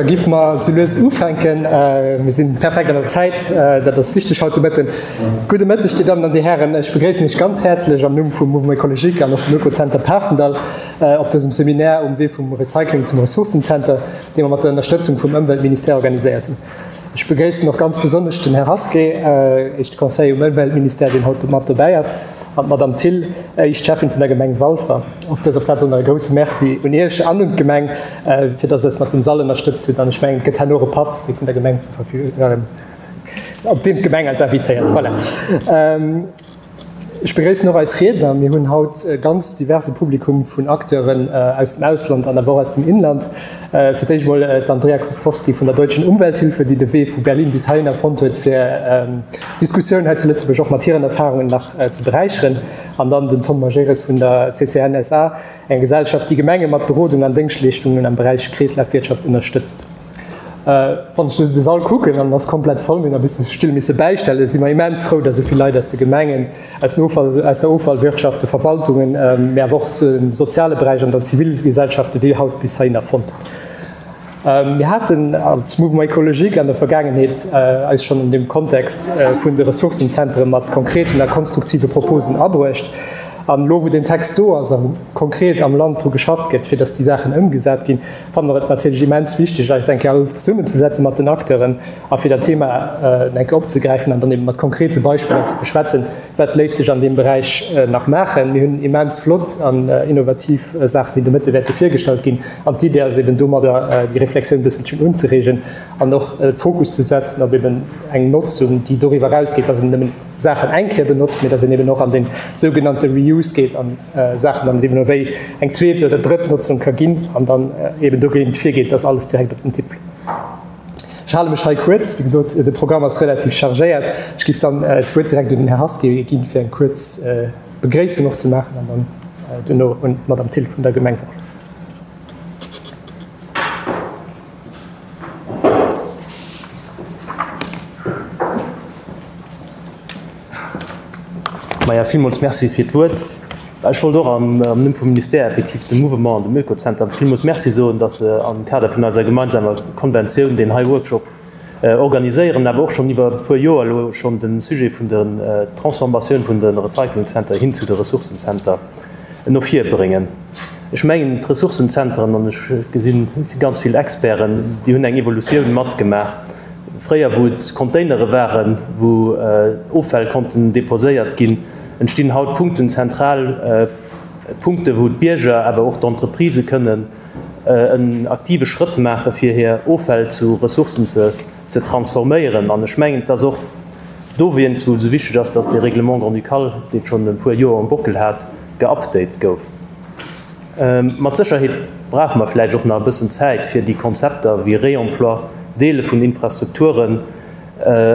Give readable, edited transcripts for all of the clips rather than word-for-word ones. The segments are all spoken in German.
Gif mal Syles ufenken, wir sind perfekt an der Zeit, das wichtig heute mit den gute Mitte steht dann an die Herren. Ich begrüße nicht ganz herzlich am Numm vom Movement Ökologique an dem Ökocenter Perfendal auf diesem Seminar vom Recycling zum Ressourcencenter, den wir mit der Unterstützung vom Umweltministerium organisiert haben. Ich begrüße noch ganz besonders den Herr Haske, ich Conseil im Umweltministerium, den heute mit dabei ist, und Madame Till, ich Chefin von der Gemeinde Walfer. Auf dieser Platz eine große Merci und ihr an und Gemeinde, für das es mit dem Saal unterstützt wird. Ich meine, es nur Patz, die von der Gemeinde zur Verfügung auf dem Gemeinde als invitiert. Voilà. Ich begrüße noch als Redner. Wir haben heute ganz diverse Publikum von Akteuren aus dem Ausland, an der Woche aus dem Inland. Für dich mal Andrea Kostrowski von der Deutschen Umwelthilfe, die den Weg von Berlin bis Halle erfunden hat, für Diskussionen halt zuletzt auch mit ihren Erfahrungen zu bereichern. Und dann den Tom Majeres von der CCNSA, eine Gesellschaft, die Gemenge mit Beratung an Denkschlichtungen im Bereich Kreislaufwirtschaft unterstützt. Wenn ich das all gucken, dann das komplett voll mit ein bisschen still beistelle, sind wir immens froh, dass so viele Leute aus den Gemengen, aus der Aufwaldwirtschaft, der Verwaltungen, mehr auch im sozialen Bereich und der Zivilgesellschaft wie heute bis dahin erfunden. Wir hatten als Movement Ökologique an der Vergangenheit als schon in dem Kontext von den Ressourcenzentren mit konkreten und konstruktiven Proposen abgebracht. An lo wo den Text do konkret am Land geschafft geht, für dass die Sachen umgesetzt gehen, fand man natürlich immens wichtig, als ein Summen zu setzen mit den Akteuren, auch für das Thema abzugreifen und dann eben mit konkreten Beispielen zu beschwätzen, was lässt sich an dem Bereich nach machen. Wir haben immens flott an innovativ Sachen, die in der Mitte werden vorgestellt gehen, und die der eben dummer die Reflexion ein bisschen umzuregen und noch Fokus zu setzen auf eben eine Nutzung, die darüber rausgeht, dass in Sachen einkehr benutzt, mit dass eben noch an den sogenannten Reuse geht, an Sachen, an die man eine zweite oder dritte Nutzung kann gehen und dann eben durchgehend viel geht, das alles direkt auf den Tipp. Ich halte mich heute kurz, wie gesagt, das Programm ist relativ chargiert. Ich gebe dann direkt den Herrn Haske gehen, für eine kurze Begrüßung noch zu machen und dann und Madame Till von der Gemeinde. Ja, vielmals merci für das Wort. Ich wollte auch am Nymphoministerium effektiv dem Movement, dem Ökocenter, vielmals merci so, dass am Kader von unserer gemeinsamen Konvention den High Workshop organisieren, aber auch schon über ein paar Jahre schon den Sujet von der Transformation von den Recyclingcenter hin zu den Ressourcencenter noch hier bringen. Ich meine, die Ressourcenzentren, und ich gesehen ganz viele Experten, die haben eine Evolution mitgemacht. Früher, wo es Container waren, wo Abfall konnten deposiert gehen, entstehen heute Punkte zentral, Punkte, wo die Bürger, aber auch die Entreprise können einen aktiven Schritt machen, für hier Abfall zu Ressourcen zu transformieren. Und ich meine, dass auch da, wo so wichtig ist, dass das Reglement Grandicale, das schon ein paar Jahre am Buckel hat, geupdatet wird. Mit Sicherheit braucht man vielleicht auch noch ein bisschen Zeit für die Konzepte wie Reemploi, Teile von Infrastrukturen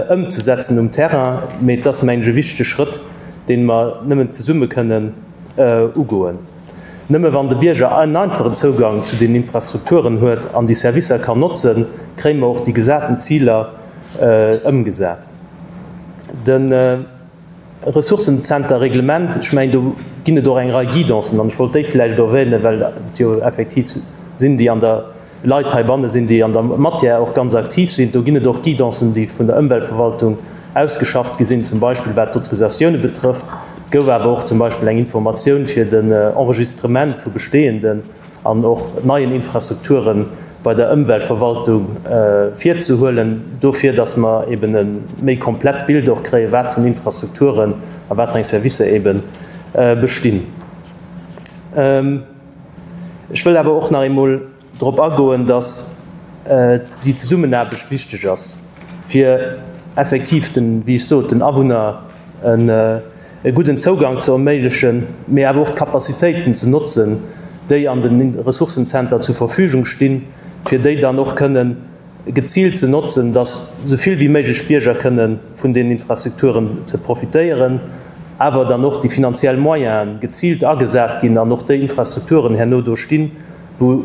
umzusetzen im Terrain, mit das ein wichtiger Schritt, den wir nicht mehr zusammen können umgehen. Nicht mehr, wenn der Bürger einen einfachen Zugang zu den Infrastrukturen hat, an die Services kann nutzen, kriegen wir auch die gesetzten Ziele umgesetzt. Denn Ressourcencenter-Reglement, ich meine, da gibt es doch eine Reihe Guidancen, und ich wollte die vielleicht erwähnen, weil die effektiv sind, die an der Leute sind, die an der Materie auch ganz aktiv sind. Da gibt es doch Guidancen, die von der Umweltverwaltung ausgeschafft sind, zum Beispiel was die Autorisationen betrifft. Es gibt aber auch zum Beispiel eine Information für den Enregistrement für bestehenden und auch neuen Infrastrukturen bei der Umweltverwaltung vorzuholen, dafür, dass man eben ein mehr komplettes Bild auch kriegt, was von Infrastrukturen und was Services eben bestehen. Ich will aber auch noch einmal darauf eingehen, dass die Zusammenarbeit wichtig ist, für effektiv den, wie ich so, den Anwohner einen guten Zugang zu ermöglichen, mehr aber auch Kapazitäten zu nutzen, die an den Ressourcencenter zur Verfügung stehen, für die dann noch können gezielt zu nutzen, dass so viel wie möglich Bürger können von den Infrastrukturen zu profitieren, aber dann noch die finanziellen Moyens gezielt angesagt gehen, dann noch die Infrastrukturen her durchstehen, wo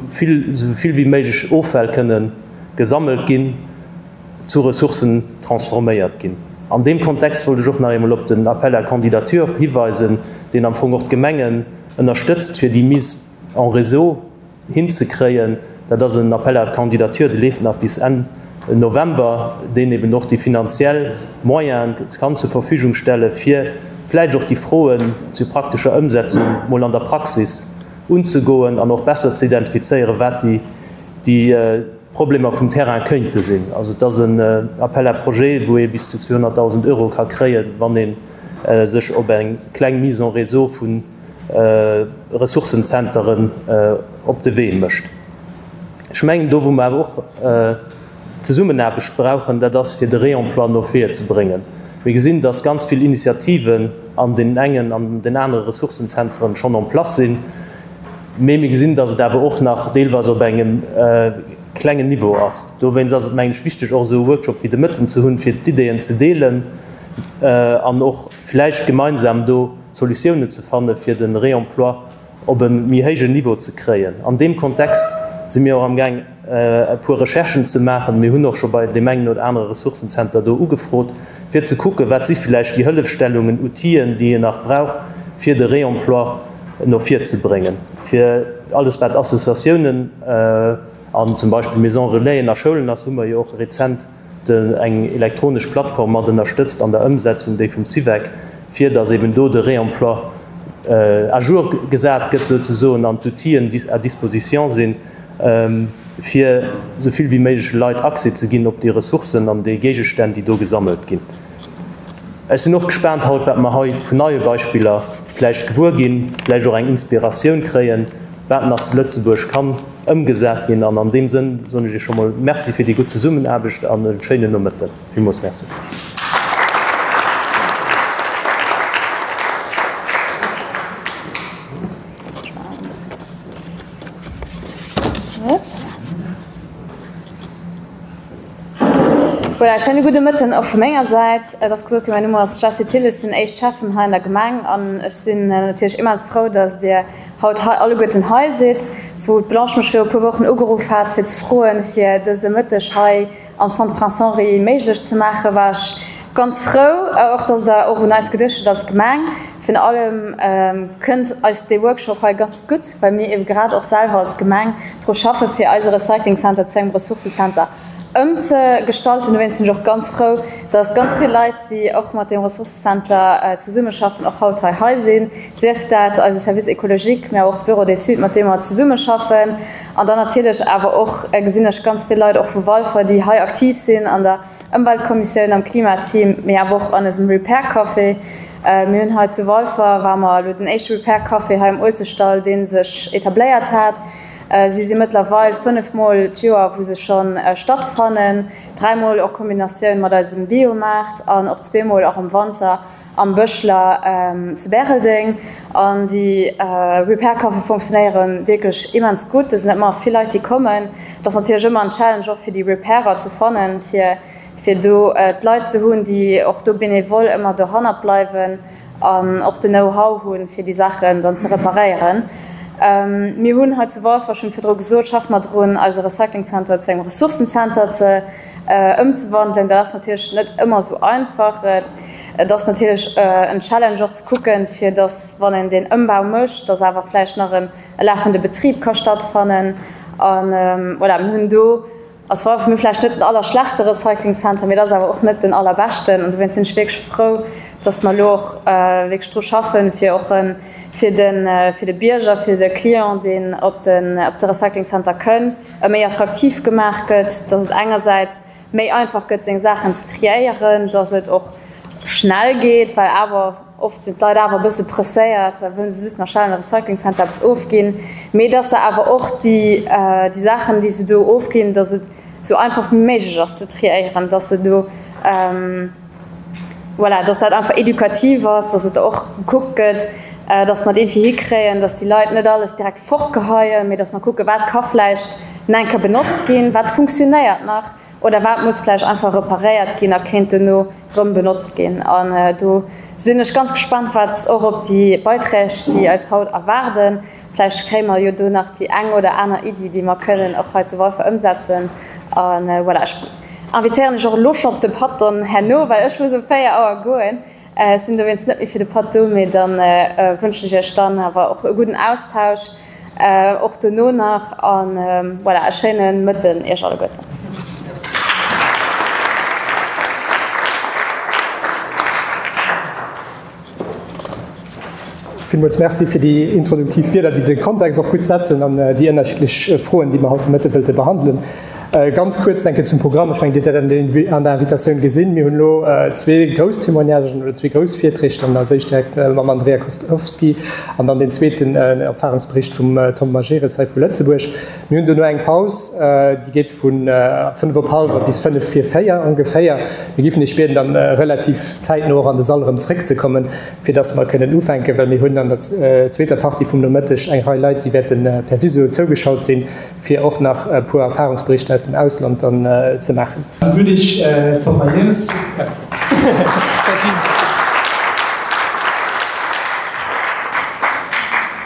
so viel wie möglich Abfall können gesammelt gehen, zu Ressourcen transformiert gehen. An dem Kontext wollte ich auch noch einmal auf den Appell der Kandidatur hinweisen, den am Anfang auch die Gemengen unterstützt für die Mise en Réseau hinzukriegen, da das ein Appeller Kandidatur, die lebt nach bis Ende November, den eben noch die finanziell Moyen kann zur Verfügung stellen, für vielleicht auch die Frohen zu praktischer Umsetzung mal an der Praxis umzugehen und noch besser zu identifizieren, was die Probleme vom Terrain könnte sind. Also das ist ein Appellerprojekt, wo ihr bis zu 200.000 € kann kriegen, wenn ihr sich auf ein kleines Mise en Réseau von Ressourcenzentren auf den Weg möchte. Ich meine, da wo wir auch zusammen besprechen, das für den Reemploi noch viel zu bringen. Wir sehen, dass ganz viele Initiativen an den anderen Ressourcenzentren schon en Platz sind. Wir sehen, dass es aber auch nach teilweise auf einem kleinen Niveau ist. Da wäre es eigentlich wichtig, auch so einen Workshop wie die Mitten zu haben, für die Ideen zu teilen und auch vielleicht gemeinsam da Solutionen zu finden für den Reemploi auf ein mehr hohes Niveau zu kreieren. An dem Kontext sind wir auch am Gang, ein paar Recherchen zu machen. Wir haben auch schon bei dem einen oder anderen Ressourcencenter da angefragt, für zu gucken, was sind vielleicht die Hilfestellungen, Utilien, die ihr noch braucht, für den Reemploi noch viel zu bringen. Für alles, was Assoziationen an zum Beispiel Maison Relais in der Schulen, das haben wir ja auch rezent eine elektronische Plattform unterstützt an der Umsetzung vom CIVEC, für das eben da der Reemploi à jour gesagt wird, sozusagen an Utilien, die à Disposition sind, für so viel wie möglich Leute Access zu gehen auf die Ressourcen an die Gegenstände, die hier gesammelt sind. Ich bin noch gespannt, was wir heute von neuen Beispielen vielleicht geworden gehen, vielleicht auch eine Inspiration kriegen, was nach Lützeburg kann umgesetzt gehen. Und in dem Sinn sage ich schon mal merci für die gute Zusammenarbeit und eine schöne Nummer. Vielen Dank. Merci. Voilà, schöne gute Mitten auf meiner Seite. Das gesagt, meine Nummer ist Jessie Tillis, sind echt Chefin hier in der Gemeinde. Und ich bin natürlich immer froh, dass ihr heute alle gut in Heu seid, wo Blanche mich für ein paar Wochen angerufen hat, für zu freuen, für diese Mittag hier am Centre Prince Henri möglich zu machen, war ich ganz froh, auch dass da auch ein neues Gedicht als Gemeinde. Von allem könnt als der Workshop heute ganz gut, weil wir eben gerade auch selber als Gemeinde darauf schaffen, für unser Recycling Center zu einem Ressourcencenter zu gestalten. Und ich bin auch ganz froh, dass ganz viele Leute, die auch mit dem Ressourcencenter zusammen schaffen, auch heute hier sind. Sehr viel also Service Ökologique, mehr auch Büro d'études, mit dem wir zusammen schaffen. Und dann natürlich aber auch gesehen, dass ganz viele Leute auch von Wolfer, die hier aktiv sind, an der Umweltkommission, am Klimateam, mehr auch an diesem Repair-Café. Wir haben heute zu Wolfer, waren wir den ersten Repair-Café hier im Ulzestall, den sich etabliert hat. Sie sind mittlerweile 5-mal Jahre, wo sie schon stattfinden, 3-mal auch Kombination mit diesem Biomarkt und auch 2-mal auch im Winter am Böschler zu Berelding. Und die Repair-Café funktionieren wirklich immens gut. Es sind nicht immer viele Leute, die kommen. Das ist natürlich immer ein Challenge auch für die Repairer zu finden, für die Leute zu haben, die auch benevol immer daheim bleiben und auch das Know-how haben, für die Sachen dann zu reparieren. Wir haben heute zu Wolfer schon für die Gesellschaft mal drin, also Recycling Center zu einem Ressourcencenter umzuwandeln. Das ist natürlich nicht immer so einfach. Das ist natürlich ein Challenge auch zu gucken, für das, wenn man den Umbau möchte, dass aber vielleicht noch ein laufender Betrieb kann stattfinden. Und voilà, wir haben da, als Wolfer mir vielleicht nicht ein allerschlechteste Recycling Center, mir das aber auch nicht den allerbesten. Und wir sind wirklich froh, dass wir auch wirklich schaffen, für auch für den Bürger, für den Klient, den auf den Recycling Center könnt, mehr attraktiv gemacht wird, dass es einerseits mehr einfach geht, Sachen zu triieren, dass es auch schnell geht, weil aber oft sind Leute aber ein bisschen pressiert, wenn sie nach schnell in Recycling Center aufgehen. Mehr dass da aber auch die Sachen, die sie da aufgehen, dass es so einfach wie möglich ist zu triieren, dass sie da voilà, dass das einfach edukativ ist, dass es auch guckt, dass man den hinkriegen, dass die Leute nicht alles direkt fortgeheuern, sondern dass man guckt, was kann vielleicht benutzt gehen, was funktioniert noch oder was muss vielleicht einfach repariert gehen, da könnte nur benutzt gehen. Und da bin ich ganz gespannt, was auch auf die Beiträge, die als Haut erwarten. Vielleicht kriegen wir ja noch die eine oder andere Idee, die wir können auch heute Woche umsetzen. Und voilà, ich invitiere mich auch los auf den Pattern her, weil ich muss um 4 Uhr gehen. Sind wir jetzt nicht mehr für den Pattern, dann wünsche ich euch dann aber auch einen guten Austausch. auch nur nach an voilà, erscheinen mit den alle Götter. Vielmals merci für die Introduktivfehler, die den Kontext auch gut setzen an die unterschiedlich Frohen, die man heute mit der Welt behandeln. Ganz kurz denke zum Programm, ich meine, an der Invitation gesehen, wir haben zwei Großtemoniagen oder zwei Großviertrichter, also ich direkt Andrea Kostowski und dann den zweiten Erfahrungsbericht vom Tom Majeres von Lützeburg. Wir haben nur eine Pause, die geht von 5:30 bis 5:45 ungefähr. Wir geben die später dann relativ zeitnah an das andere zurückzukommen, für das wir können aufhängen, weil wir haben dann der zweite Party vom Nomatisch eine Reihe Leute, die werden per Visio zugeschaut sind, für auch nach pure Erfahrungsberichte aus dem Ausland dann zu machen. Dann würde ich Tom Majeres.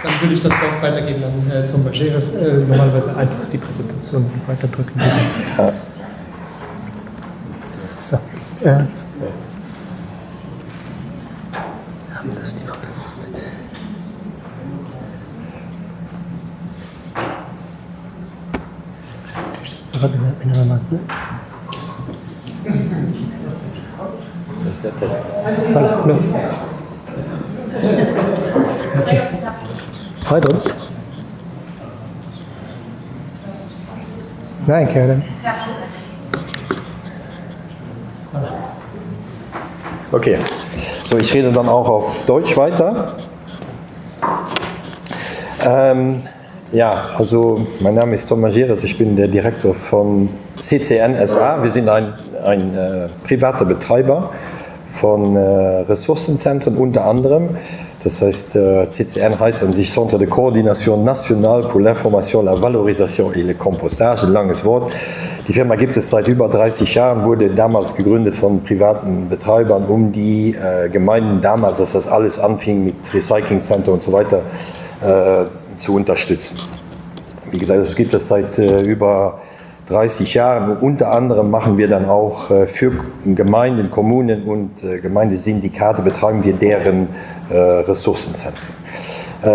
Dann würde ich das Wort weitergeben an Tom Majeres. Normalerweise einfach die Präsentation weiterdrücken. Ja. So. Das ist die Frage. Nein, Kevin. Okay, so ich rede dann auch auf Deutsch weiter. Ja, also mein Name ist Tom Majeres, ich bin der Direktor von CCN SA. Wir sind ein privater Betreiber von Ressourcenzentren unter anderem. Das heißt, CCN heißt an sich Centre de Coordination Nationale pour l'Information, la Valorisation et le Compostage, ein langes Wort. Die Firma gibt es seit über 30 Jahren, wurde damals gegründet von privaten Betreibern, um die Gemeinden damals, als das alles anfing mit Recyclingzentren und so weiter, zu unterstützen. Wie gesagt, es gibt es seit über 30 Jahren. Und unter anderem machen wir dann auch für Gemeinden, Kommunen und Gemeindesyndikate betreiben wir deren Ressourcenzentren.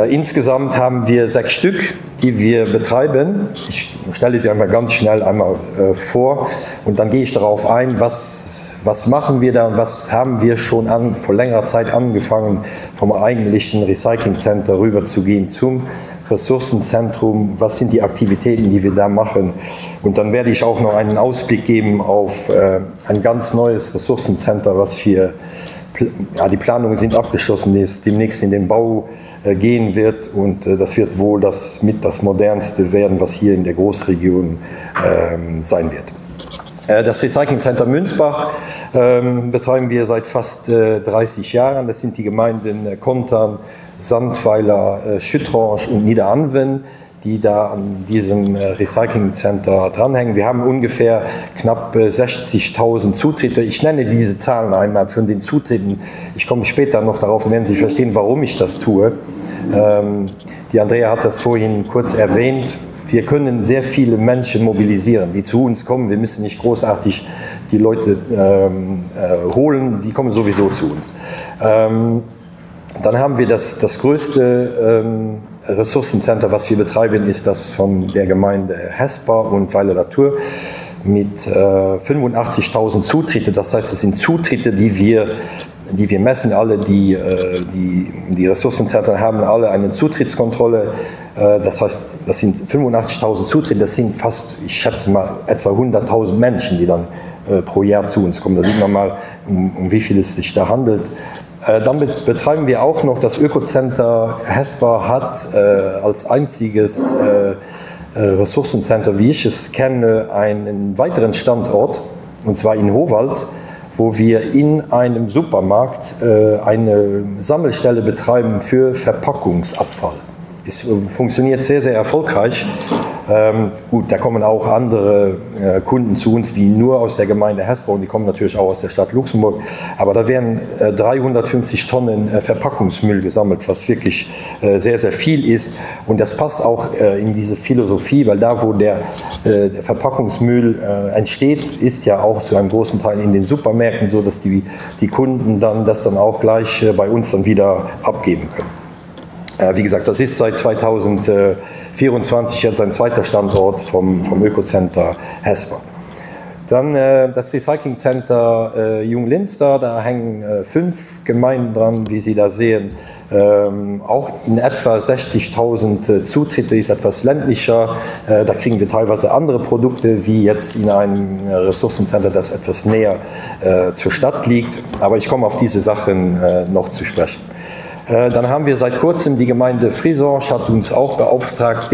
Insgesamt haben wir 6 Stück, die wir betreiben. Ich stelle sie einmal ganz schnell vor und dann gehe ich darauf ein, was machen wir da und was haben wir schon vor längerer Zeit angefangen, vom eigentlichen Recyclingcenter rüber zu gehen zum Ressourcenzentrum. Was sind die Aktivitäten, die wir da machen? Und dann werde ich auch noch einen Ausblick geben auf ein ganz neues Ressourcencenter, was wir die Planungen sind abgeschlossen, ist demnächst in den Bau gehen wird und das wird wohl das modernste werden, was hier in der Großregion sein wird. Das Recyclingcenter Münzbach betreiben wir seit fast 30 Jahren. Das sind die Gemeinden Kontern, Sandweiler, Schüttrange und Niederanven, die da an diesem Recyclingcenter dranhängen. Wir haben ungefähr knapp 60.000 Zutritte. Ich nenne diese Zahlen einmal von den Zutritten. Ich komme später noch darauf, werden Sie verstehen, warum ich das tue. Die Andrea hat das vorhin kurz erwähnt. Wir können sehr viele Menschen mobilisieren, die zu uns kommen. Wir müssen nicht großartig die Leute holen, die kommen sowieso zu uns. Dann haben wir das größte Ressourcencenter, was wir betreiben, ist das von der Gemeinde Hesper und Weiler-la-Tour mit 85.000 Zutritte. Das heißt, das sind Zutritte, die wir messen. Alle die Ressourcenzentren haben alle eine Zutrittskontrolle. Das heißt, das sind 85.000 Zutritte. Das sind fast, ich schätze mal, etwa 100.000 Menschen, die dann pro Jahr zu uns kommen. Da sieht man mal, um wie viel es sich da handelt. Damit betreiben wir auch noch das Ökocenter Hesper hat als einziges Ressourcencenter, wie ich es kenne, einen weiteren Standort, und zwar in Howald, wo wir in einem Supermarkt eine Sammelstelle betreiben für Verpackungsabfall. Es funktioniert sehr, sehr erfolgreich. Gut, da kommen auch andere Kunden zu uns, wie nur aus der Gemeinde Hesper, und die kommen natürlich auch aus der Stadt Luxemburg. Aber da werden 350 Tonnen Verpackungsmüll gesammelt, was wirklich sehr, sehr viel ist. Und das passt auch in diese Philosophie, weil da, wo der Verpackungsmüll entsteht, ist ja auch zu einem großen Teil in den Supermärkten so, dass die Kunden dann das dann auch gleich bei uns dann wieder abgeben können. Wie gesagt, das ist seit 2024 jetzt ein zweiter Standort vom Ökocenter Hesper. Dann das Recyclingcenter Junglinster, da hängen 5 Gemeinden dran, wie Sie da sehen. Auch in etwa 60.000 Zutritte, ist etwas ländlicher. Da kriegen wir teilweise andere Produkte, wie jetzt in einem Ressourcencenter, das etwas näher zur Stadt liegt. Aber ich komme auf diese Sachen noch zu sprechen. Dann haben wir seit kurzem die Gemeinde Frisange, hat uns auch beauftragt,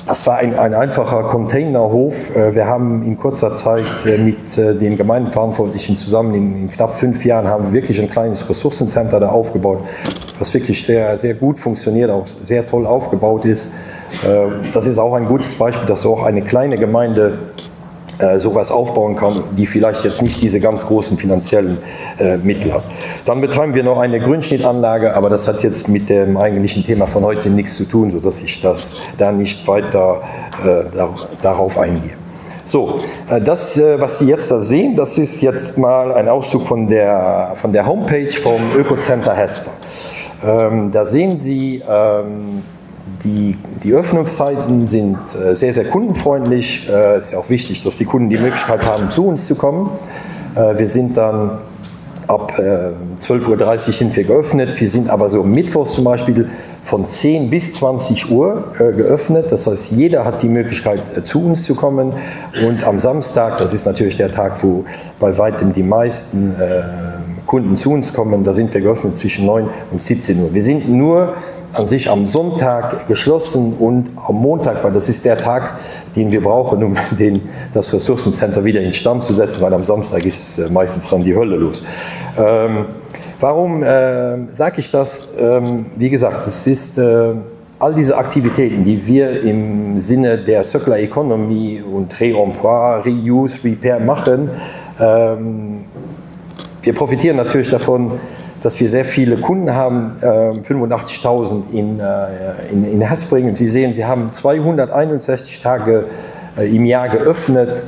das war ein einfacher Containerhof. Wir haben in kurzer Zeit mit den Gemeindeverantwortlichen zusammen in knapp 5 Jahren haben wir wirklich ein kleines Ressourcencenter da aufgebaut, was wirklich sehr, sehr gut funktioniert, auch sehr toll aufgebaut ist. Das ist auch ein gutes Beispiel, dass auch eine kleine Gemeinde sowas aufbauen kann, die vielleicht jetzt nicht diese ganz großen finanziellen Mittel hat. Dann betreiben wir noch eine Grünschnittanlage, aber das hat jetzt mit dem eigentlichen Thema von heute nichts zu tun, sodass ich das da nicht weiter darauf eingehe. So, das, was Sie jetzt da sehen, das ist jetzt mal ein Auszug von der Homepage vom Ökocenter Hesper. Da sehen Sie, die Öffnungszeiten sind sehr, sehr kundenfreundlich. Es ist ja auch wichtig, dass die Kunden die Möglichkeit haben, zu uns zu kommen. Wir sind dann ab 12:30 Uhr sind wir geöffnet. Wir sind aber so mittwochs zum Beispiel von 10 bis 20 Uhr geöffnet. Das heißt, jeder hat die Möglichkeit, zu uns zu kommen. Und am Samstag, das ist natürlich der Tag, wo bei weitem die meisten Kunden zu uns kommen, da sind wir geöffnet zwischen 9 und 17 Uhr. Wir sind nur an sich am Sonntag geschlossen und am Montag, weil das ist der Tag, den wir brauchen, um das Ressourcencenter wieder instand zu setzen, weil am Samstag ist meistens dann die Hölle los. Warum sage ich das? Wie gesagt, es ist all diese Aktivitäten, die wir im Sinne der Circular Economy und Re-Emploi, Reuse, Repair machen. Wir profitieren natürlich davon, dass wir sehr viele Kunden haben, 85.000 in Hespringen. Sie sehen, wir haben 261 Tage im Jahr geöffnet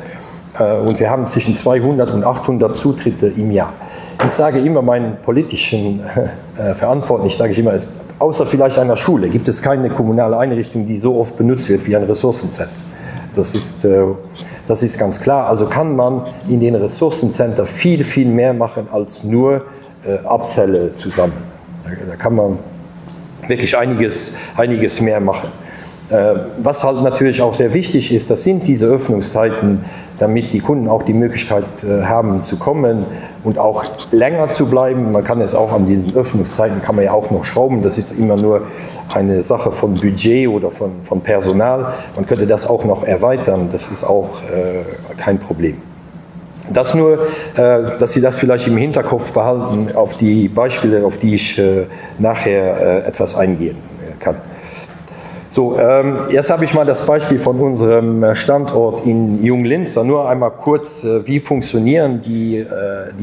und wir haben zwischen 200 und 800 Zutritte im Jahr. Ich sage immer meinen politischen Verantwortlichen, sage ich immer, außer vielleicht einer Schule gibt es keine kommunale Einrichtung, die so oft benutzt wird wie ein Ressourcencenter. Das ist ganz klar. Also kann man in den Ressourcencenter viel, viel mehr machen als nur Abfälle zu sammeln. Da kann man wirklich einiges mehr machen. Was halt natürlich auch sehr wichtig ist, das sind diese Öffnungszeiten, damit die Kunden auch die Möglichkeit haben zu kommen und auch länger zu bleiben. Man kann es auch an diesen Öffnungszeiten, kann man ja auch noch schrauben. Das ist immer nur eine Sache von Budget oder von Personal. Man könnte das auch noch erweitern, das ist auch kein Problem. Das nur, dass Sie das vielleicht im Hinterkopf behalten, auf die Beispiele, auf die ich nachher etwas eingehen kann. So, jetzt habe ich mal das Beispiel von unserem Standort in Junglinster. Nur einmal kurz, wie funktionieren die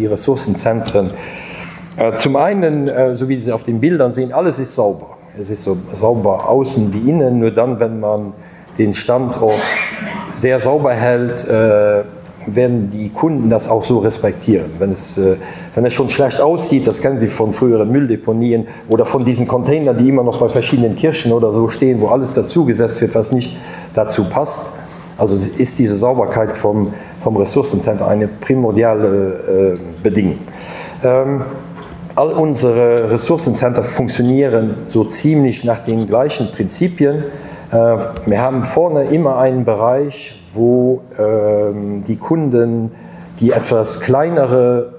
Ressourcenzentren. Zum einen, so wie Sie auf den Bildern sehen, alles ist sauber. Es ist so sauber außen wie innen. Nur dann, wenn man den Standort sehr sauber hält, werden die Kunden das auch so respektieren. Wenn es schon schlecht aussieht, das kennen Sie von früheren Mülldeponien oder von diesen Containern, die immer noch bei verschiedenen Kirchen oder so stehen, wo alles dazugesetzt wird, was nicht dazu passt. Also ist diese Sauberkeit vom Ressourcencenter eine primordiale Bedingung. All unsere Ressourcencenter funktionieren so ziemlich nach den gleichen Prinzipien. Wir haben vorne immer einen Bereich, wo die Kunden, die etwas kleinere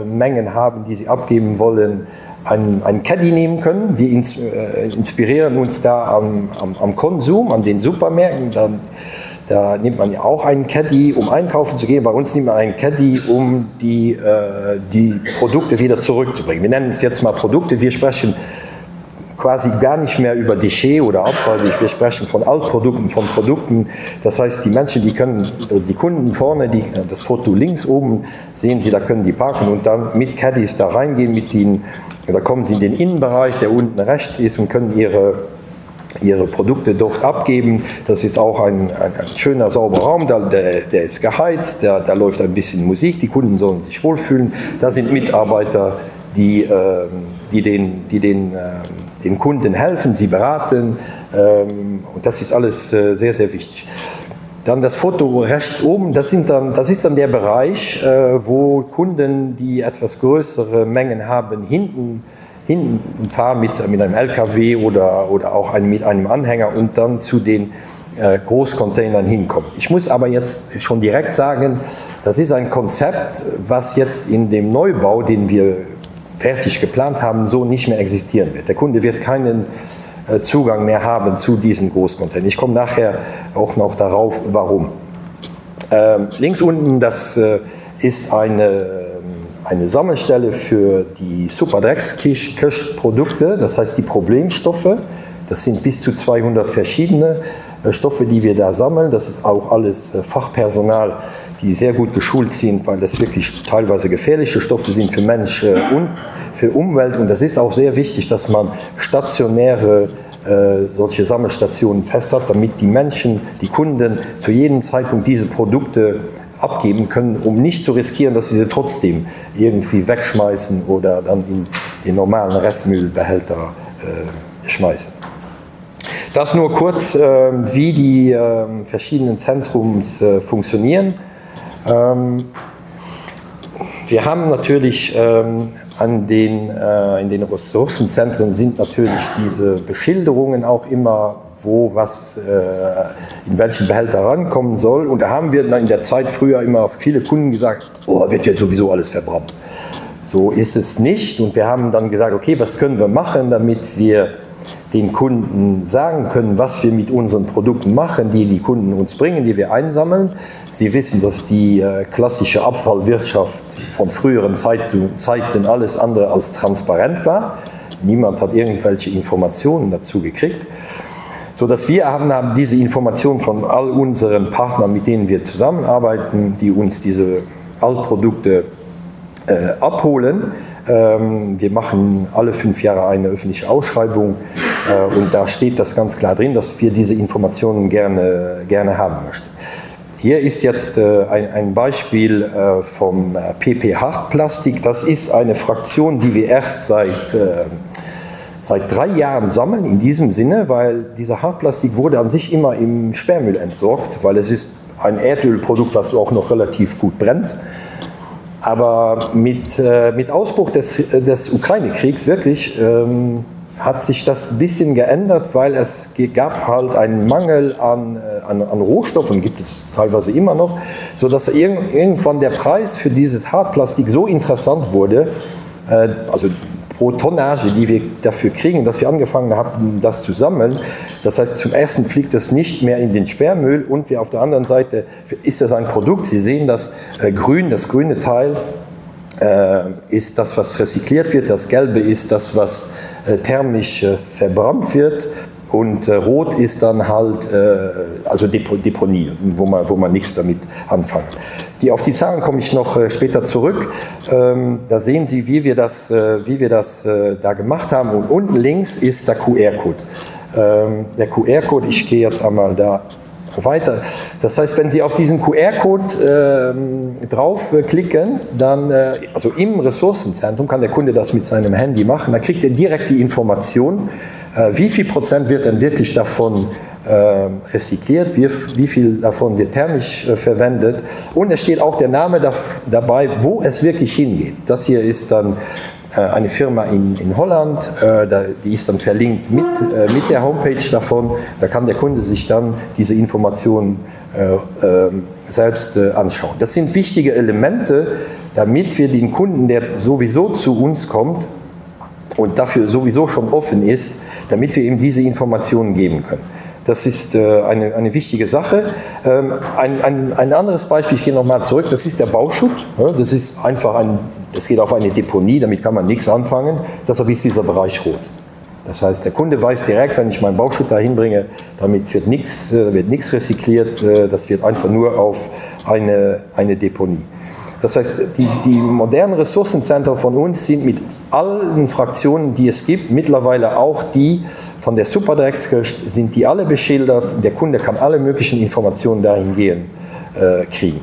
Mengen haben, die sie abgeben wollen, ein Caddy nehmen können. Wir inspirieren uns da am Konsum, an den Supermärkten. Da nimmt man ja auch einen Caddy, um einkaufen zu gehen. Bei uns nimmt man einen Caddy, um die Produkte wieder zurückzubringen. Wir nennen es jetzt mal Produkte. Wir sprechen quasi gar nicht mehr über Déchets oder Abfall, wir sprechen von Altprodukten, von Produkten. Das heißt, die Menschen, die Kunden vorne, das Foto links oben, sehen Sie, da können die parken und dann mit Caddies da reingehen, da kommen Sie in den Innenbereich, der unten rechts ist und können ihre Produkte dort abgeben. Das ist auch ein schöner, sauberer Raum, der ist geheizt, da läuft ein bisschen Musik, die Kunden sollen sich wohlfühlen. Da sind Mitarbeiter, die den den Kunden helfen, sie beraten und das ist alles sehr, sehr wichtig. Dann das Foto rechts oben, das ist dann der Bereich, wo Kunden, die etwas größere Mengen haben, hinten fahren mit einem LKW oder auch mit einem Anhänger und dann zu den Großcontainern hinkommen. Ich muss aber jetzt schon direkt sagen, das ist ein Konzept, was jetzt in dem Neubau, den wir fertig geplant haben, so nicht mehr existieren wird. Der Kunde wird keinen Zugang mehr haben zu diesen Großcontainern. Ich komme nachher auch noch darauf, warum. Links unten, das ist eine Sammelstelle für die Superdreckskirschprodukte, das heißt die Problemstoffe. Das sind bis zu 200 verschiedene Stoffe, die wir da sammeln. Das ist auch alles Fachpersonal, die sehr gut geschult sind, weil das wirklich teilweise gefährliche Stoffe sind für Mensch und für Umwelt. Und das ist auch sehr wichtig, dass man stationäre solche Sammelstationen fest hat, damit die Menschen, die Kunden zu jedem Zeitpunkt diese Produkte abgeben können, um nicht zu riskieren, dass sie trotzdem irgendwie wegschmeißen oder dann in den normalen Restmüllbehälter schmeißen. Das nur kurz, wie die verschiedenen Zentrums funktionieren. Wir haben natürlich in den Ressourcenzentren sind natürlich diese Beschilderungen auch immer, wo was in welchen Behälter rankommen soll. Und da haben wir in der Zeit früher immer viele Kunden gesagt, oh, wird ja sowieso alles verbrannt. So ist es nicht. Und wir haben dann gesagt, okay, was können wir machen, damit wir den Kunden sagen können, was wir mit unseren Produkten machen, die Kunden uns bringen, die wir einsammeln. Sie wissen, dass die klassische Abfallwirtschaft von früheren Zeiten alles andere als transparent war. Niemand hat irgendwelche Informationen dazu gekriegt. Sodass wir haben diese Informationen von all unseren Partnern, mit denen wir zusammenarbeiten, die uns diese Altprodukte abholen. Wir machen alle 5 Jahre eine öffentliche Ausschreibung und da steht das ganz klar drin, dass wir diese Informationen gerne haben möchten. Hier ist jetzt ein Beispiel vom PP Hartplastik. Das ist eine Fraktion, die wir erst seit 3 Jahren sammeln, in diesem Sinne, weil dieser Hartplastik wurde an sich immer im Sperrmüll entsorgt, weil es ist ein Erdölprodukt, was auch noch relativ gut brennt. Aber mit Ausbruch des Ukraine-Kriegs wirklich hat sich das ein bisschen geändert, weil es gab halt einen Mangel an Rohstoffen, gibt es teilweise immer noch, sodass irgendwann der Preis für dieses Hartplastik so interessant wurde, also pro Tonnage, die wir dafür kriegen, dass wir angefangen haben, das zu sammeln. Das heißt, zum ersten fliegt es nicht mehr in den Sperrmüll und wir auf der anderen Seite ist das ein Produkt. Sie sehen das grüne Teil ist das, was rezykliert wird. Das gelbe ist das, was thermisch verbrannt wird. Und rot ist dann halt also Deponie, wo man nichts damit anfangen. Auf die Zahlen komme ich noch später zurück. Da sehen Sie, wie wir das da gemacht haben. Und unten links ist der QR-Code. Der QR-Code, ich gehe jetzt einmal da weiter. Das heißt, wenn Sie auf diesen QR-Code draufklicken, dann, also im Ressourcenzentrum kann der Kunde das mit seinem Handy machen, dann kriegt er direkt die Information, wie viel Prozent wird denn wirklich davon rezykliert, wie viel davon wird thermisch verwendet und es steht auch der Name dabei, wo es wirklich hingeht. Das hier ist dann eine Firma in Holland, die ist dann verlinkt mit der Homepage davon, da kann der Kunde sich dann diese Informationen selbst anschauen. Das sind wichtige Elemente, damit wir den Kunden, der sowieso zu uns kommt und dafür sowieso schon offen ist, damit wir ihm diese Informationen geben können. Das ist eine wichtige Sache. Ein anderes Beispiel, ich gehe nochmal zurück, das ist der Bauschutt. Das ist einfach das geht auf eine Deponie, damit kann man nichts anfangen. Deshalb ist dieser Bereich rot. Das heißt, der Kunde weiß direkt, wenn ich meinen Bauschutt dahin bringe, damit wird nichts rezykliert, das wird einfach nur auf eine Deponie. Das heißt, die modernen Ressourcenzentren von uns sind mit allen Fraktionen, die es gibt, mittlerweile auch die von der Superdreckskirsch, sind die alle beschildert. Der Kunde kann alle möglichen Informationen dahingehend kriegen.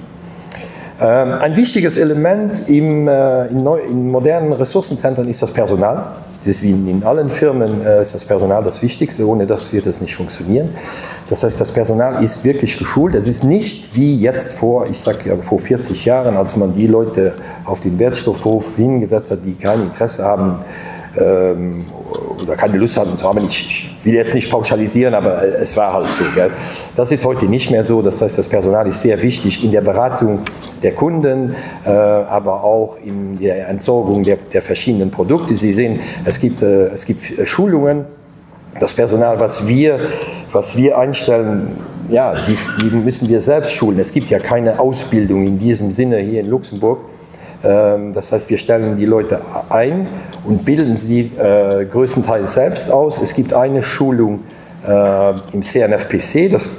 Ein wichtiges Element in modernen Ressourcenzentren ist das Personal. Das ist wie in allen Firmen ist das Personal das Wichtigste, ohne das wird es nicht funktionieren. Das heißt, das Personal ist wirklich geschult. Es ist nicht wie jetzt vor 40 Jahren, als man die Leute auf den Wertstoffhof hingesetzt hat, die kein Interesse haben oder keine Lust hatten zu haben. Ich will jetzt nicht pauschalisieren, aber es war halt so. Gell? Das ist heute nicht mehr so. Das heißt, das Personal ist sehr wichtig in der Beratung der Kunden, aber auch in der Entsorgung der verschiedenen Produkte. Sie sehen, es gibt Schulungen. Das Personal, was wir einstellen, ja, die müssen wir selbst schulen. Es gibt ja keine Ausbildung in diesem Sinne hier in Luxemburg. Das heißt, wir stellen die Leute ein und bilden sie größtenteils selbst aus. Es gibt eine Schulung im CNFPC, das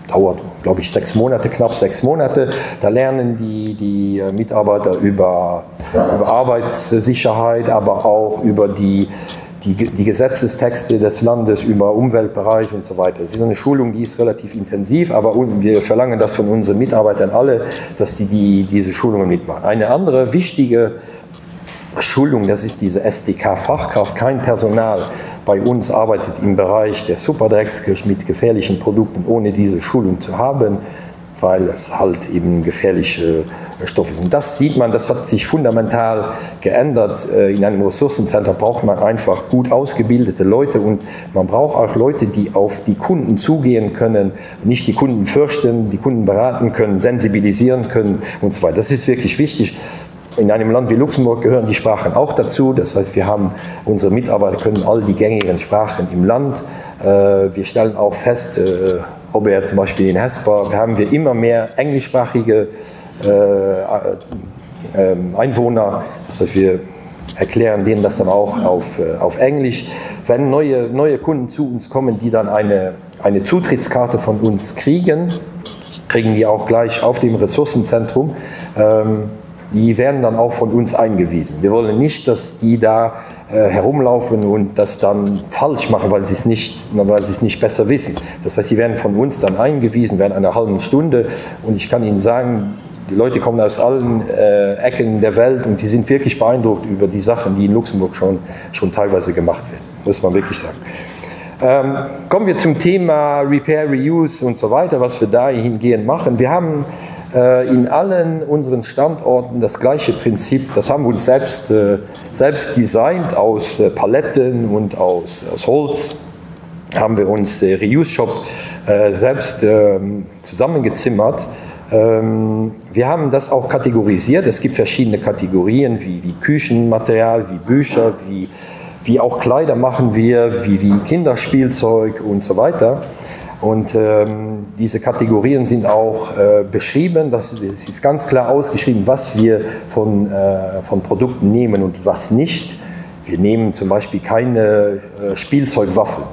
dauert, glaube ich, 6 Monate, knapp 6 Monate. Da lernen die Mitarbeiter über Arbeitssicherheit, aber auch über die Gesetzestexte des Landes, über Umweltbereich und so weiter. Es ist eine Schulung, die ist relativ intensiv, aber wir verlangen das von unseren Mitarbeitern alle, dass die diese Schulungen mitmachen. Eine andere wichtige Schulung, das ist diese SDK-Fachkraft. Kein Personal bei uns arbeitet im Bereich der Superdreckskirche mit gefährlichen Produkten, ohne diese Schulung zu haben, weil es halt eben gefährliche Stoffe sind. Das sieht man, das hat sich fundamental geändert. In einem Ressourcencenter braucht man einfach gut ausgebildete Leute und man braucht auch Leute, die auf die Kunden zugehen können, nicht die Kunden fürchten, die Kunden beraten können, sensibilisieren können und so weiter. Das ist wirklich wichtig. In einem Land wie Luxemburg gehören die Sprachen auch dazu. Das heißt, unsere Mitarbeiter können all die gängigen Sprachen im Land. Wir stellen auch fest, Robert zum Beispiel in Hesper, haben wir immer mehr englischsprachige Einwohner. Das heißt, wir erklären denen das dann auch auf Englisch. Wenn neue Kunden zu uns kommen, die dann eine Zutrittskarte von uns kriegen die auch gleich auf dem Ressourcenzentrum. Die werden dann auch von uns eingewiesen. Wir wollen nicht, dass die da herumlaufen und das dann falsch machen, weil sie es nicht besser wissen. Das heißt, sie werden von uns dann eingewiesen, während einer halben Stunde. Und ich kann Ihnen sagen, die Leute kommen aus allen Ecken der Welt und die sind wirklich beeindruckt über die Sachen, die in Luxemburg schon teilweise gemacht werden. Muss man wirklich sagen. Kommen wir zum Thema Repair, Reuse und so weiter, was wir dahingehend machen. Wir haben in allen unseren Standorten das gleiche Prinzip. Das haben wir uns selbst designt aus Paletten und aus Holz. Haben wir uns Reuse-Shop selbst zusammengezimmert. Wir haben das auch kategorisiert. Es gibt verschiedene Kategorien wie Küchenmaterial, wie Bücher, wie auch Kleider machen wir, wie Kinderspielzeug und so weiter. Und diese Kategorien sind auch beschrieben, das ist ganz klar ausgeschrieben, was wir von Produkten nehmen und was nicht. Wir nehmen zum Beispiel keine Spielzeugwaffen,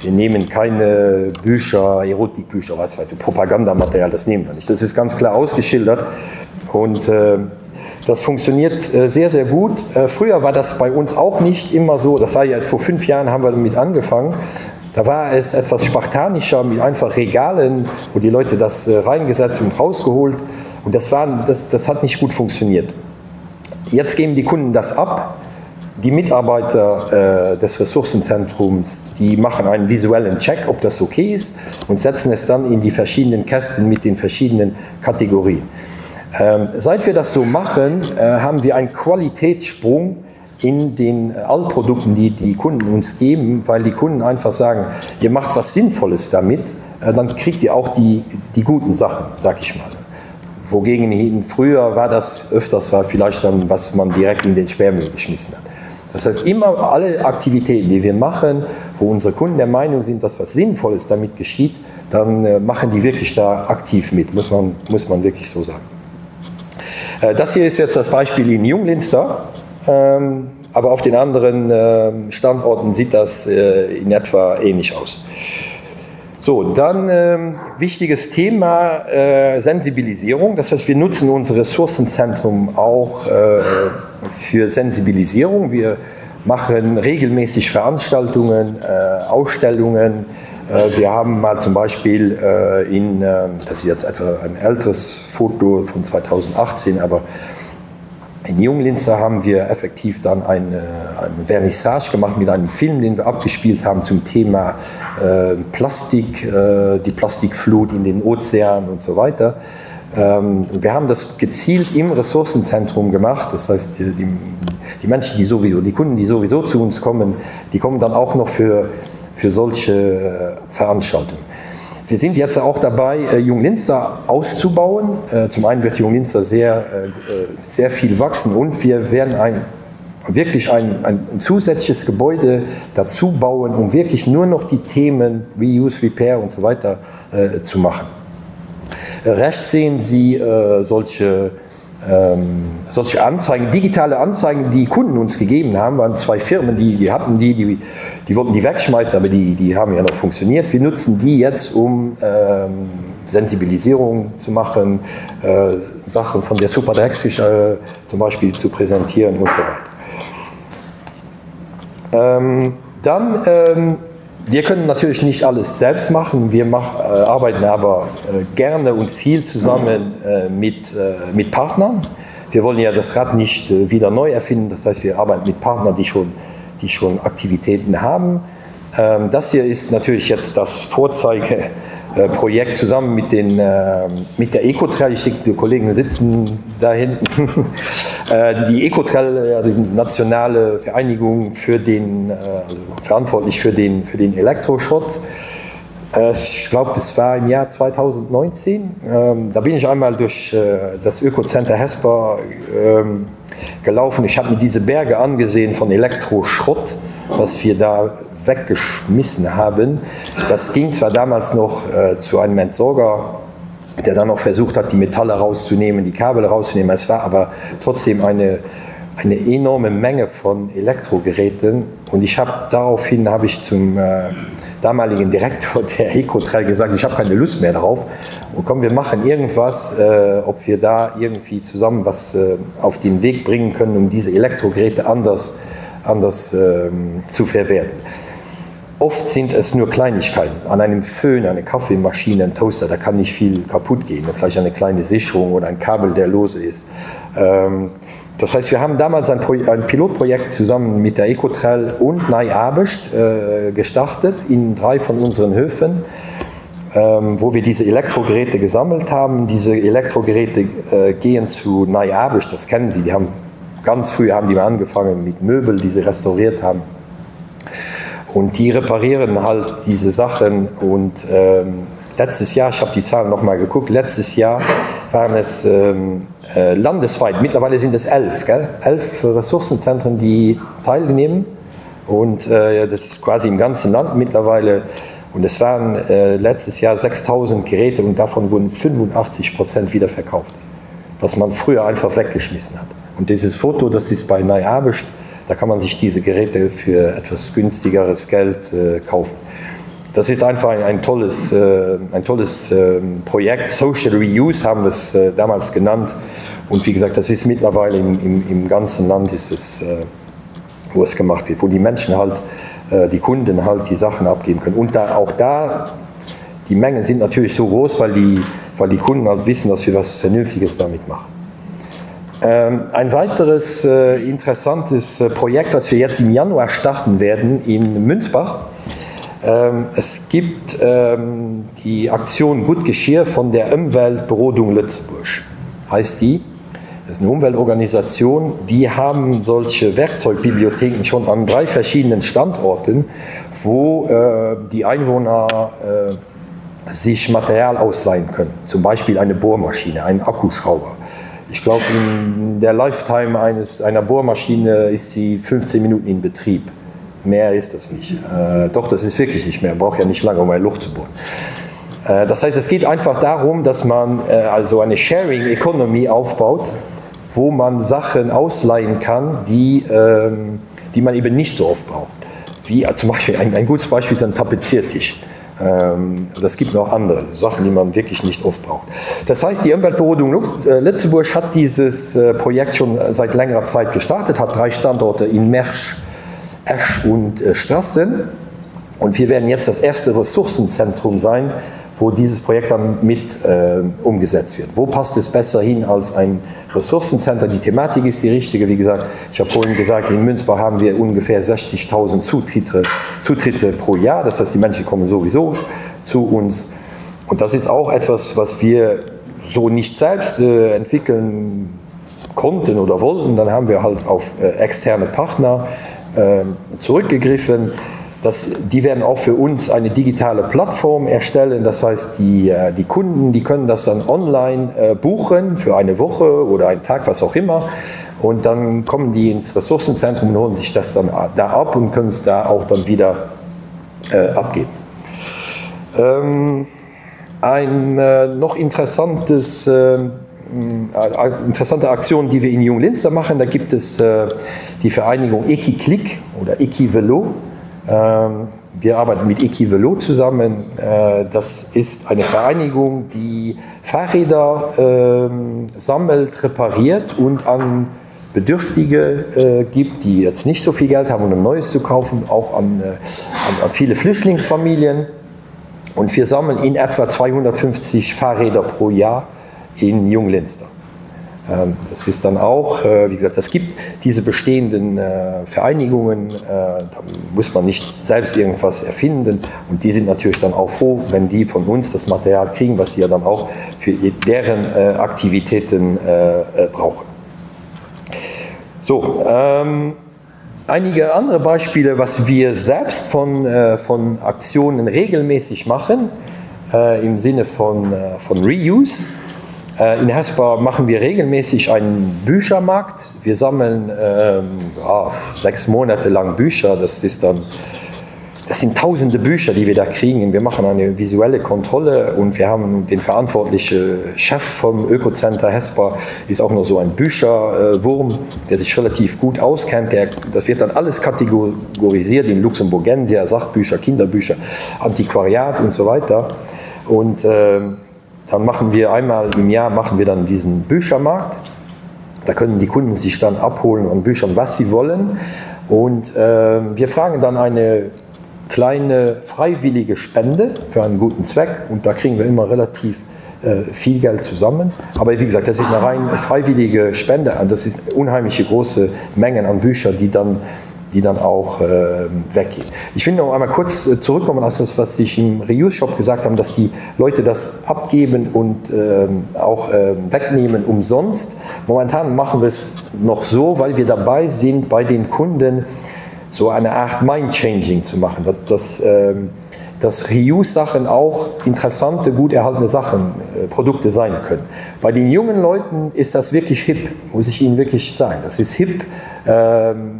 wir nehmen keine Bücher, Erotikbücher, was weiß ich, Propagandamaterial, das nehmen wir nicht. Das ist ganz klar ausgeschildert und das funktioniert sehr, sehr gut. Früher war das bei uns auch nicht immer so, das war ja vor 5 Jahren, haben wir damit angefangen. Da war es etwas spartanischer mit einfach Regalen, wo die Leute das reingesetzt und rausgeholt. Und das hat nicht gut funktioniert. Jetzt geben die Kunden das ab. Die Mitarbeiter des Ressourcenzentrums, die machen einen visuellen Check, ob das okay ist, und setzen es dann in die verschiedenen Kästen mit den verschiedenen Kategorien. Seit wir das so machen, haben wir einen Qualitätssprung in den Altprodukten, die die Kunden uns geben, weil die Kunden einfach sagen, ihr macht was Sinnvolles damit, dann kriegt ihr auch die guten Sachen, sag ich mal. Wogegen früher war das öfters vielleicht dann, was man direkt in den Sperrmüll geschmissen hat. Das heißt, immer alle Aktivitäten, die wir machen, wo unsere Kunden der Meinung sind, dass was Sinnvolles damit geschieht, dann machen die wirklich da aktiv mit, muss man wirklich so sagen. Das hier ist jetzt das Beispiel in Junglinster. Aber auf den anderen Standorten sieht das in etwa ähnlich aus. So, dann wichtiges Thema Sensibilisierung. Das heißt, wir nutzen unser Ressourcenzentrum auch für Sensibilisierung. Wir machen regelmäßig Veranstaltungen, Ausstellungen. Wir haben mal zum Beispiel das ist jetzt etwa ein älteres Foto von 2018, aber In Junglinzer haben wir effektiv dann eine Vernissage gemacht mit einem Film, den wir abgespielt haben zum Thema Plastik, die Plastikflut in den Ozeanen und so weiter. Wir haben das gezielt im Ressourcenzentrum gemacht. Das heißt, die Menschen, die Kunden, die sowieso zu uns kommen, die kommen dann auch noch für solche Veranstaltungen. Wir sind jetzt auch dabei, Junglinzer auszubauen. Zum einen wird Junglinzer sehr viel wachsen und wir werden wirklich ein zusätzliches Gebäude dazu bauen, um wirklich nur noch die Themen Reuse, Repair und so weiter zu machen. Rechts sehen Sie solche Anzeigen, digitale Anzeigen, die Kunden uns gegeben haben, waren 2 Firmen, die wollten die wegschmeißen, aber die haben ja noch funktioniert. Wir nutzen die jetzt, um Sensibilisierung zu machen, Sachen von der Superdrex zum Beispiel zu präsentieren und so weiter. Wir können natürlich nicht alles selbst machen, wir arbeiten aber gerne und viel zusammen mit Partnern. Wir wollen ja das Rad nicht wieder neu erfinden, das heißt, wir arbeiten mit Partnern, die schon Aktivitäten haben. Das hier ist natürlich jetzt das Vorzeigeprojekt zusammen mit der Ecotrail. Ich denke, die Kollegen sitzen da hinten. Die Ecotrail, die nationale Vereinigung verantwortlich für den Elektroschrott. Ich glaube, es war im Jahr 2019. Da bin ich einmal durch das Ökocenter Hesper gelaufen. Ich habe mir diese Berge angesehen von Elektroschrott, was wir da weggeschmissen haben. Das ging zwar damals noch zu einem Entsorger, der dann noch versucht hat, die Metalle rauszunehmen, die Kabel rauszunehmen. Es war aber trotzdem eine enorme Menge von Elektrogeräten. Und daraufhin habe ich zum damaligen Direktor der Ecotrail gesagt, ich habe keine Lust mehr darauf. Und komm, wir machen irgendwas, ob wir da irgendwie zusammen was auf den Weg bringen können, um diese Elektrogeräte anders zu verwerten. Oft sind es nur Kleinigkeiten. An einem Föhn, eine Kaffeemaschine, ein Toaster, da kann nicht viel kaputt gehen. Vielleicht eine kleine Sicherung oder ein Kabel, der lose ist. Das heißt, wir haben damals ein Pilotprojekt zusammen mit der Ecotrail und Neu-Abest gestartet in 3 von unseren Höfen, wo wir diese Elektrogeräte gesammelt haben. Diese Elektrogeräte gehen zu Neu-Abest, das kennen Sie. Ganz früh haben die mal angefangen mit Möbel, die sie restauriert haben. Und die reparieren halt diese Sachen und letztes Jahr, ich habe die Zahlen noch mal geguckt, letztes Jahr waren es landesweit, mittlerweile sind es 11 Ressourcenzentren, die teilnehmen und das ist quasi im ganzen Land mittlerweile und es waren letztes Jahr 6.000 Geräte und davon wurden 85% wieder verkauft, was man früher einfach weggeschmissen hat. Und dieses Foto, das ist bei Neu-Abest, da kann man sich diese Geräte für etwas günstigeres Geld kaufen. Das ist einfach ein tolles Projekt. Social Reuse haben wir es damals genannt. Und wie gesagt, das ist mittlerweile im ganzen Land, wo es gemacht wird, wo die Menschen halt, die Kunden halt die Sachen abgeben können. Und auch da, die Mengen sind natürlich so groß, weil die Kunden halt wissen, dass wir was Vernünftiges damit machen. Ein weiteres interessantes Projekt, was wir jetzt im Januar starten werden in Münzbach. Es gibt die Aktion Gut Geschirr von der Umweltbrodung Lützeburg, heißt die. Das ist eine Umweltorganisation, die haben solche Werkzeugbibliotheken schon an 3 verschiedenen Standorten, wo die Einwohner sich Material ausleihen können. Zum Beispiel eine Bohrmaschine, einen Akkuschrauber. Ich glaube, in der Lifetime einer Bohrmaschine ist sie 15 Minuten in Betrieb. Mehr ist das nicht. Doch, das ist wirklich nicht mehr. Man braucht ja nicht lange, um ein Loch zu bohren. Das heißt, es geht einfach darum, dass man also eine Sharing Economy aufbaut, wo man Sachen ausleihen kann, die man eben nicht so oft braucht. Wie zum Beispiel ein gutes Beispiel ist ein Tapeziertisch. Das gibt noch andere Sachen, die man wirklich nicht oft braucht. Das heißt, die Umweltbrodung Lützeburg hat dieses Projekt schon seit längerer Zeit gestartet, hat 3 Standorte in Mersch, Esch und Strassen. Und wir werden jetzt das erste Ressourcenzentrum sein, wo dieses Projekt dann mit umgesetzt wird. Wo passt es besser hin als ein Ressourcencenter? Die Thematik ist die richtige. Wie gesagt, ich habe vorhin gesagt, in Münzbach haben wir ungefähr 60.000 Zutritte pro Jahr. Das heißt, die Menschen kommen sowieso zu uns. Und das ist auch etwas, was wir so nicht selbst entwickeln konnten oder wollten. Dann haben wir halt auf externe Partner zurückgegriffen. Die werden auch für uns eine digitale Plattform erstellen. Das heißt, die Kunden, die können das dann online buchen für eine Woche oder einen Tag, was auch immer. Und dann kommen die ins Ressourcenzentrum und holen sich das dann da ab und können es da auch dann wieder abgeben. Ein noch interessante Aktion, die wir in Junglinster machen, da gibt es die Vereinigung Eki-Click oder Eki-Velo. Wir arbeiten mit Eki-Velo zusammen. Das ist eine Vereinigung, die Fahrräder sammelt, repariert und an Bedürftige gibt, die jetzt nicht so viel Geld haben, um ein neues zu kaufen, auch an viele Flüchtlingsfamilien. Und wir sammeln in etwa 250 Fahrräder pro Jahr in Junglinster. Das ist dann auch, wie gesagt, es gibt diese bestehenden Vereinigungen, da muss man nicht selbst irgendwas erfinden und die sind natürlich dann auch froh, wenn die von uns das Material kriegen, was sie ja dann auch für deren Aktivitäten brauchen. So, einige andere Beispiele, was wir selbst von Aktionen regelmäßig machen, im Sinne von Reuse. In Hesper machen wir regelmäßig einen Büchermarkt. Wir sammeln 6 Monate lang Bücher. Das sind tausende Bücher, die wir da kriegen. Wir machen eine visuelle Kontrolle und wir haben den verantwortlichen Chef vom Ökocenter Hesper, ist auch noch so ein Bücherwurm, der sich relativ gut auskennt. Das wird dann alles kategorisiert in Luxemburgensier, Sachbücher, Kinderbücher, Antiquariat und so weiter. Und dann machen wir einmal im Jahr dann diesen Büchermarkt. Da können die Kunden sich dann abholen an Büchern, was sie wollen. Und wir fragen dann eine kleine freiwillige Spende für einen guten Zweck. Und da kriegen wir immer relativ viel Geld zusammen. Aber wie gesagt, das ist eine rein freiwillige Spende. Das ist unheimliche große Mengen an Büchern, die dann auch weggehen. Ich will noch einmal kurz zurückkommen auf das, was ich im Reuse-Shop gesagt habe, dass die Leute das abgeben und auch wegnehmen umsonst. Momentan machen wir es noch so, weil wir dabei sind, bei den Kunden so eine Art Mind-Changing zu machen. Dass Reuse-Sachen auch interessante, gut erhaltene Produkte sein können. Bei den jungen Leuten ist das wirklich hip, muss ich Ihnen wirklich sagen. Das ist hip,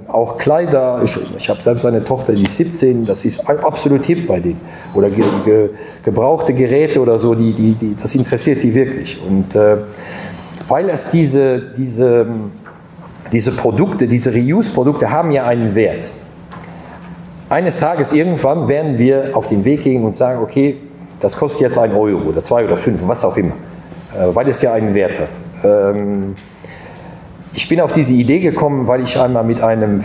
auch Kleider. Ich habe selbst eine Tochter, die ist 17, das ist absolut hip bei denen. Oder gebrauchte Geräte oder so, das interessiert die wirklich. Und weil es diese Produkte, diese Reuse-Produkte haben ja einen Wert. Eines Tages irgendwann werden wir auf den Weg gehen und sagen, okay, das kostet jetzt 1 Euro oder 2 oder 5, was auch immer, weil es ja einen Wert hat. Ich bin auf diese Idee gekommen, weil ich einmal mit einem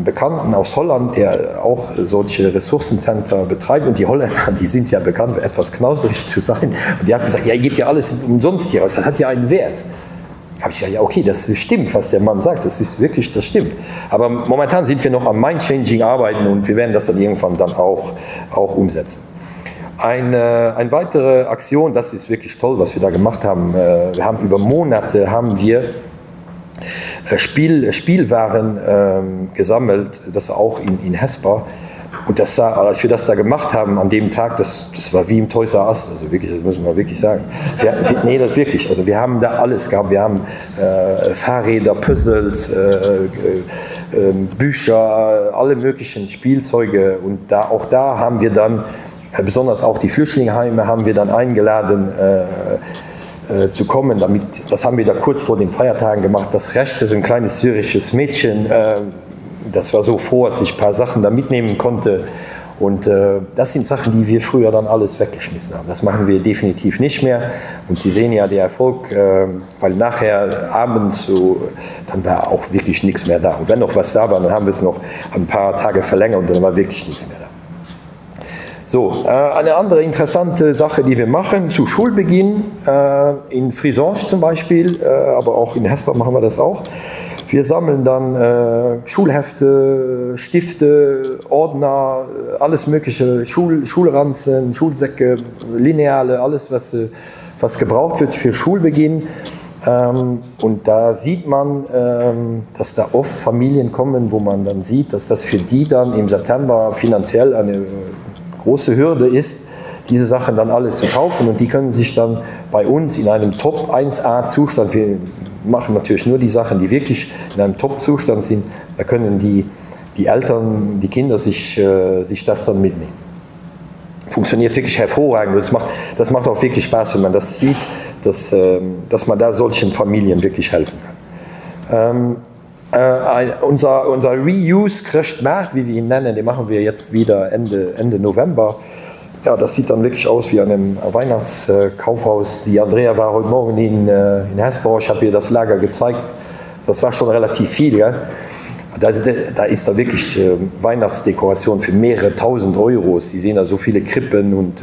Bekannten aus Holland, der auch solche Ressourcencenter betreibt, und die Holländer, die sind ja bekannt, etwas knauserig zu sein, und der hat gesagt, ja, ihr gebt ja alles umsonst hier aus, das hat ja einen Wert. Habe ich gesagt, ja, okay, das stimmt, was der Mann sagt, das stimmt. Aber momentan sind wir noch am Mind-Changing arbeiten und wir werden das dann irgendwann dann auch umsetzen. Eine weitere Aktion, das ist wirklich toll, was wir da gemacht haben. Wir haben über Monate Spielwaren gesammelt, das war auch in Hesper. Und als wir das da gemacht haben an dem Tag, das war wie im Toys R Us, also wirklich, das muss man wirklich sagen. Das wirklich, also wir haben da alles gehabt, wir haben Fahrräder, Puzzles, Bücher, alle möglichen Spielzeuge, und auch da haben wir dann, besonders auch die Flüchtlingsheime, haben wir dann eingeladen, zu kommen, das haben wir da kurz vor den Feiertagen gemacht. Das rechts ist ein kleines syrisches Mädchen, das war so froh, dass ich ein paar Sachen da mitnehmen konnte. Und das sind Sachen, die wir früher dann alles weggeschmissen haben. Das machen wir definitiv nicht mehr. Und Sie sehen ja den Erfolg, weil nachher abends dann war auch wirklich nichts mehr da. Und wenn noch was da war, dann haben wir es noch ein paar Tage verlängert und dann war wirklich nichts mehr da. So, eine andere interessante Sache, die wir machen zu Schulbeginn, in Frisange zum Beispiel, aber auch in Hesper machen wir das auch. Wir sammeln dann Schulhefte, Stifte, Ordner, alles mögliche, Schulranzen, Schulsäcke, Lineale, alles, was gebraucht wird für Schulbeginn. Und da sieht man, dass da oft Familien kommen, wo man dann sieht, dass das für die dann im September finanziell eine große Hürde ist, diese Sachen dann alle zu kaufen. Und die können sich dann bei uns in einem Top 1A Zustand, wir machen natürlich nur die Sachen, die wirklich in einem Top-Zustand sind, da können die Eltern, die Kinder sich das dann mitnehmen. Funktioniert wirklich hervorragend. Das macht auch wirklich Spaß, wenn man das sieht, dass man da solchen Familien wirklich helfen kann. Unser Reuse crasht Markt, wie wir ihn nennen, den machen wir jetzt wieder Ende November. Ja, das sieht dann wirklich aus wie an einem Weihnachtskaufhaus. Die Andrea war heute Morgen in Hesbau, ich habe ihr das Lager gezeigt. Das war schon relativ viel. Ja? Da ist da wirklich Weihnachtsdekoration für mehrere tausend Euros. Sie sehen da so viele Krippen und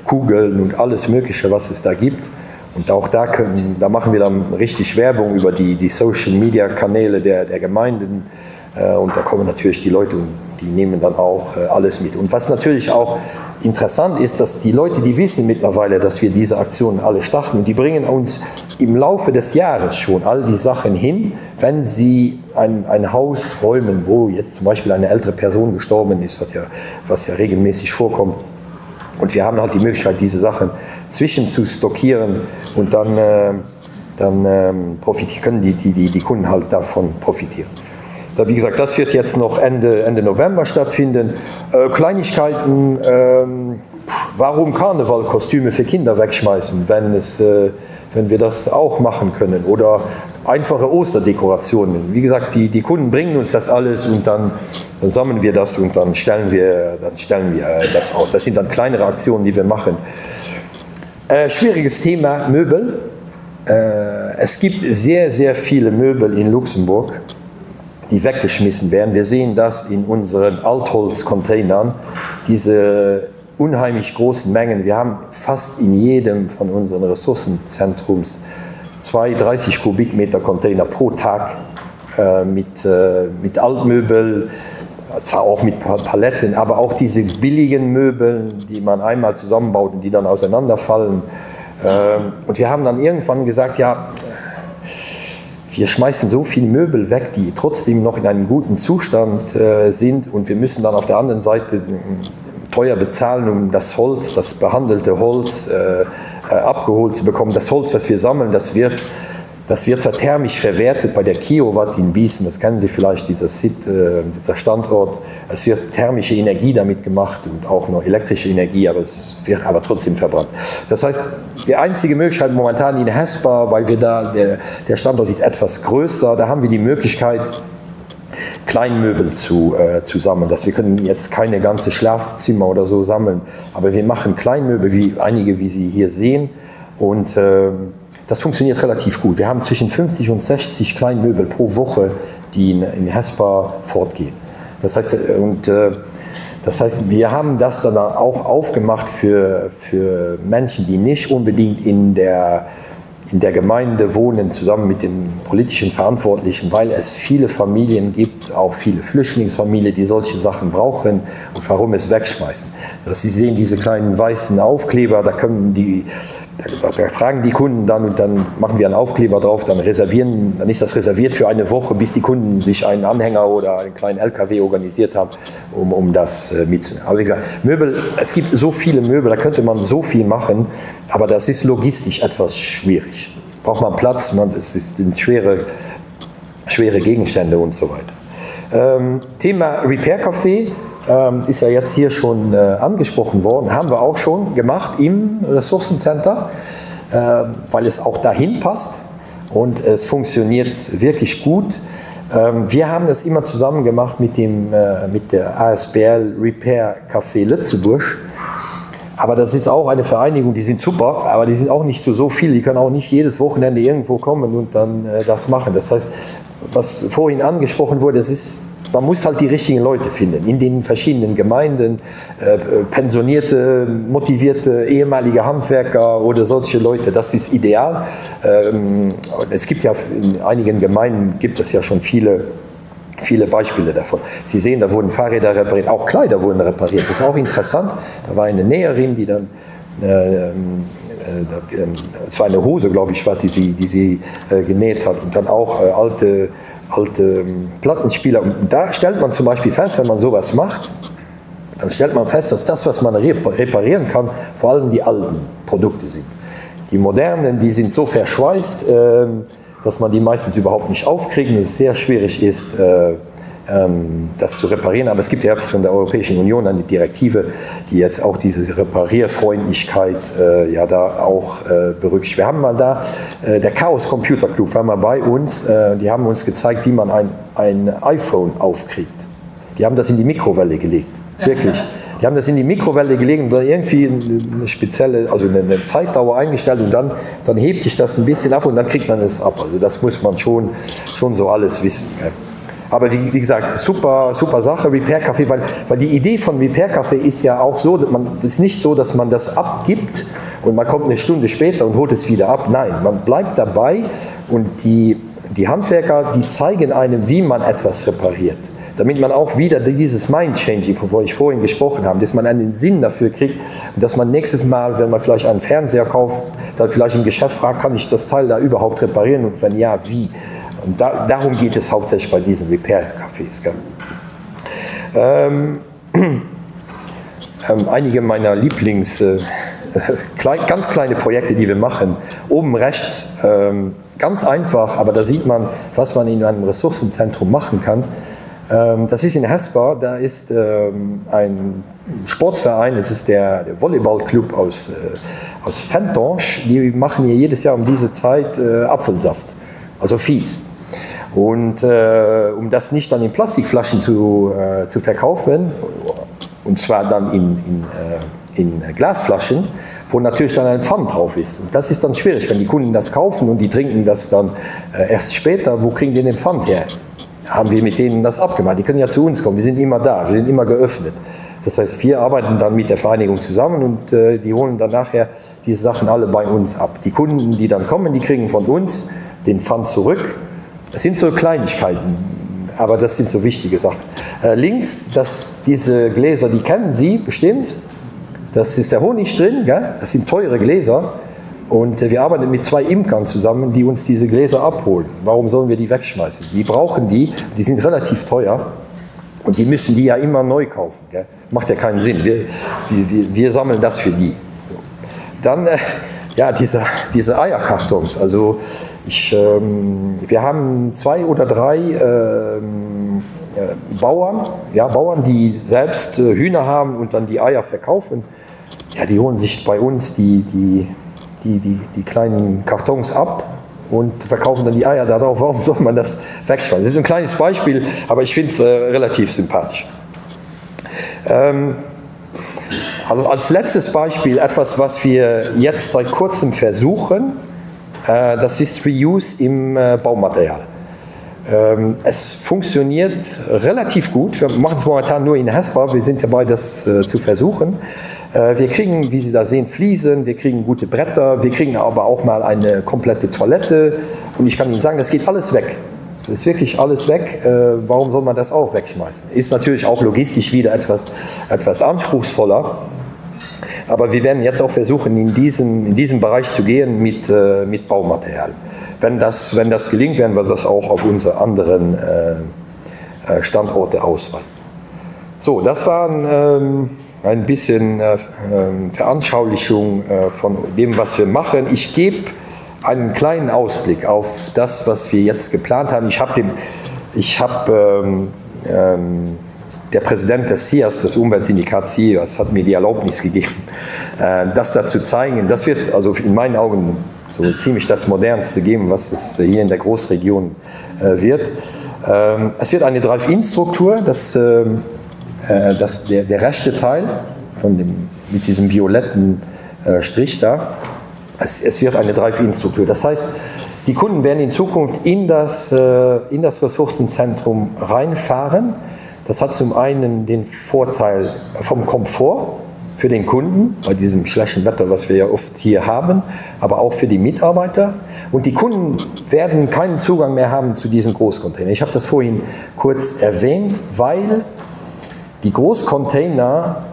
Kugeln und alles Mögliche, was es da gibt. Und auch da machen wir dann richtig Werbung über die Social-Media-Kanäle der Gemeinden. Und da kommen natürlich die Leute und die nehmen dann auch alles mit. Und was natürlich auch interessant ist, dass die Leute, die wissen mittlerweile, dass wir diese Aktionen alle starten, und die bringen uns im Laufe des Jahres schon all die Sachen hin, wenn sie ein Haus räumen, wo jetzt zum Beispiel eine ältere Person gestorben ist, was ja regelmäßig vorkommt. Und wir haben halt die Möglichkeit, diese Sachen zwischen zu stockieren und dann können die Kunden halt davon profitieren. Da, wie gesagt, das wird jetzt noch Ende November stattfinden. Kleinigkeiten, warum Karnevalkostüme für Kinder wegschmeißen, wenn wir das auch machen können? Oder einfache Osterdekorationen. Wie gesagt, die Kunden bringen uns das alles und dann sammeln wir das und dann stellen wir das aus. Das sind dann kleinere Aktionen, die wir machen. Schwieriges Thema, Möbel. Es gibt sehr, sehr viele Möbel in Luxemburg, die weggeschmissen werden. Wir sehen das in unseren Altholzcontainern, diese unheimlich großen Mengen. Wir haben fast in jedem von unseren Ressourcenzentrums 30 Kubikmeter Container pro Tag mit Altmöbel, zwar auch mit Paletten, aber auch diese billigen Möbel, die man einmal zusammenbaut und die dann auseinanderfallen. Und wir haben dann irgendwann gesagt, ja, wir schmeißen so viele Möbel weg, die trotzdem noch in einem guten Zustand sind, und wir müssen dann auf der anderen Seite teuer bezahlen, um das Holz, das behandelte Holz abgeholt zu bekommen. Das Holz, was wir sammeln, das wird zwar thermisch verwertet bei der Kiowatt in Bießen, das kennen Sie vielleicht, dieser Standort. Es wird thermische Energie damit gemacht und auch noch elektrische Energie, aber es wird aber trotzdem verbrannt. Das heißt, die einzige Möglichkeit momentan in Hesper, weil wir da, der Standort ist etwas größer, da haben wir die Möglichkeit, Kleinmöbel zu sammeln. Wir können jetzt keine ganze Schlafzimmer oder so sammeln, aber wir machen Kleinmöbel, wie einige, wie Sie hier sehen, und das funktioniert relativ gut. Wir haben zwischen 50 und 60 Kleinmöbel pro Woche, die in Hesper fortgehen. Das heißt, wir haben das dann auch aufgemacht für Menschen, die nicht unbedingt in der Gemeinde wohnen, zusammen mit den politischen Verantwortlichen, weil es viele Familien gibt, auch viele Flüchtlingsfamilien, die solche Sachen brauchen und warum es wegschmeißen. Sie sehen diese kleinen weißen Aufkleber, da fragen die Kunden dann und dann machen wir einen Aufkleber drauf, dann ist das reserviert für eine Woche, bis die Kunden sich einen Anhänger oder einen kleinen LKW organisiert haben, um das mitzunehmen. Aber wie gesagt, Möbel, es gibt so viele Möbel, da könnte man so viel machen, aber das ist logistisch etwas schwierig. Braucht man Platz, es sind schwere Gegenstände und so weiter. Thema Repair Café. Ist ja jetzt hier schon angesprochen worden, haben wir auch schon gemacht im Ressourcencenter, weil es auch dahin passt und es funktioniert wirklich gut. Wir haben das immer zusammen gemacht mit der ASBL Repair Café Lützeburg. Aber das ist auch eine Vereinigung, die sind super, aber die sind auch nicht so viele, die können auch nicht jedes Wochenende irgendwo kommen und dann das machen. Das heißt, was vorhin angesprochen wurde, es ist man muss halt die richtigen Leute finden in den verschiedenen Gemeinden, pensionierte, motivierte ehemalige Handwerker oder solche Leute, das ist ideal. Es gibt ja in einigen Gemeinden gibt es ja schon viele Beispiele davon. Sie sehen, da wurden Fahrräder repariert, auch Kleider wurden repariert. Das ist auch interessant. Da war eine Näherin, die dann es war eine Hose, glaube ich, die sie genäht hat und dann auch alte Plattenspieler. Und da stellt man zum Beispiel fest, wenn man sowas macht, dann stellt man fest, dass das, was man reparieren kann, vor allem die alten Produkte sind. Die modernen, die sind so verschweißt, dass man die meistens überhaupt nicht aufkriegt und es sehr schwierig ist, das zu reparieren. Aber es gibt ja von der Europäischen Union eine Direktive, die jetzt auch diese Reparierfreundlichkeit ja da auch berücksichtigt. Wir haben mal da, der Chaos Computer Club war mal bei uns, die haben uns gezeigt, wie man ein iPhone aufkriegt. Die haben das in die Mikrowelle gelegt, wirklich. Die haben das in die Mikrowelle gelegt und dann irgendwie eine spezielle, also eine Zeitdauer eingestellt und dann hebt sich das ein bisschen ab und dann kriegt man es ab. Also das muss man schon so alles wissen. Aber wie gesagt, super Sache, Repair Café, weil die Idee von Repair Café ist ja auch so, das ist nicht so, dass man das abgibt und man kommt eine Stunde später und holt es wieder ab. Nein, man bleibt dabei und die Handwerker, die zeigen einem, wie man etwas repariert. Damit man auch wieder dieses Mind-Changing, wovon ich vorhin gesprochen habe, dass man einen Sinn dafür kriegt und dass man nächstes Mal, wenn man vielleicht einen Fernseher kauft, dann vielleicht im Geschäft fragt, kann ich das Teil da überhaupt reparieren und wenn ja, wie? Und darum geht es hauptsächlich bei diesen Repair-Cafés. Einige meiner ganz kleine Projekte, die wir machen, oben rechts, ganz einfach, aber da sieht man, was man in einem Ressourcenzentrum machen kann. Das ist in Hesper, da ist ein Sportverein, es ist der Volleyballclub aus Fentange, die machen hier jedes Jahr um diese Zeit Apfelsaft, also Fiez. Und um das nicht dann in Plastikflaschen zu verkaufen, und zwar dann in Glasflaschen, wo natürlich dann ein Pfand drauf ist. Und das ist dann schwierig, wenn die Kunden das kaufen und die trinken das dann erst später, wo kriegen die den Pfand her? Haben wir mit denen das abgemacht. Die können ja zu uns kommen, wir sind immer da, wir sind immer geöffnet. Das heißt, wir arbeiten dann mit der Vereinigung zusammen und die holen dann nachher diese Sachen alle bei uns ab. Die Kunden, die dann kommen, die kriegen von uns den Pfand zurück. Das sind so Kleinigkeiten, aber das sind so wichtige Sachen. Links, diese Gläser, die kennen Sie bestimmt. Das ist der Honig drin, gell? Das sind teure Gläser. Und wir arbeiten mit 2 Imkern zusammen, die uns diese Gläser abholen. Warum sollen wir die wegschmeißen? Die brauchen die sind relativ teuer und die müssen die ja immer neu kaufen. Gell? Macht ja keinen Sinn, wir sammeln das für die. Dann ja, diese Eierkartons, also wir haben 2 oder 3 Bauern, die selbst Hühner haben und dann die Eier verkaufen. Ja, die holen sich bei uns die kleinen Kartons ab und verkaufen dann die Eier darauf. Warum soll man das wegschmeißen? Das ist ein kleines Beispiel, aber ich finde es relativ sympathisch. Also als letztes Beispiel etwas, was wir jetzt seit kurzem versuchen, das ist Reuse im Baumaterial. Es funktioniert relativ gut. Wir machen es momentan nur in Hesper. Wir sind dabei, das zu versuchen. Wir kriegen, wie Sie da sehen, Fliesen, wir kriegen gute Bretter, wir kriegen aber auch mal eine komplette Toilette. Und ich kann Ihnen sagen, das geht alles weg. Das ist wirklich alles weg. Warum soll man das auch wegschmeißen? Ist natürlich auch logistisch wieder etwas anspruchsvoller. Aber wir werden jetzt auch versuchen, in diesem Bereich zu gehen mit Baumaterial. Wenn das gelingt, werden wir das auch auf unsere anderen Standorte ausweiten. So, das waren ein bisschen Veranschaulichung von dem, was wir machen. Ich gebe einen kleinen Ausblick auf das, was wir jetzt geplant haben. Der Präsident des SIAS, des Umweltsyndikats SIAS, hat mir die Erlaubnis gegeben, das da zu zeigen. Das wird also in meinen Augen so ziemlich das Modernste geben, was es hier in der Großregion wird. Es wird eine Drive-In-Struktur, der rechte Teil mit diesem violetten Strich da. Es wird eine Drive-In-Struktur. Das heißt, Die Kunden werden in Zukunft in das Ressourcenzentrum reinfahren. Das hat zum einen den Vorteil vom Komfort für den Kunden, bei diesem schlechten Wetter, was wir ja oft hier haben, aber auch für die Mitarbeiter. Und die Kunden werden keinen Zugang mehr haben zu diesen Großcontainern. Ich habe das vorhin kurz erwähnt, weil die Großcontainer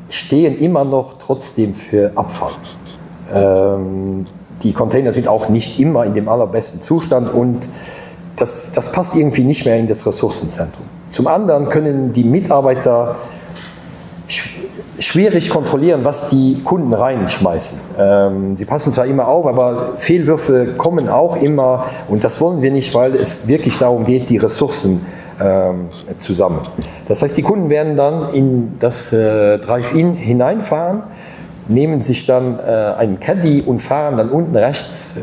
stehen immer noch trotzdem für Abfall. Die Container sind auch nicht immer in dem allerbesten Zustand und das passt irgendwie nicht mehr in das Ressourcenzentrum. Zum anderen können die Mitarbeiter schwierig kontrollieren, was die Kunden reinschmeißen. Sie passen zwar immer auf, aber Fehlwürfe kommen auch immer und das wollen wir nicht, weil es wirklich darum geht, die Ressourcen zu sammeln. Das heißt, die Kunden werden dann in das Drive-In hineinfahren, nehmen sich dann einen Caddy und fahren dann unten rechts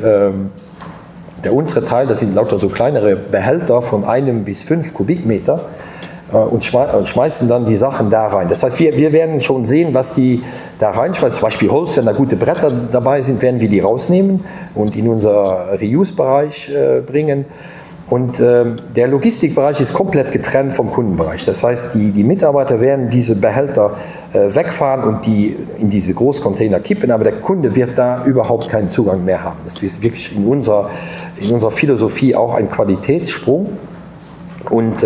der untere Teil, das sind lauter so kleinere Behälter von 1 bis 5 Kubikmeter und schmeißen dann die Sachen da rein. Das heißt, wir werden schon sehen, was die da reinschmeißen. Zum Beispiel Holz, wenn da gute Bretter dabei sind, werden wir die rausnehmen und in unser Reuse-Bereich bringen. Und der Logistikbereich ist komplett getrennt vom Kundenbereich. Das heißt, die Mitarbeiter werden diese Behälter wegfahren und die in diese Großcontainer kippen, aber der Kunde wird da überhaupt keinen Zugang mehr haben. Das ist wirklich in unserer Philosophie auch ein Qualitätssprung. Und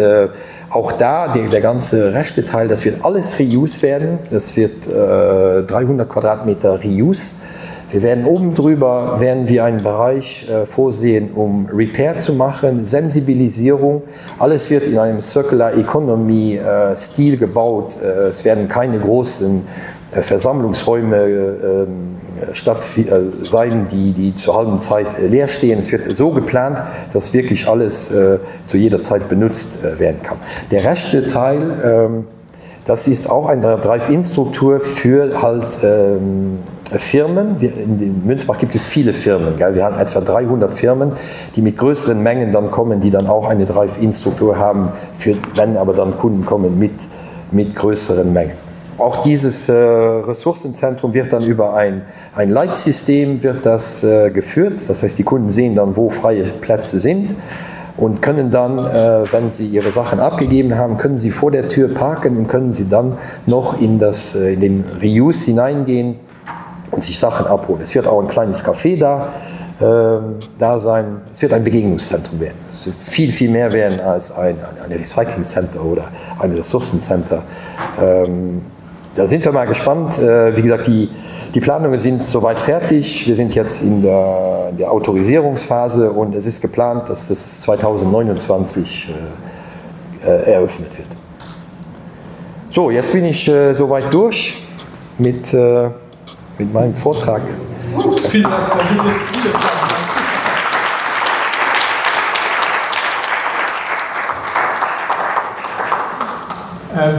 auch da, der ganze rechte Teil, das wird alles Reuse werden. Das wird 300 Quadratmeter Reuse. Wir werden oben drüber einen Bereich vorsehen, um Repair zu machen, Sensibilisierung. Alles wird in einem Circular Economy Stil gebaut. Es werden keine großen Versammlungsräume sein, die zur halben Zeit leer stehen. Es wird so geplant, dass wirklich alles zu jeder Zeit benutzt werden kann. Der rechte Teil, das ist auch eine Drive-In-Struktur für halt Firmen. In Münzbach gibt es viele Firmen. Gell? Wir haben etwa 300 Firmen, die mit größeren Mengen dann kommen, die dann auch eine Drive-In-Struktur haben, wenn aber dann Kunden kommen mit größeren Mengen. Auch dieses Ressourcenzentrum wird dann über ein Leitsystem wird das, geführt. Das heißt, die Kunden sehen dann, wo freie Plätze sind und können dann, wenn sie ihre Sachen abgegeben haben, können sie vor der Tür parken und können sie dann noch in den Reuse hineingehen und sich Sachen abholen. Es wird auch ein kleines Café da sein. Es wird ein Begegnungszentrum werden. Es wird viel, viel mehr werden als ein Recycling-Center oder ein Ressourcencenter. Da sind wir mal gespannt. Wie gesagt, die Planungen sind soweit fertig. Wir sind jetzt in der Autorisierungsphase und es ist geplant, dass das 2029 eröffnet wird. So, jetzt bin ich soweit durch mit meinem Vortrag. Vielen Dank, da sind jetzt viele Fragen.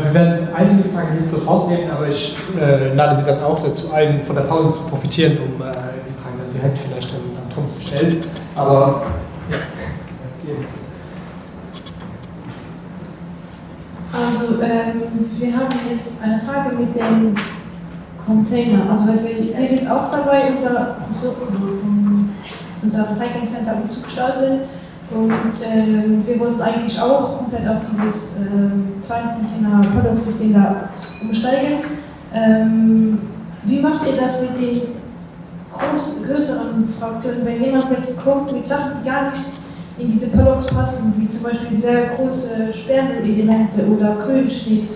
Wir werden einige Fragen hier sofort nehmen, aber ich lade Sie dann auch dazu ein, von der Pause zu profitieren, um die Fragen dann direkt vielleicht an Thomas zu stellen. Aber ja, das heißt hier. Also, wir haben jetzt eine Frage mit dem Container. Also, wir sind auch dabei, unser Recycling Center umzugestalten. Und wir wollten eigentlich auch komplett auf dieses Kleincontainer-Produktsystem da umsteigen. Wie macht ihr das mit den größeren Fraktionen, wenn jemand jetzt kommt mit Sachen, die gar nicht in diese Pallets passen, wie zum Beispiel sehr große Sperrmüllelemente oder Kühlschnitt?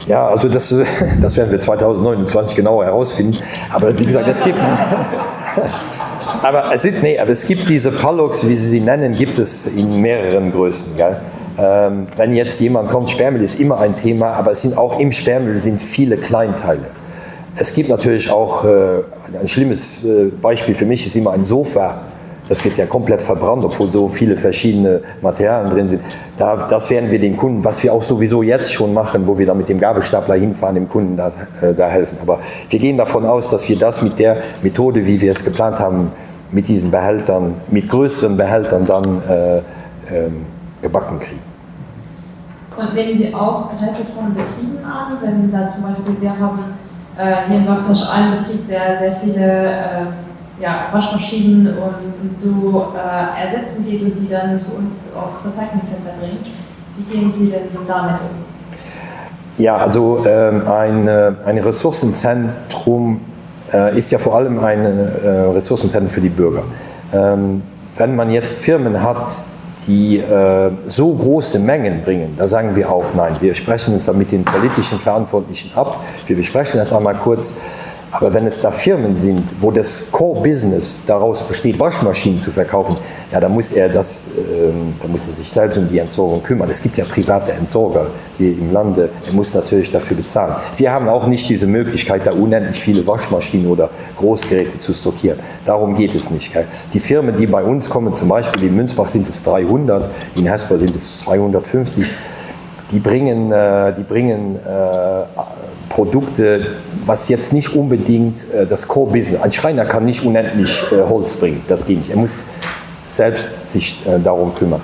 Ja, also das werden wir 2029 genauer herausfinden. Aber wie gesagt, es gibt... Aber es gibt diese Pallets, wie Sie sie nennen, gibt es in mehreren Größen. Gell? Wenn jetzt jemand kommt, Sperrmüll ist immer ein Thema, aber es sind auch im Sperrmüll sind viele Kleinteile. Es gibt natürlich auch ein schlimmes Beispiel für mich ist immer ein Sofa. Das wird ja komplett verbrannt, obwohl so viele verschiedene Materialien drin sind. Das werden wir den Kunden, was wir auch sowieso jetzt schon machen, wo wir dann mit dem Gabelstapler hinfahren, dem Kunden da helfen. Aber wir gehen davon aus, dass wir das mit der Methode, wie wir es geplant haben, mit diesen Behältern, mit größeren Behältern dann gebacken kriegen. Und nehmen Sie auch Geräte von Betrieben an, wenn da zum Beispiel wir haben hier in Wachtasch einen Betrieb, der sehr viele ja, Waschmaschinen und so ersetzen geht und die dann zu uns aufs Recycling Center bringt. Wie gehen Sie denn damit um? Ja, also ein Ressourcenzentrum ist ja vor allem ein Ressourcenzentrum für die Bürger. Wenn man jetzt Firmen hat, die so große Mengen bringen, da sagen wir auch nein. Wir sprechen uns da mit den politischen Verantwortlichen ab. Wir besprechen das einmal kurz. Aber wenn es da Firmen sind, wo das Core-Business daraus besteht, Waschmaschinen zu verkaufen, ja, da muss er sich selbst um die Entsorgung kümmern. Es gibt ja private Entsorger hier im Lande. Er muss natürlich dafür bezahlen. Wir haben auch nicht diese Möglichkeit, da unendlich viele Waschmaschinen oder Großgeräte zu stockieren. Darum geht es nicht. Gell? Die Firmen, die bei uns kommen, zum Beispiel in Münzbach sind es 300, in Hesper sind es 250, die bringen Produkte, was jetzt nicht unbedingt das Core-Business. Ein Schreiner kann nicht unendlich Holz bringen, das geht nicht. Er muss selbst sich darum kümmern.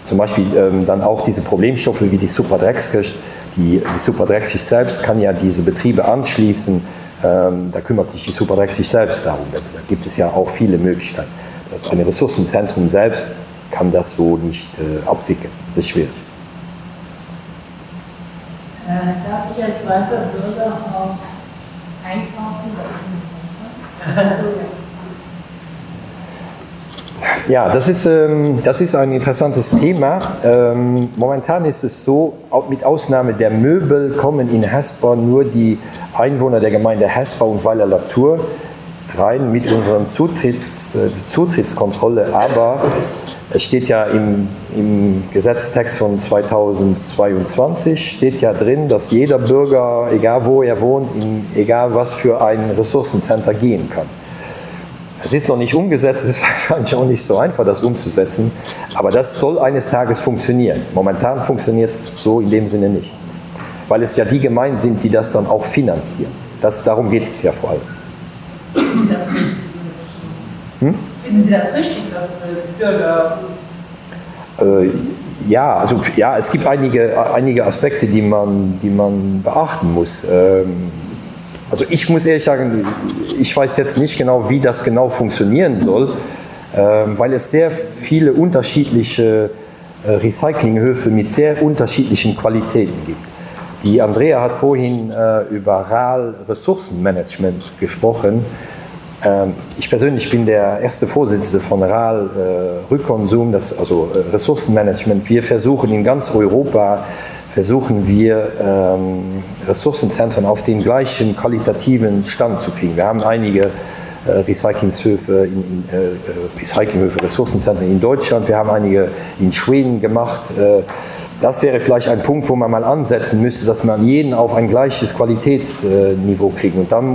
Zum Beispiel dann auch diese Problemstoffe wie die Superdreckskirche. Die Superdreckskirche selbst kann ja diese Betriebe anschließen. Da kümmert sich die Superdreckskirche selbst darum. Da gibt es ja auch viele Möglichkeiten. Das ein Ressourcenzentrum selbst kann das so nicht abwickeln. Das ist schwierig. Darf ich als weitere Bürger auch einkaufen? Ja, das ist ein interessantes Thema. Momentan ist es so, mit Ausnahme der Möbel kommen in Hesper nur die Einwohner der Gemeinde Hesper und Weiler-Latour rein mit unserer Zutrittskontrolle. Aber es steht ja im Gesetztext von 2022 steht ja drin, dass jeder Bürger, egal wo er wohnt, egal was für ein Ressourcencenter gehen kann. Es ist noch nicht umgesetzt, es ist wahrscheinlich auch nicht so einfach, das umzusetzen, aber das soll eines Tages funktionieren. Momentan funktioniert es so in dem Sinne nicht, weil es ja die Gemeinden sind, die das dann auch finanzieren. Darum geht es ja vor allem. Finden Sie das richtig? Finden Sie das richtig, dass die Bürger... Ja, es gibt einige Aspekte, die man beachten muss. Also ich muss ehrlich sagen, ich weiß jetzt nicht genau, wie das genau funktionieren soll, weil es sehr viele unterschiedliche Recyclinghöfe mit sehr unterschiedlichen Qualitäten gibt. Die Andrea hat vorhin über RAL-Ressourcenmanagement gesprochen. Ich persönlich bin der erste Vorsitzende von RAL Rückkonsum, also Ressourcenmanagement. Wir versuchen in ganz Europa, Ressourcenzentren auf den gleichen qualitativen Stand zu kriegen. Wir haben einige Recyclinghöfe, Ressourcenzentren in Deutschland, wir haben einige in Schweden gemacht. Das wäre vielleicht ein Punkt, wo man mal ansetzen müsste, dass man jeden auf ein gleiches Qualitätsniveau kriegt. Und dann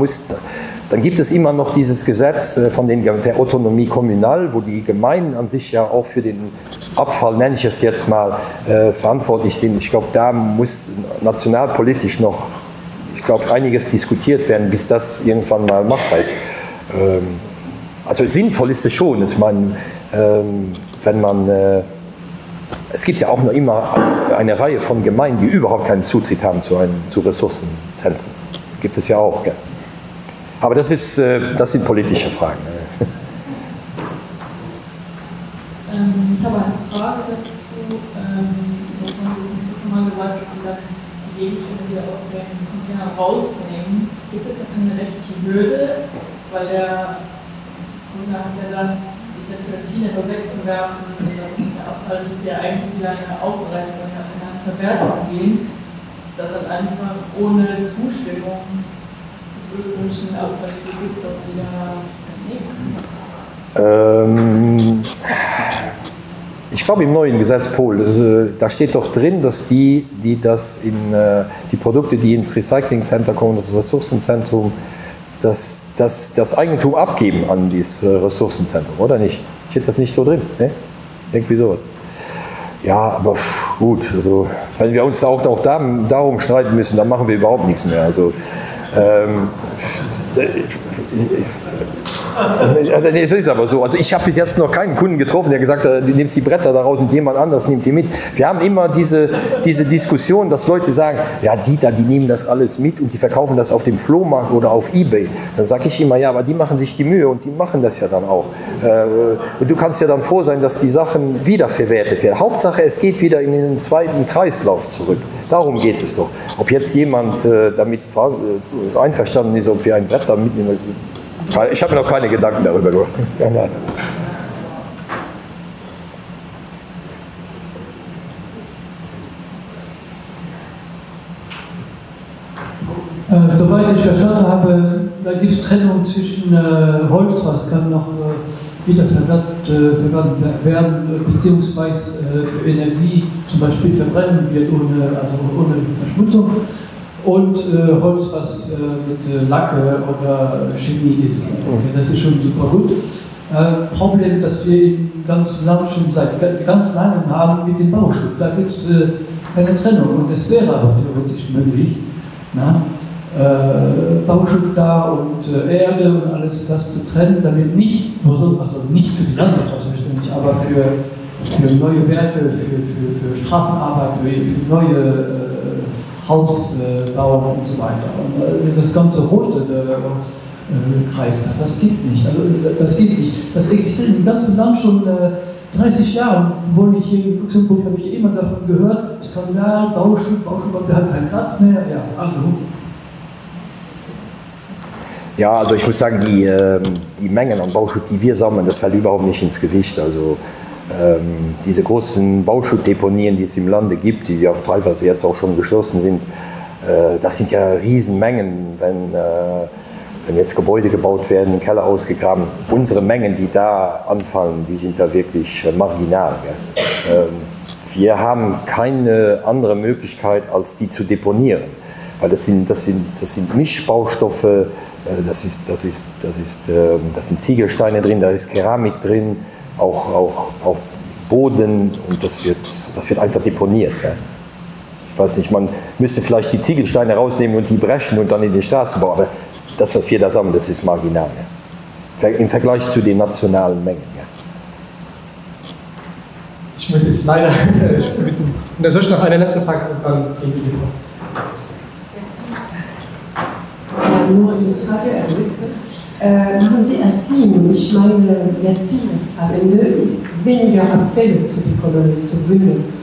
gibt es immer noch dieses Gesetz von der Autonomie kommunal, wo die Gemeinden an sich ja auch für den Abfall, nenne ich es jetzt mal, verantwortlich sind. Ich glaube, da muss nationalpolitisch noch, einiges diskutiert werden, bis das irgendwann mal machbar ist. Also sinnvoll ist es schon. Ich meine, es gibt ja auch noch immer eine Reihe von Gemeinden, die überhaupt keinen Zutritt haben zu Ressourcenzentren. Gibt es ja auch, gell? Aber das sind politische Fragen. Ich habe eine Frage dazu. Das haben Sie zum Schluss nochmal gesagt, dass Sie dann die Gegenstände wieder aus dem Container rausnehmen. Gibt es da keine rechtliche Hürde? Weil der Kunde hat ja dann sich dazu entschieden, etwas wegzuwerfen. Das ist ja Abfall, müsste ja eigentlich wieder eine aufbereitet und eine Verwertung gehen. Das dann einfach ohne Zustimmung ursprünglichen Abfallsbesitz das wieder nehmen? Ich glaube im neuen Gesetz Pol, da steht doch drin, dass die Produkte, die ins Recyclingcenter kommen, das Ressourcenzentrum, das Eigentum abgeben an dieses Ressourcenzentrum, oder nicht? Steht das nicht so drin? Ne? Irgendwie sowas. Ja, aber gut, also, wenn wir uns auch noch darum streiten müssen, dann machen wir überhaupt nichts mehr. Also, Nee, das ist aber so. Also ich habe bis jetzt noch keinen Kunden getroffen, der gesagt hat, du nimmst die Bretter daraus und jemand anders nimmt die mit. Wir haben immer diese Diskussion, dass Leute sagen, ja, die nehmen das alles mit und die verkaufen das auf dem Flohmarkt oder auf eBay. Dann sage ich immer, ja, aber die machen sich die Mühe und die machen das ja dann auch. Und du kannst ja dann froh sein, dass die Sachen wiederverwertet werden. Hauptsache, es geht wieder in den zweiten Kreislauf zurück. Darum geht es doch. Ob jetzt jemand damit einverstanden ist, ob wir ein Brett da mitnehmen. Ich habe mir noch keine Gedanken darüber gemacht. Keine Soweit ich verstanden habe, da gibt es Trennung zwischen Holz, was kann noch wiederverwertet werden, beziehungsweise für Energie zum Beispiel verbrennen wird ohne Verschmutzung, und Holz, was mit Lacke oder Chemie ist. Okay, das ist schon super gut. Problem, das wir im ganzen Land schon seit ganz langem haben mit dem Bauschutt. Da gibt es keine Trennung und es wäre aber theoretisch möglich. Na? Bauschutt da und Erde und alles das zu trennen, damit nicht, also nicht für die Landwirtschaft selbstverständlich, aber für neue Werke, für Straßenarbeit, für neue Hausbau und so weiter. Und das ganze rote Kreis, das geht nicht. Also, das geht nicht. Das existiert im ganzen Land schon 30 Jahre. Obwohl ich hier in Luxemburg habe ich immer davon gehört, Skandal, Bauschutt, wir haben keinen Platz mehr. Ja, also. Ja, also ich muss sagen, die Mengen an Bauschutt, die wir sammeln, das fällt überhaupt nicht ins Gewicht. Also diese großen Bauschuttdeponien, die es im Lande gibt, die auch teilweise jetzt auch schon geschlossen sind, das sind ja Riesenmengen, wenn jetzt Gebäude gebaut werden, Keller ausgegraben. Unsere Mengen, die da anfallen, die sind da wirklich marginal. Wir haben keine andere Möglichkeit, als die zu deponieren, weil das sind Mischbaustoffe. Das sind Ziegelsteine drin, da ist Keramik drin, auch Boden, und das wird einfach deponiert. Gell? Ich weiß nicht, man müsste vielleicht die Ziegelsteine rausnehmen und die brechen und dann in die Straßen bauen, aber das, was wir da sammeln, das ist marginal. Gell? Im Vergleich zu den nationalen Mengen. Gell? Ich muss jetzt leider bitten. Und da soll ich noch eine letzte Frage und dann gehen wir wieder. Nur eine Frage, also machen Sie Erziehung? Ich meine, Erziehung am Ende ist weniger Abfälle zu bekommen, zu bündeln.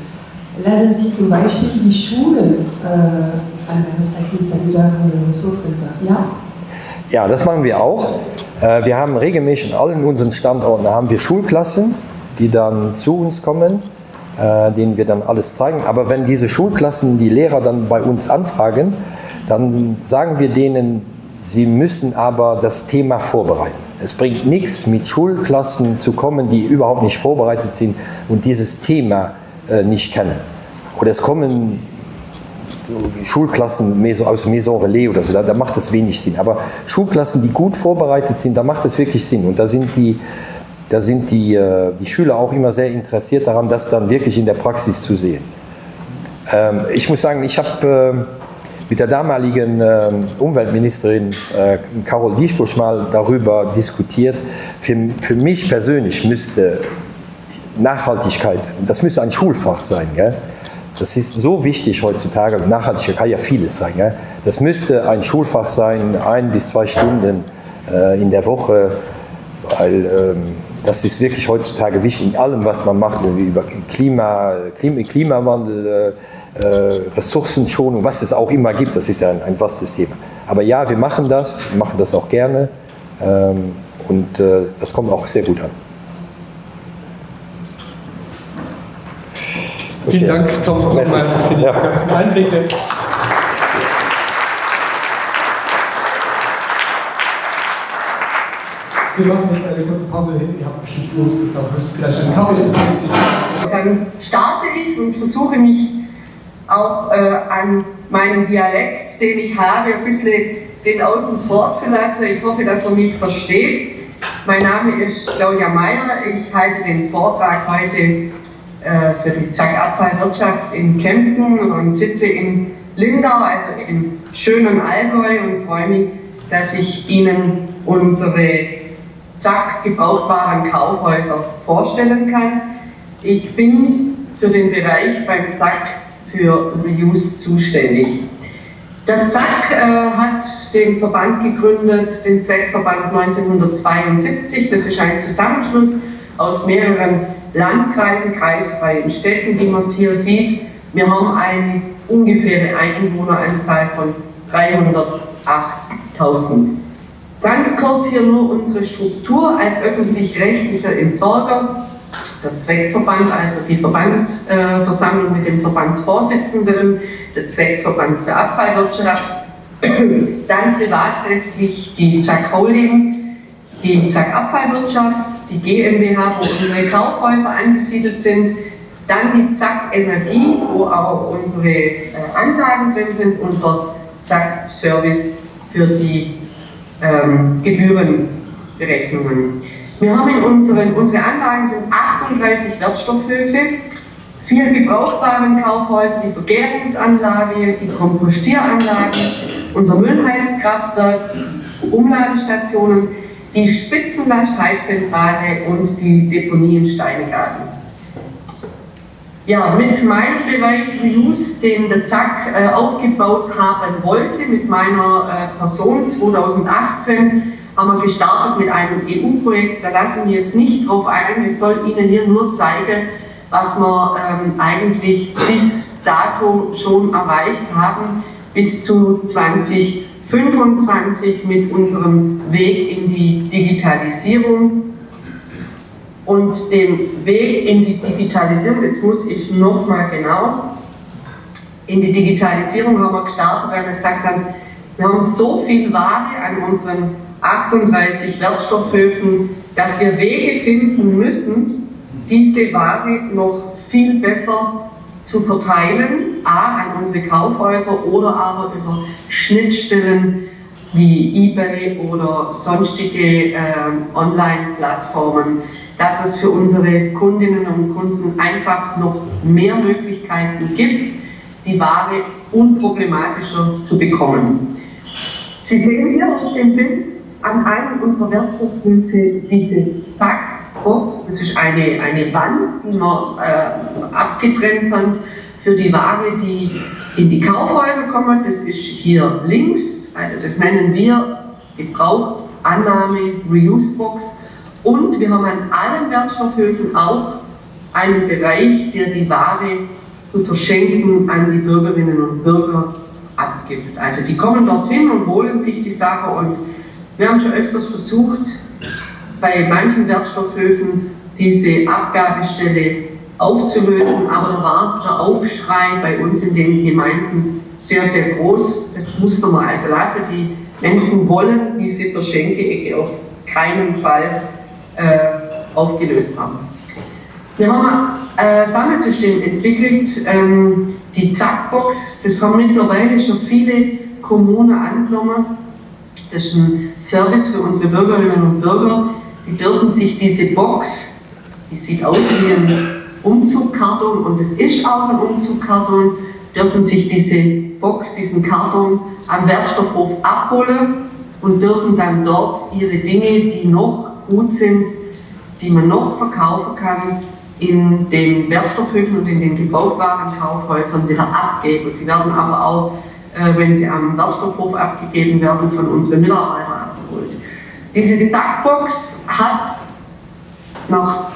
Laden Sie zum Beispiel die Schulen an der Recycling-Center oder Ressourcecenter? Ja? Ja, das machen wir auch. Wir haben regelmäßig in allen unseren Standorten haben wir Schulklassen, die dann zu uns kommen, denen wir dann alles zeigen. Aber wenn diese Schulklassen die Lehrer dann bei uns anfragen, dann sagen wir denen, sie müssen aber das Thema vorbereiten. Es bringt nichts, mit Schulklassen zu kommen, die überhaupt nicht vorbereitet sind und dieses Thema nicht kennen. Oder es kommen so Schulklassen aus Maison Relais oder so, da macht es wenig Sinn. Aber Schulklassen, die gut vorbereitet sind, da macht es wirklich Sinn. Und da sind die Schüler auch immer sehr interessiert daran, das dann wirklich in der Praxis zu sehen. Ich muss sagen, ich habe mit der damaligen Umweltministerin Carol Diesbusch mal darüber diskutiert. Für mich persönlich müsste Nachhaltigkeit, das müsste ein Schulfach sein. Gell? Das ist so wichtig heutzutage. Nachhaltigkeit kann ja vieles sein. Gell? Das müsste ein Schulfach sein, 1 bis 2 Stunden in der Woche, weil das ist wirklich heutzutage wichtig in allem, was man macht, über Klimawandel, Ressourcenschonung, was es auch immer gibt, das ist ja ein vastes Thema. Aber ja, wir machen das auch gerne und das kommt auch sehr gut an. Okay. Vielen Dank, Tom, nochmal für die ganzen Einblicke. Wir machen jetzt eine kurze Pause hin. Ihr habt bestimmt Lust, gleich einen Kaffee zu trinken. Dann starte ich und versuche mich auch an meinen Dialekt, den ich habe, ein bisschen den außen vor zu lassen. Ich hoffe, dass man mich versteht. Mein Name ist Claudia Meyer. Ich halte den Vortrag heute für die Zack Abfallwirtschaft in Kempten und sitze in Lindau, also im schönen Allgäu, und freue mich, dass ich Ihnen unsere Zack gebrauchtwaren Kaufhäuser vorstellen kann. Ich bin für den Bereich beim Zack für Reuse zuständig. Der Zack hat den Verband gegründet, den Zweckverband 1972. Das ist ein Zusammenschluss aus mehreren Landkreisen, kreisfreien Städten, wie man es hier sieht. Wir haben eine ungefähre Einwohneranzahl von 308.000. Ganz kurz hier nur unsere Struktur als öffentlich-rechtlicher Entsorger. Der Zweckverband, also die Verbandsversammlung mit dem Verbandsvorsitzenden, der Zweckverband für Abfallwirtschaft, dann privatrechtlich die Zack Holding, die Zack Abfallwirtschaft, die GmbH, wo unsere Kaufhäuser angesiedelt sind, dann die Zack Energie, wo auch unsere Anlagen drin sind, und der Zack Service für die Gebührenberechnungen. Wir haben unsere Anlagen sind 38 Wertstoffhöfe, 4 Gebrauchtwarenkaufhäuser, die Vergärungsanlage, die Kompostieranlage, unser Müllheizkraftwerk, Umladestationen, die Spitzenlastheizzentrale und die Deponie in Steinegarten. Ja, mit meinem Bereich Reuse, den der Zack aufgebaut haben wollte, mit meiner Person 2018, haben wir gestartet mit einem EU-Projekt. Da lassen wir jetzt nicht drauf ein. Ich soll Ihnen hier nur zeigen, was wir eigentlich bis dato schon erreicht haben, bis zu 2025 mit unserem Weg in die Digitalisierung. Und den Weg in die Digitalisierung, jetzt muss ich nochmal genau, in die Digitalisierung haben wir gestartet, weil wir gesagt haben, wir haben so viel Ware an unseren 38 Wertstoffhöfen, dass wir Wege finden müssen, diese Ware noch viel besser zu verteilen, a, an unsere Kaufhäuser oder aber über Schnittstellen wie eBay oder sonstige Online-Plattformen, dass es für unsere Kundinnen und Kunden einfach noch mehr Möglichkeiten gibt, die Ware unproblematischer zu bekommen. Sie sehen hier auf dem Bild an einem unserer Wertstoffhöfe diese Zack-Box. Das ist eine Wand, die wir abgetrennt haben für die Ware, die in die Kaufhäuser kommt. Das ist hier links, also das nennen wir Gebrauchtannahme Reuse-Box. Und wir haben an allen Wertstoffhöfen auch einen Bereich, der die Ware zu verschenken an die Bürgerinnen und Bürger abgibt. Also die kommen dorthin und holen sich die Sache, und wir haben schon öfters versucht, bei manchen Wertstoffhöfen diese Abgabestelle aufzulösen, aber da war der Aufschrei bei uns in den Gemeinden sehr, sehr groß. Das musste man also lassen. Die Menschen wollen diese Verschenke-Ecke auf keinen Fall aufgelöst haben. Wir haben ein Sammelsystem entwickelt, die Zack-Box. Das haben mittlerweile schon viele Kommunen angenommen. Das ist ein Service für unsere Bürgerinnen und Bürger. Die dürfen sich diese Box, die sieht aus wie ein Umzugkarton, und es ist auch ein Umzugkarton, dürfen sich diese Box, diesen Karton am Wertstoffhof abholen und dürfen dann dort ihre Dinge, die noch gut sind, die man noch verkaufen kann, in den Wertstoffhöfen und in den Gebrauchtwarenkaufhäusern wieder abgeben. Sie werden aber auch, wenn sie am Wertstoffhof abgegeben werden, von unseren Mitarbeitern abgeholt. Diese Zack-Box hat nach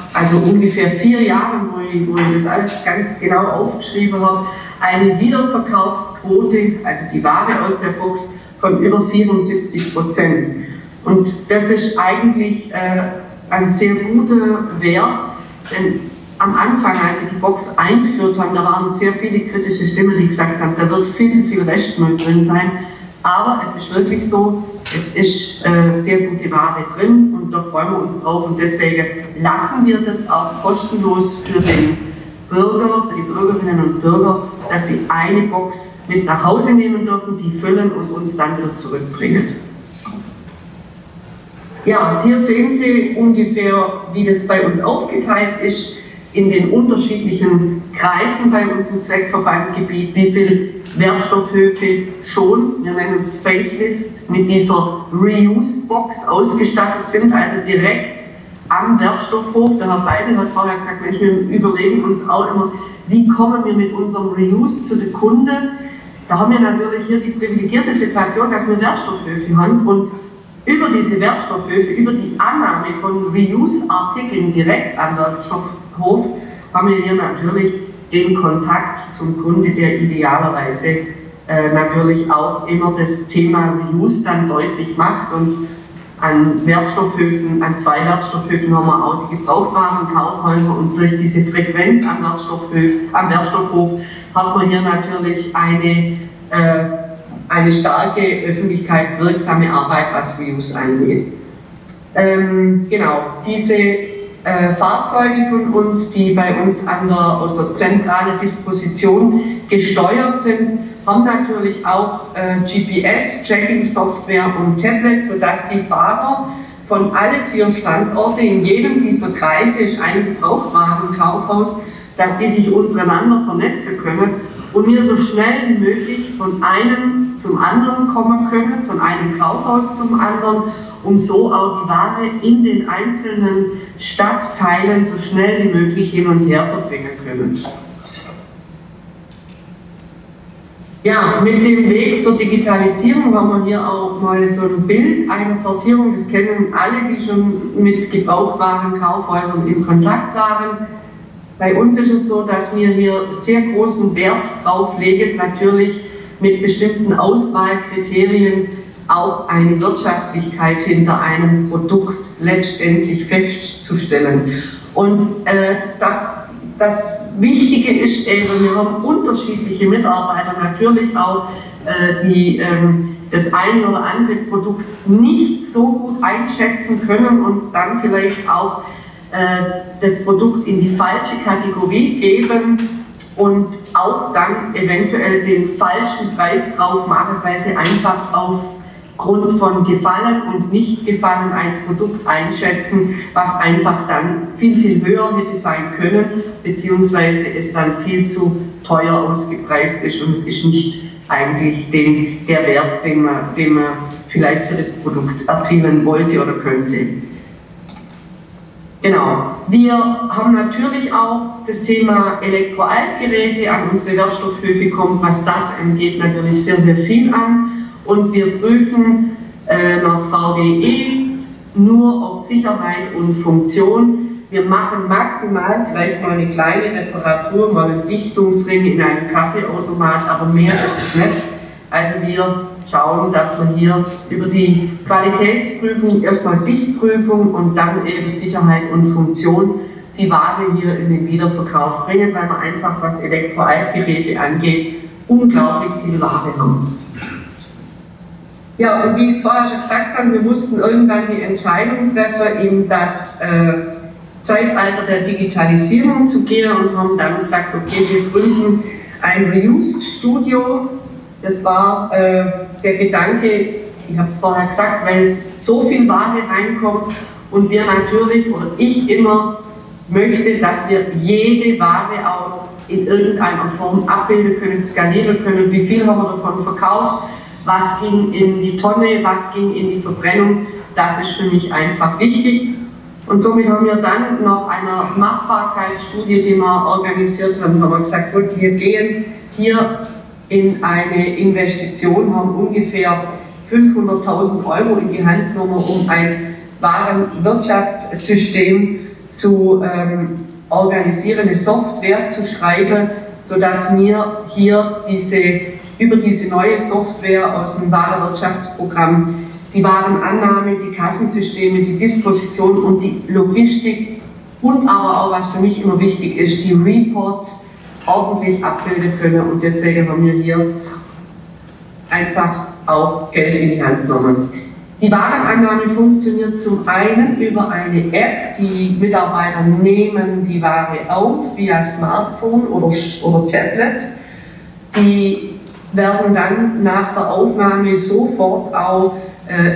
ungefähr 4 Jahren, wo ich das alles ganz genau aufgeschrieben habe, eine Wiederverkaufsquote, also die Ware aus der Box, von über 74%. Und das ist eigentlich ein sehr guter Wert, denn am Anfang, als sie die Box eingeführt haben, da waren sehr viele kritische Stimmen, die gesagt haben, da wird viel zu viel Restmüll drin sein. Aber es ist wirklich so, es ist sehr gute Ware drin, und da freuen wir uns drauf, und deswegen lassen wir das auch kostenlos für den Bürger, für die Bürgerinnen und Bürger, dass sie eine Box mit nach Hause nehmen dürfen, die füllen und uns dann wieder zurückbringen. Ja, und hier sehen Sie ungefähr, wie das bei uns aufgeteilt ist. in den unterschiedlichen Kreisen bei uns im Zweckverbandgebiet, wie viele Wertstoffhöfe schon, wir nennen es Facelift, mit dieser Reuse-Box ausgestattet sind, also direkt am Wertstoffhof. Der Herr Seidel hat vorher gesagt, Mensch, wir überlegen uns auch immer, wie kommen wir mit unserem Reuse zu den Kunden. Da haben wir natürlich hier die privilegierte Situation, dass wir Wertstoffhöfe haben und über diese Wertstoffhöfe, über die Annahme von Reuse-Artikeln direkt am Wertstoffhof, haben wir hier natürlich den Kontakt zum Kunde, der idealerweise natürlich auch immer das Thema Reuse dann deutlich macht. Und an Wertstoffhöfen, an 2 Wertstoffhöfen haben wir auch die Gebrauchtwarenkaufhäuser und durch diese Frequenz am Wertstoffhof hat man hier natürlich eine starke öffentlichkeitswirksame Arbeit, was Reuse angeht. Genau, diese Fahrzeuge von uns, die bei uns aus der zentralen Disposition gesteuert sind, haben natürlich auch GPS-Tracking-Software und Tablet, sodass die Fahrer von allen 4 Standorten, in jedem dieser Kreise ist ein Gebrauchtwarenkaufhaus, dass die sich untereinander vernetzen können und wir so schnell wie möglich von einem zum anderen kommen können, von einem Kaufhaus zum anderen, um so auch die Ware in den einzelnen Stadtteilen so schnell wie möglich hin und her verbringen können. Ja, mit dem Weg zur Digitalisierung haben wir hier auch mal so ein Bild einer Sortierung. Das kennen alle, die schon mit Gebrauchtwarenkaufhäusern in Kontakt waren. Bei uns ist es so, dass wir hier sehr großen Wert drauf legen, natürlich mit bestimmten Auswahlkriterien auch eine Wirtschaftlichkeit hinter einem Produkt letztendlich festzustellen. Und das Wichtige ist eben, wir haben unterschiedliche Mitarbeiter, natürlich auch, die das eine oder andere Produkt nicht so gut einschätzen können und dann vielleicht auch das Produkt in die falsche Kategorie geben und auch dann eventuell den falschen Preis drauf machen, weil sie einfach aufgrund von Gefallen und Nicht-Gefallen ein Produkt einschätzen, was einfach dann viel, viel höher hätte sein können, beziehungsweise es dann viel zu teuer ausgepreist ist und es ist nicht eigentlich der Wert, den man vielleicht für das Produkt erzielen wollte oder könnte. Genau. Wir haben natürlich auch das Thema Elektroaltgeräte an unsere Wertstoffhöfe kommt, was das angeht, natürlich sehr, sehr viel an. Und wir prüfen nach VDE nur auf Sicherheit und Funktion. Wir machen maximal vielleicht mal eine kleine Reparatur, mal einen Dichtungsring in einem Kaffeeautomat, aber mehr ist es nicht. Also wir schauen, dass wir hier über die Qualitätsprüfung, erstmal Sichtprüfung und dann eben Sicherheit und Funktion die Ware hier in den Wiederverkauf bringen, weil wir einfach, was Elektroaltgeräte angeht, unglaublich viel Ware haben. Ja, und wie ich es vorher schon gesagt habe, wir mussten irgendwann die Entscheidung treffen, in das Zeitalter der Digitalisierung zu gehen und haben dann gesagt, okay, wir gründen ein Reuse-Studio. Das war der Gedanke, ich habe es vorher gesagt, weil so viel Ware reinkommt und wir natürlich, oder ich immer möchte, dass wir jede Ware auch in irgendeiner Form abbilden können, skalieren können, wie viel haben wir davon verkauft, was ging in die Tonne, was ging in die Verbrennung, das ist für mich einfach wichtig. Und somit haben wir dann nach einer Machbarkeitsstudie, die wir organisiert haben, haben wir gesagt, gut, wir gehen hier in eine Investition, haben ungefähr 500.000 € in die Hand genommen, um ein Warenwirtschaftssystem zu organisieren, eine Software zu schreiben, sodass wir hier über diese neue Software aus dem Warenwirtschaftsprogramm die Warenannahme, die Kassensysteme, die Disposition und die Logistik und aber auch, was für mich immer wichtig ist, die Reports ordentlich abbilden können und deswegen haben wir hier einfach auch Geld in die Hand genommen. Die Warenannahme funktioniert zum einen über eine App, die Mitarbeiter nehmen die Ware auf via Smartphone oder Tablet. Die werden dann nach der Aufnahme sofort auch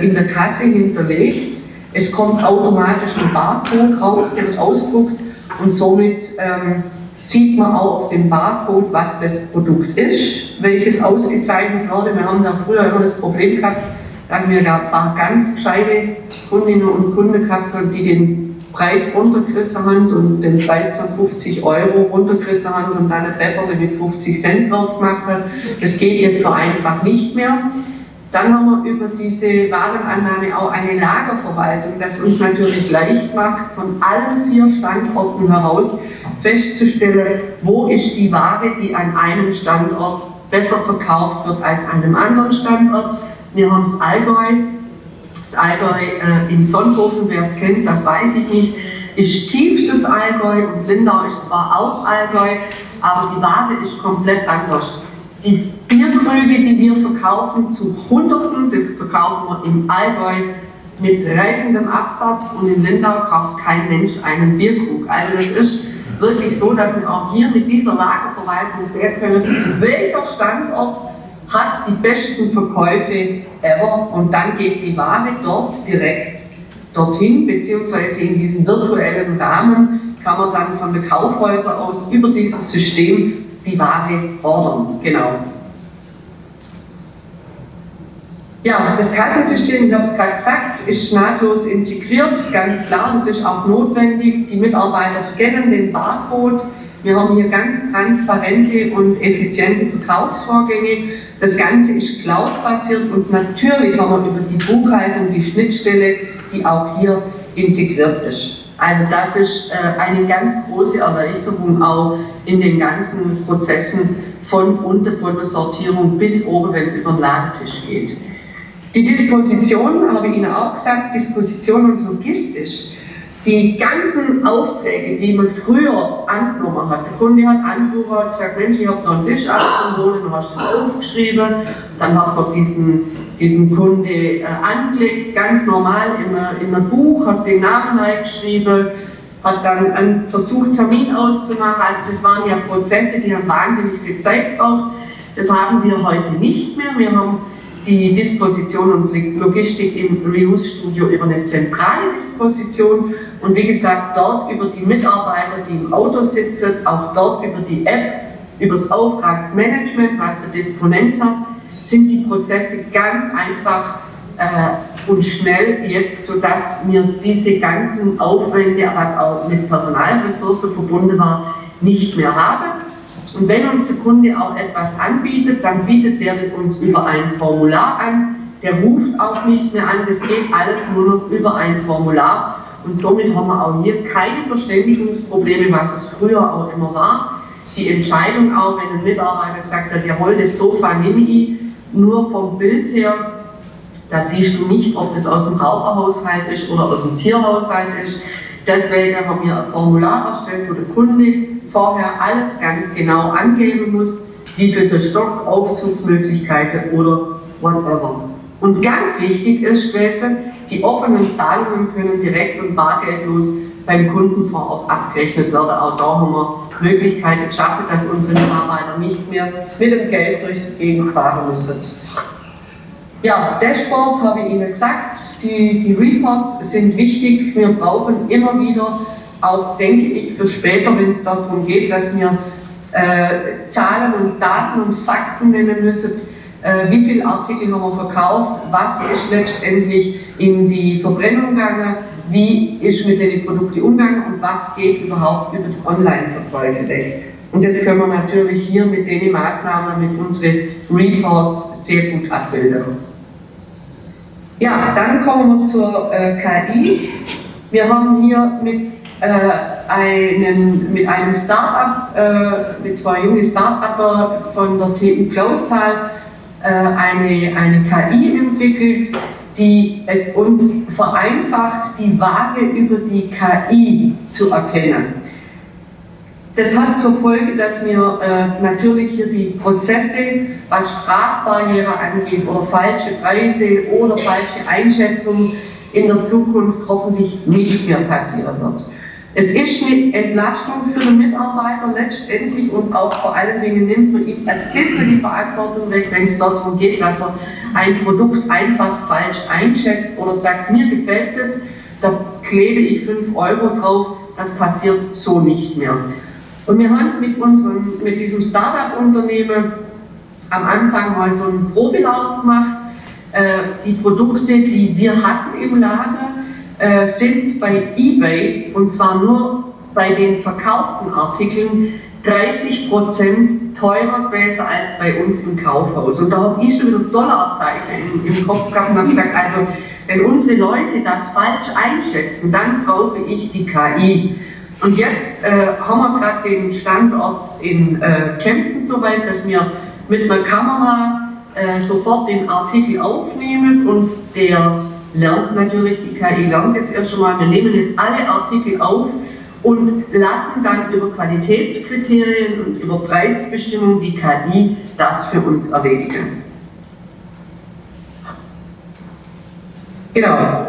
in der Kasse hinterlegt. Es kommt automatisch ein Barcode raus, der wird ausgedruckt und somit sieht man auch auf dem Barcode, was das Produkt ist, welches ausgezeichnet wurde. Wir haben da früher immer das Problem gehabt, da haben wir da ein paar ganz gescheite Kundinnen und Kunden gehabt, die den Preis runtergerissen haben und den Preis von 50 € runtergerissen haben und dann eine Pepperle mit 50 Cent drauf gemacht hat. Das geht jetzt so einfach nicht mehr. Dann haben wir über diese Warenannahme auch eine Lagerverwaltung, das uns natürlich leicht macht, von allen 4 Standorten heraus festzustellen, wo ist die Ware, die an einem Standort besser verkauft wird als an einem anderen Standort. Wir haben das Allgäu in Sonthofen, wer es kennt, das weiß ich nicht, ist tiefstes Allgäu und Lindau ist zwar auch Allgäu, aber die Ware ist komplett anders. Die Bierkrüge, die wir verkaufen, zu Hunderten, das verkaufen wir im Allgäu mit reifendem Absatz und in Lindau kauft kein Mensch einen Bierkrug. Also es ist wirklich so, dass wir auch hier mit dieser Lagerverwaltung sehen können, welcher Standort hat die besten Verkäufe ever und dann geht die Ware dort direkt dorthin, beziehungsweise in diesem virtuellen Rahmen kann man dann von den Kaufhäusern aus über dieses System die Ware ordern. Genau. Ja, das Kassensystem, ich habe es gerade gesagt, ist nahtlos integriert, ganz klar, das ist auch notwendig. Die Mitarbeiter scannen den Barcode. Wir haben hier ganz transparente und effiziente Verkaufsvorgänge. Das Ganze ist cloud-basiert und natürlich haben wir über die Buchhaltung die Schnittstelle, die auch hier integriert ist. Also das ist eine ganz große Erleichterung auch in den ganzen Prozessen von unten von der Sortierung bis oben, wenn es über den Ladentisch geht. Die Disposition, habe ich Ihnen auch gesagt, Disposition und logistisch. Die ganzen Aufträge, die man früher angenommen hat, der Kunde hat angerufen und gesagt, Mensch, ich habe noch einen Tisch abgeholt, dann hast du das aufgeschrieben, dann hat man diesen Kunde angelegt, ganz normal in einem Buch, hat den Namen eingeschrieben, hat dann versucht, Termin auszumachen. Also das waren ja Prozesse, die haben wahnsinnig viel Zeit gebraucht. Das haben wir heute nicht mehr. Wir haben die Disposition und Logistik im Reuse-Studio über eine zentrale Disposition und wie gesagt, dort über die Mitarbeiter, die im Auto sitzen, auch dort über die App, über das Auftragsmanagement, was der Disponent hat, sind die Prozesse ganz einfach und schnell jetzt, sodass wir diese ganzen Aufwände, was auch mit Personalressourcen verbunden war, nicht mehr haben. Und wenn uns der Kunde auch etwas anbietet, dann bietet der das uns über ein Formular an. Der ruft auch nicht mehr an, das geht alles nur noch über ein Formular. Und somit haben wir auch hier keine Verständigungsprobleme, was es früher auch immer war. Die Entscheidung auch, wenn ein Mitarbeiter gesagt hat, jawohl, das Sofa nehme ich, nur vom Bild her, da siehst du nicht, ob das aus dem Raucherhaushalt ist oder aus dem Tierhaushalt ist. Deswegen haben wir ein Formular erstellt, wo der Kunde vorher alles ganz genau angeben muss, wie viel der Stock, Aufzugsmöglichkeiten oder whatever. Und ganz wichtig ist gewesen, die offenen Zahlungen können direkt und bargeldlos beim Kunden vor Ort abgerechnet werden. Auch da haben wir Möglichkeiten geschaffen, dass unsere Mitarbeiter nicht mehr mit dem Geld durch die Gegend fahren müssen. Ja, Dashboard habe ich Ihnen gesagt, die Reports sind wichtig, wir brauchen immer wieder, auch denke ich für später, wenn es darum geht, dass wir Zahlen und Daten und Fakten nennen müssen, wie viele Artikel haben wir verkauft, was ist letztendlich in die Verbrennung gegangen, wie ist mit den Produkten umgegangen und was geht überhaupt über die Online-Verkäufe weg. Und das können wir natürlich hier mit den Maßnahmen, mit unseren Reports sehr gut abbilden. Ja, dann kommen wir zur KI. Wir haben hier mit einem Start-up, mit zwei jungen Start-upper von der TU Clausthal eine KI entwickelt, die es uns vereinfacht, die Ware über die KI zu erkennen. Das hat zur Folge, dass wir natürlich hier die Prozesse, was Sprachbarriere angeht oder falsche Preise oder falsche Einschätzungen in der Zukunft hoffentlich nicht mehr passieren wird. Es ist eine Entlastung für den Mitarbeiter letztendlich und auch vor allen Dingen nimmt man ihm ein bisschen die Verantwortung weg, wenn es darum geht, dass er ein Produkt einfach falsch einschätzt oder sagt, mir gefällt es, da klebe ich 5 € drauf, das passiert so nicht mehr. Und wir haben mit diesem Start-up-Unternehmen am Anfang mal so einen Probelauf gemacht. Die Produkte, die wir hatten im Lager, sind bei eBay, und zwar nur bei den verkauften Artikeln, 30% teurer gewesen als bei uns im Kaufhaus. Und da habe ich schon das Dollarzeichen im Kopf gehabt und habe gesagt, also wenn unsere Leute das falsch einschätzen, dann brauche ich die KI. Und jetzt haben wir gerade den Standort in Kempten soweit, dass wir mit einer Kamera sofort den Artikel aufnehmen, und der lernt natürlich, die KI lernt jetzt erst einmal, wir nehmen jetzt alle Artikel auf und lassen dann über Qualitätskriterien und über Preisbestimmung die KI das für uns erledigen. Genau.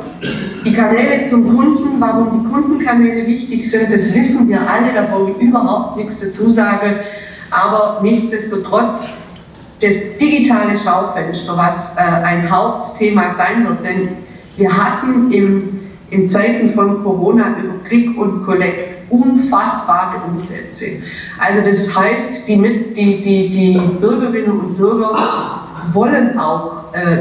Die Kanäle zum Kunden, warum die Kundenkanäle wichtig sind, das wissen wir alle, da brauche ich überhaupt nichts dazu sagen, aber nichtsdestotrotz das digitale Schaufenster, was ein Hauptthema sein wird, denn wir hatten in Zeiten von Corona über Click und Collect unfassbare Umsätze. Also das heißt, die Bürgerinnen und Bürger wollen auch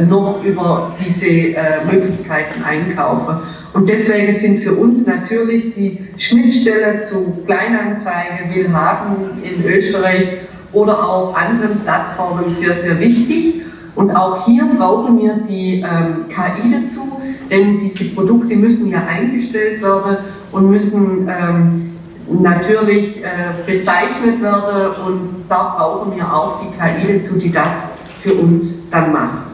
noch über diese Möglichkeiten einkaufen. Und deswegen sind für uns natürlich die Schnittstelle zu Kleinanzeigen, Willhaben in Österreich oder auf anderen Plattformen sehr, sehr wichtig. Und auch hier brauchen wir die KI dazu, denn diese Produkte müssen ja eingestellt werden und müssen natürlich bezeichnet werden, und da brauchen wir auch die KI dazu, die das für uns dann macht.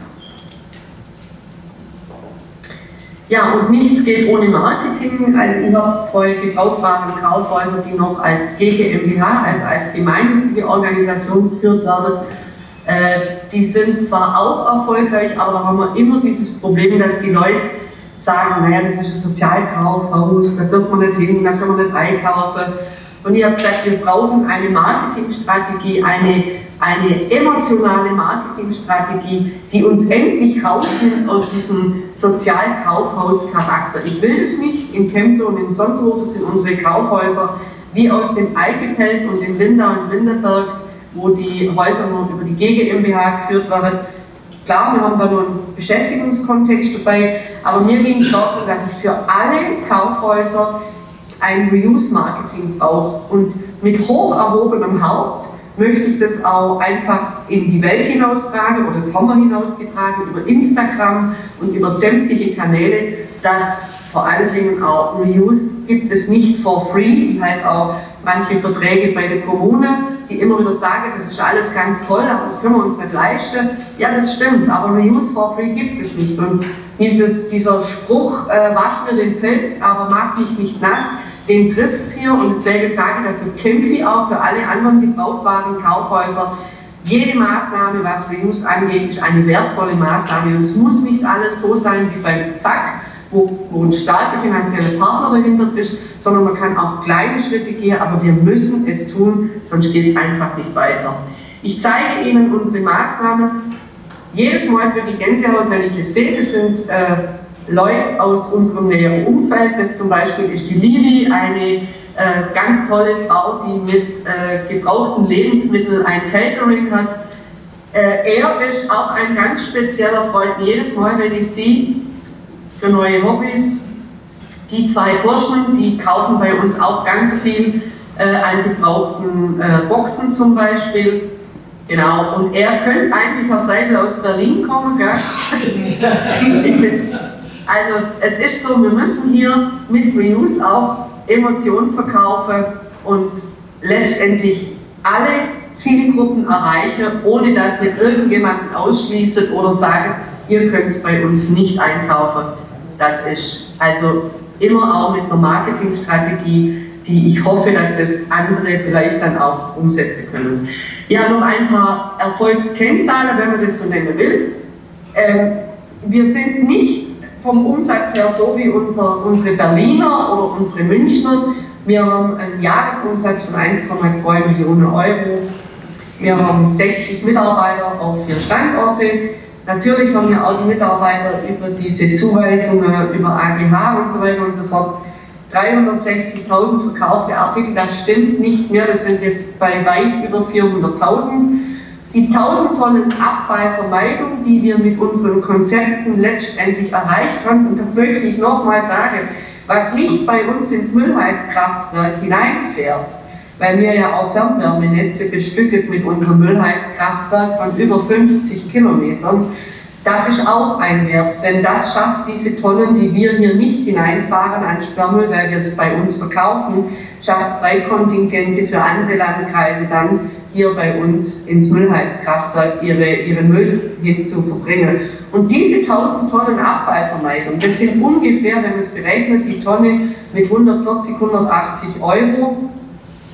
Ja, und nichts geht ohne Marketing. Also ich habe vorher gebrauchtbare Kaufhäuser, die noch als GmbH, also als gemeinnützige Organisation geführt werden. Die sind zwar auch erfolgreich, aber da haben wir immer dieses Problem, dass die Leute sagen, naja, das ist ein Sozialkaufhaus, da dürfen wir nicht hin, da können wir nicht einkaufen. Und ich habe gesagt, wir brauchen eine Marketingstrategie, eine emotionale Marketingstrategie, die uns endlich rausnimmt aus diesem Sozialkaufhauscharakter. Ich will es nicht. In Kempten und in Sonthofen sind unsere Kaufhäuser wie aus dem Eikefeld und in Lindau und Winterberg, wo die Häuser nur über die GmbH geführt werden. Klar, wir haben da nur einen Beschäftigungskontext dabei, aber mir ging es darum, dass ich für alle Kaufhäuser ein Reuse-Marketing brauche. Und mit hoch erhobenem Haupt möchte ich das auch einfach in die Welt hinaustragen, oder das haben wir hinausgetragen über Instagram und über sämtliche Kanäle, dass vor allen Dingen auch Reuse gibt es nicht for free, halt auch manche Verträge bei der Kommune, die immer wieder sagen, das ist alles ganz toll, aber das können wir uns nicht leisten. Ja, das stimmt, aber Reuse for free gibt es nicht. Und dieser Spruch, wasch mir den Pelz, aber mach mich nicht nass, den trifft es hier, und deswegen sage ich, dafür kämpfe ich auch für alle anderen gebrauchtbaren Kaufhäuser. Jede Maßnahme, was Reuse angeht, ist eine wertvolle Maßnahme, und es muss nicht alles so sein wie beim Zack, wo ein starker finanzieller Partner dahinter ist, sondern man kann auch kleine Schritte gehen, aber wir müssen es tun, sonst geht es einfach nicht weiter. Ich zeige Ihnen unsere Maßnahmen. Jedes Mal kriege ich Gänsehaut, wenn ich es sehe. Das sind Leute aus unserem näheren Umfeld. Das zum Beispiel ist die Lili, eine ganz tolle Frau, die mit gebrauchten Lebensmitteln ein Catering hat. Er ist auch ein ganz spezieller Freund. Jedes Mal, wenn ich sie für neue Hobbys, die zwei Burschen, die kaufen bei uns auch ganz viel an gebrauchten Boxen zum Beispiel. Genau, und er könnte eigentlich Herr Seidel aus Berlin kommen, gell? Also es ist so, wir müssen hier mit Reuse auch Emotionen verkaufen und letztendlich alle Zielgruppen erreichen, ohne dass wir irgendjemanden ausschließen oder sagen, ihr könnt es bei uns nicht einkaufen. Das ist also immer auch mit einer Marketingstrategie, die ich hoffe, dass das andere vielleicht dann auch umsetzen können. Ja, noch ein paar Erfolgskennzahlen, wenn man das so nennen will. Wir sind nicht vom Umsatz her so wie unsere Berliner oder unsere Münchner. Wir haben einen Jahresumsatz von 1,2 Millionen Euro. Wir haben 60 Mitarbeiter auf 4 Standorte. Natürlich haben wir auch die Mitarbeiter über diese Zuweisungen, über AGH und so weiter und so fort. 360.000 verkaufte Artikel, das stimmt nicht mehr, das sind jetzt bei weit über 400.000. Die 1000 Tonnen Abfallvermeidung, die wir mit unseren Konzepten letztendlich erreicht haben, und das möchte ich nochmal sagen, was nicht bei uns ins Müllheizkraftwerk hineinfährt, weil wir ja auch Fernwärmenetze bestückt mit unserem Müllheizkraftwerk von über 50 Kilometern, das ist auch ein Wert, denn das schafft diese Tonnen, die wir hier nicht hineinfahren an Sperrmüll, weil wir es bei uns verkaufen, schafft Freikontingente für andere Landkreise dann hier bei uns ins Müllheizkraftwerk ihre Müll hin zu verbringen. Und diese 1000 Tonnen Abfallvermeidung, das sind ungefähr, wenn man es berechnet, die Tonne mit 140, 180 Euro,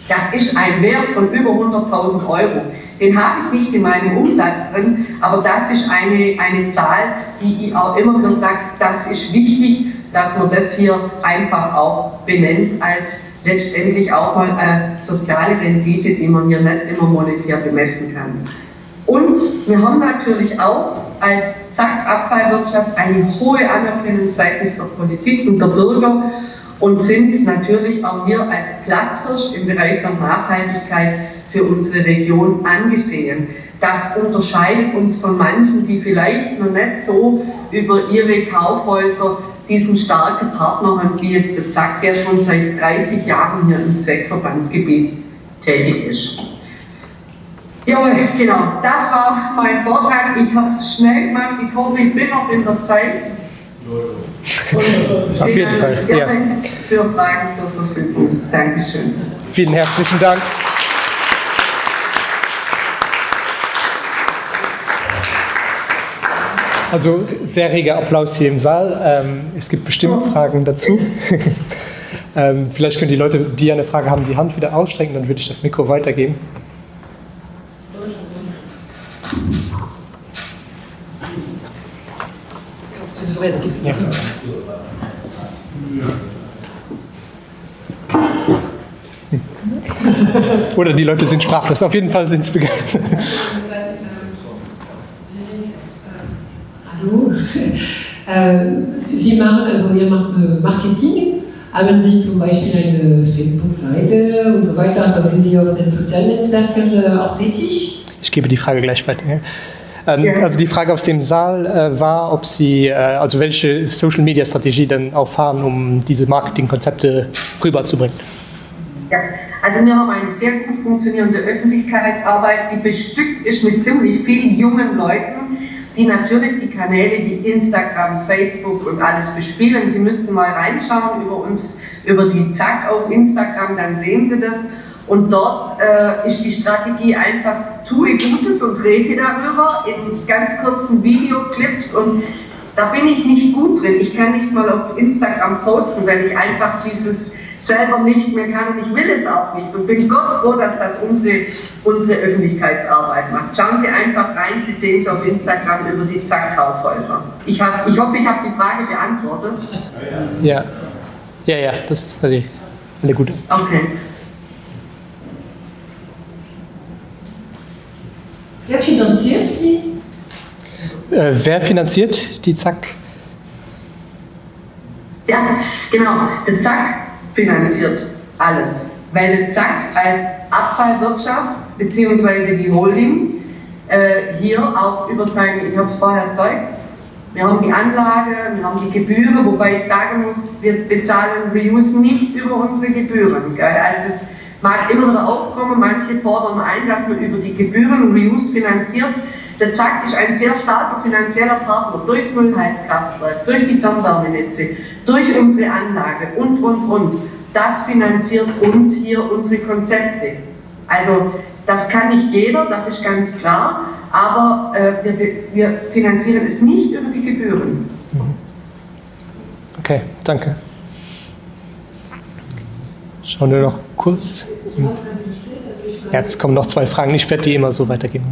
das ist ein Wert von über 100.000 Euro. Den habe ich nicht in meinem Umsatz drin, aber das ist eine Zahl, die ich auch immer wieder sage, das ist wichtig, dass man das hier einfach auch benennt als letztendlich auch mal eine soziale Rendite, die man hier nicht immer monetär bemessen kann. Und wir haben natürlich auch als Zack-Abfallwirtschaft eine hohe Anerkennung seitens der Politik und der Bürger und sind natürlich auch wir als Platzhirsch im Bereich der Nachhaltigkeit für unsere Region angesehen. Das unterscheidet uns von manchen, die vielleicht noch nicht so über ihre Kaufhäuser diesen starken Partner haben, wie jetzt der Zack, der schon seit 30 Jahren hier im Zweckverbandgebiet tätig ist. Ja, genau, das war mein Vortrag. Ich habe es schnell gemacht. Ich hoffe, ich bin noch in der Zeit. Und auf jeden Fall gerne für Fragen zur Verfügung. Dankeschön. Vielen herzlichen Dank. Also sehr reger Applaus hier im Saal. Es gibt bestimmt Fragen dazu. Vielleicht können die Leute, die eine Frage haben, die Hand wieder ausstrecken, dann würde ich das Mikro weitergeben. Ja. Oder die Leute sind sprachlos. Auf jeden Fall sind sie begeistert. Hallo. Sie machen, also ihr macht Marketing, haben Sie zum Beispiel eine Facebook-Seite und so weiter, also sind Sie auf den sozialen Netzwerken auch tätig? Ich gebe die Frage gleich weiter. Also die Frage aus dem Saal war, ob Sie, also welche Social-Media-Strategie denn auch fahren, um diese Marketingkonzepte rüberzubringen. Ja, also wir haben eine sehr gut funktionierende Öffentlichkeitsarbeit, die bestückt ist mit ziemlich vielen jungen Leuten, die natürlich die Kanäle wie Instagram, Facebook und alles bespielen. Sie müssten mal reinschauen über die Zack auf Instagram, dann sehen Sie das. Und dort ist die Strategie einfach, tue Gutes und rede darüber in ganz kurzen Videoclips, und da bin ich nicht gut drin. Ich kann nicht mal auf Instagram posten, weil ich einfach dieses selber nicht mehr kann, und ich will es auch nicht, und bin Gott froh, dass das unsere Öffentlichkeitsarbeit macht. Schauen Sie einfach rein, Sie sehen es auf Instagram über die Zack-Kaufhäuser. Ich hoffe, ich habe die Frage beantwortet. Ja, das ist eine gute. Okay. Wer finanziert Sie? Wer finanziert die Zack? Ja, genau. Der Zack finanziert alles. Weil der Zack als Abfallwirtschaft bzw. die Holding hier auch über seine, ich habe es vorher erzeugt, wir haben die Anlage, wir haben die Gebühren, wobei ich sagen muss, wir bezahlen Reuse nicht über unsere Gebühren. Gell? Also das mag immer wieder aufkommen, manche fordern ein, dass man über die Gebühren Reuse finanziert. Der Zack ist ein sehr starker finanzieller Partner durchs Müllheizkraftwerk, durch die Fernwärmenetze, durch unsere Anlage und. Das finanziert uns hier unsere Konzepte. Also das kann nicht jeder, das ist ganz klar, aber wir finanzieren es nicht über die Gebühren. Okay, danke. Schauen wir noch kurz. Ja, es kommen noch 2 Fragen. Ich werde die immer so weitergeben.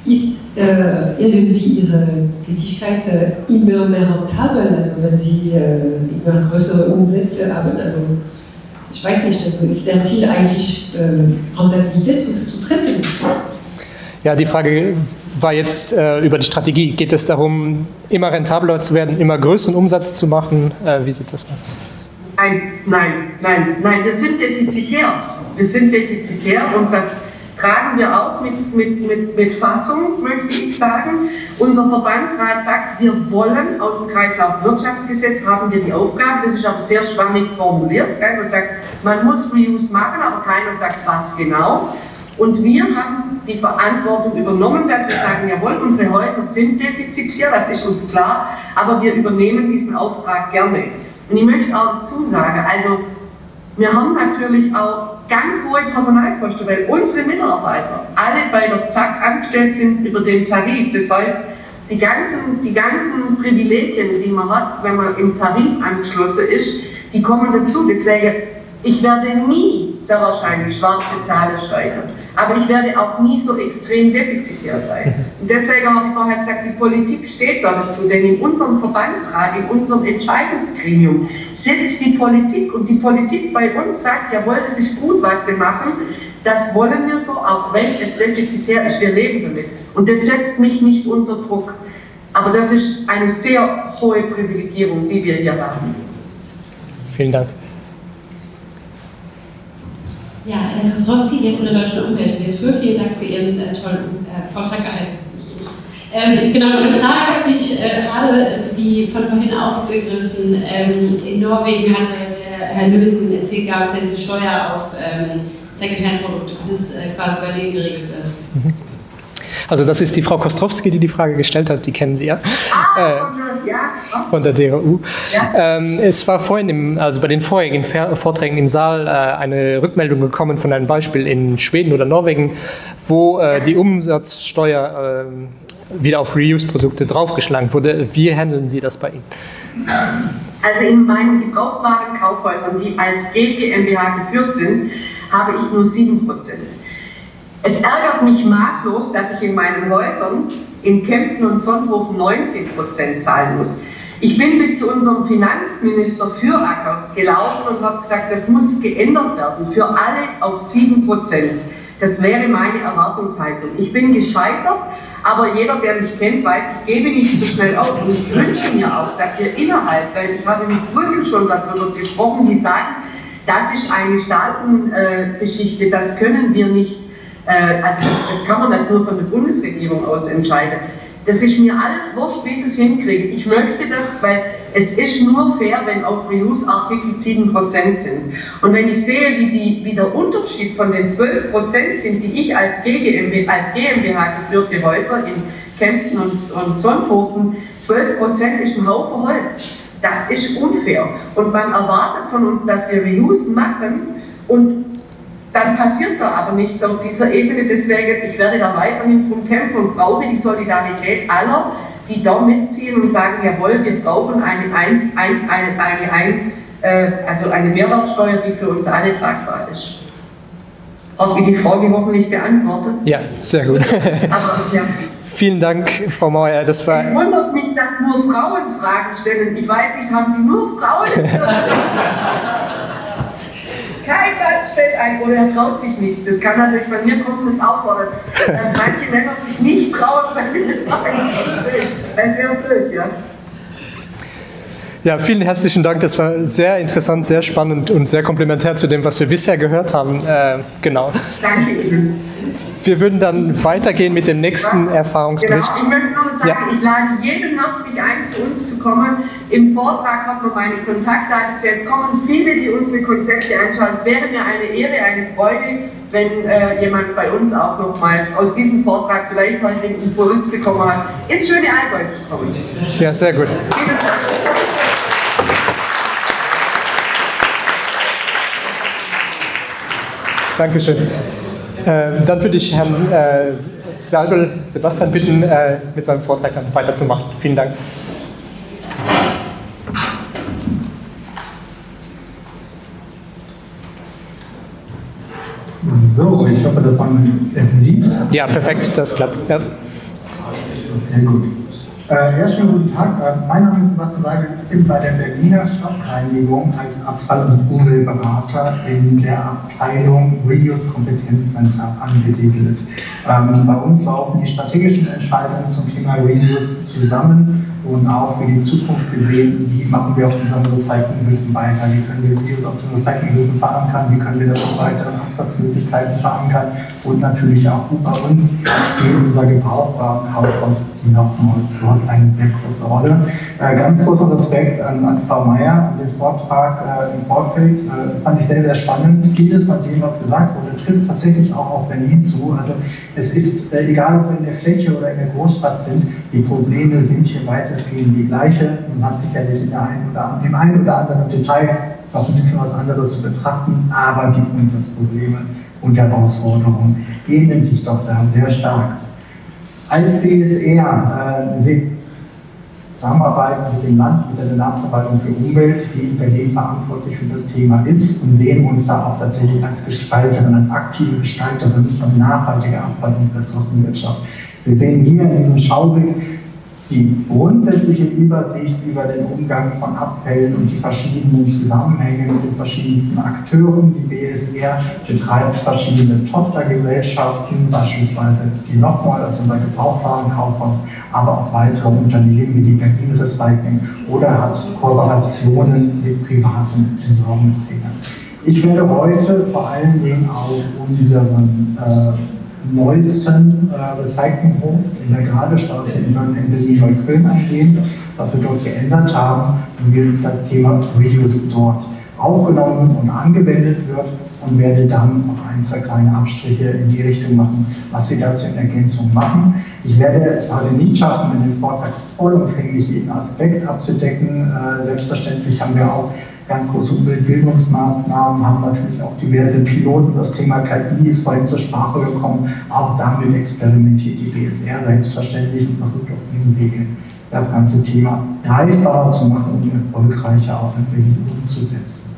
Ist irgendwie Ihre Tätigkeit immer mehr rentabel, also wenn Sie immer größere Umsätze haben? Also ich weiß nicht, also ist der Ziel eigentlich Rentabilität zu treffen? Ja, die Frage war jetzt über die Strategie. Geht es darum, immer rentabler zu werden, immer größeren Umsatz zu machen? Wie sieht das aus? Nein, wir sind defizitär. Wir sind defizitär und das tragen wir auch mit Fassung, möchte ich sagen. Unser Verbandsrat sagt, wir wollen aus dem Kreislaufwirtschaftsgesetz, haben wir die Aufgabe, das ist aber sehr schwammig formuliert. Man sagt, man muss Reuse machen, aber keiner sagt, was genau. Und wir haben die Verantwortung übernommen, dass wir sagen, jawohl, unsere Häuser sind defizitär, das ist uns klar, aber wir übernehmen diesen Auftrag gerne. Und ich möchte auch dazu sagen, also wir haben natürlich auch ganz hohe Personalkosten, weil unsere Mitarbeiter alle bei der ZAK angestellt sind über den Tarif. Das heißt, die ganzen Privilegien, die man hat, wenn man im Tarif angeschlossen ist, die kommen dazu. Deswegen, ich werde nie sehr wahrscheinlich schwarze Zahlen steuern, aber ich werde auch nie so extrem defizitär sein. Und deswegen habe ich vorher gesagt, die Politik steht da dazu, denn in unserem Verbandsrat, in unserem Entscheidungsgremium sitzt die Politik und die Politik bei uns sagt, jawohl, das ist gut, was wir machen, das wollen wir so, auch wenn es defizitär ist, wir leben damit. Und das setzt mich nicht unter Druck. Aber das ist eine sehr hohe Privilegierung, die wir hier haben. Vielen Dank. Ja, Herr Kostrowski, hier von der Deutschen Umweltagentur. Vielen Dank für Ihren tollen Vortrag gehalten. Genau, eine Frage, die ich habe, die von vorhin aufgegriffen. In Norwegen hatte der Herr Löwen erzählt, gab es ja diese Steuer auf Secondhand-Produkte, das quasi bei denen geregelt wird. Also das ist die Frau Kostrowski, die Frage gestellt hat, die kennen Sie ja, von der DRU. Ja. Es war vorhin, also bei den vorherigen Vorträgen im Saal eine Rückmeldung gekommen von einem Beispiel in Schweden oder Norwegen, wo die Umsatzsteuer wieder auf Reuse-Produkte draufgeschlagen wurde. Wie handeln Sie das bei Ihnen? Also in meinen gebrauchbaren Kaufhäusern, die als GmbH geführt sind, habe ich nur 7%. Es ärgert mich maßlos, dass ich in meinen Häusern in Kempten und Sonthofen 19% zahlen muss. Ich bin bis zu unserem Finanzminister Füracker gelaufen und habe gesagt, das muss geändert werden, für alle auf 7%. Das wäre meine Erwartungshaltung. Ich bin gescheitert, aber jeder, der mich kennt, weiß, ich gebe nicht so schnell auf. Und ich wünsche mir auch, dass wir innerhalb, weil ich habe mit Brüssel schon darüber gesprochen, die sagen, das ist eine Staatengeschichte, das können wir nicht. Also das kann man nicht nur von der Bundesregierung aus entscheiden. Das ist mir alles wurscht, wie sie es hinkriegen. Ich möchte das, weil es ist nur fair, wenn auf Reuse-Artikel 7% sind. Und wenn ich sehe, wie der Unterschied von den 12% sind, die ich als GmbH geführte Häuser in Kempten und Sonthofen, 12% ist ein Haufen Holz. Das ist unfair. Und man erwartet von uns, dass wir Reuse machen und dann passiert da aber nichts auf dieser Ebene. Deswegen, ich werde da weiterhin drum kämpfen und brauche die Solidarität aller, die da mitziehen und sagen, jawohl, wir brauchen eine Mehrwertsteuer, die für uns alle tragbar ist. Habe ich die Frage hoffentlich beantwortet? Ja, sehr gut. Aber, ja. Vielen Dank, Frau Mauer. Das war es wundert mich, dass nur Frauen Fragen stellen. Ich weiß nicht, haben Sie nur Frauen? Kein Mann stellt ein oder er traut sich nicht. Das kann natürlich bei mir kommen, das auch vor, dass manche Männer sich nicht trauen, bei diese Fragen zu stellen. Das wäre blöd, ja. Ja, vielen herzlichen Dank. Das war sehr interessant, sehr spannend und sehr komplementär zu dem, was wir bisher gehört haben. Genau. Danke Ihnen. Wir würden dann weitergehen mit dem nächsten Erfahrungsbericht. Genau, ich möchte nur sagen, ich lade jeden herzlich ein, zu uns zu kommen. Im Vortrag hat man meine Kontaktdaten. Es kommen viele, die unsere Konzepte anschauen. Es wäre mir eine Ehre, eine Freude, wenn jemand bei uns auch nochmal aus diesem Vortrag vielleicht heute den Impuls bekommen hat, ins schöne Allgäu zu kommen. Ja, sehr gut. Vielen Dank. Dankeschön. Dann würde ich Herrn Sebastian bitten, mit seinem Vortrag dann weiterzumachen. Vielen Dank. So, ich hoffe, dass man es sieht. Ja, perfekt, das klappt. Ja. Sehr gut. Schönen guten Tag. Mein Name ist Sebastian Seigel. Ich bin bei der Berliner Stadtreinigung als Abfall- und Umweltberater in der Abteilung Reuse Kompetenzcenter angesiedelt. Bei uns laufen die strategischen Entscheidungen zum Thema Reuse zusammen und auch für die Zukunft gesehen, wie machen wir auf unseren Recyclinghöfen weiter, wie können wir Reuse auf den Recyclinghöfen verankern, wie können wir das in weiteren Absatzmöglichkeiten verankern und natürlich auch bei uns spielt unser Gebrauchtwarenkaufhaus die nochmal dort eine sehr große Rolle. Ganz großer Respekt an Frau Meier und den Vortrag im Vorfeld fand ich sehr, sehr spannend. Vieles von dem, was gesagt wurde, trifft tatsächlich auch auf Berlin zu. Also es ist egal, ob wir in der Fläche oder in der Großstadt sind, die Probleme sind hier weitestgehend die gleiche. Man hat sicherlich in dem einen oder anderen Detail noch ein bisschen was anderes zu betrachten, aber die Grundsatzprobleme und Herausforderungen ähneln sich doch da sehr stark. Als BSR zusammenarbeiten mit dem Land, mit der Senatsverwaltung für Umwelt, die in Berlin verantwortlich für das Thema ist und sehen uns da auch tatsächlich als Gestalterin, als aktive Gestalterin von nachhaltiger Abfall- und Ressourcenwirtschaft. Sie sehen hier in diesem Schaubild die grundsätzliche Übersicht über den Umgang von Abfällen und die verschiedenen Zusammenhänge mit den verschiedensten Akteuren. Die BSR betreibt verschiedene Tochtergesellschaften, beispielsweise die Nochmal, also unser Gebrauchtwarenkaufhaus, aber auch weitere Unternehmen wie die Berlin Recycling oder hat Kooperationen mit privaten Entsorgungsträgern. Ich werde heute vor allen Dingen auf unseren neuesten Recyclinghof in der Gradestraße in Berlin-Neukölln eingehen, was wir dort geändert haben und wie das Thema Reuse dort aufgenommen und angewendet wird und werde dann noch ein, zwei kleine Abstriche in die Richtung machen, was wir dazu in Ergänzung machen. Ich werde es heute nicht schaffen, in dem Vortrag vollumfänglich jeden Aspekt abzudecken. Selbstverständlich haben wir auch ganz große Umweltbildungsmaßnahmen, haben natürlich auch diverse Piloten. Das Thema KI ist vorhin zur Sprache gekommen. Auch damit experimentiert die BSR selbstverständlich und versucht auf diesem Wege das ganze Thema greifbarer zu machen und erfolgreicher auch in Berlin umzusetzen.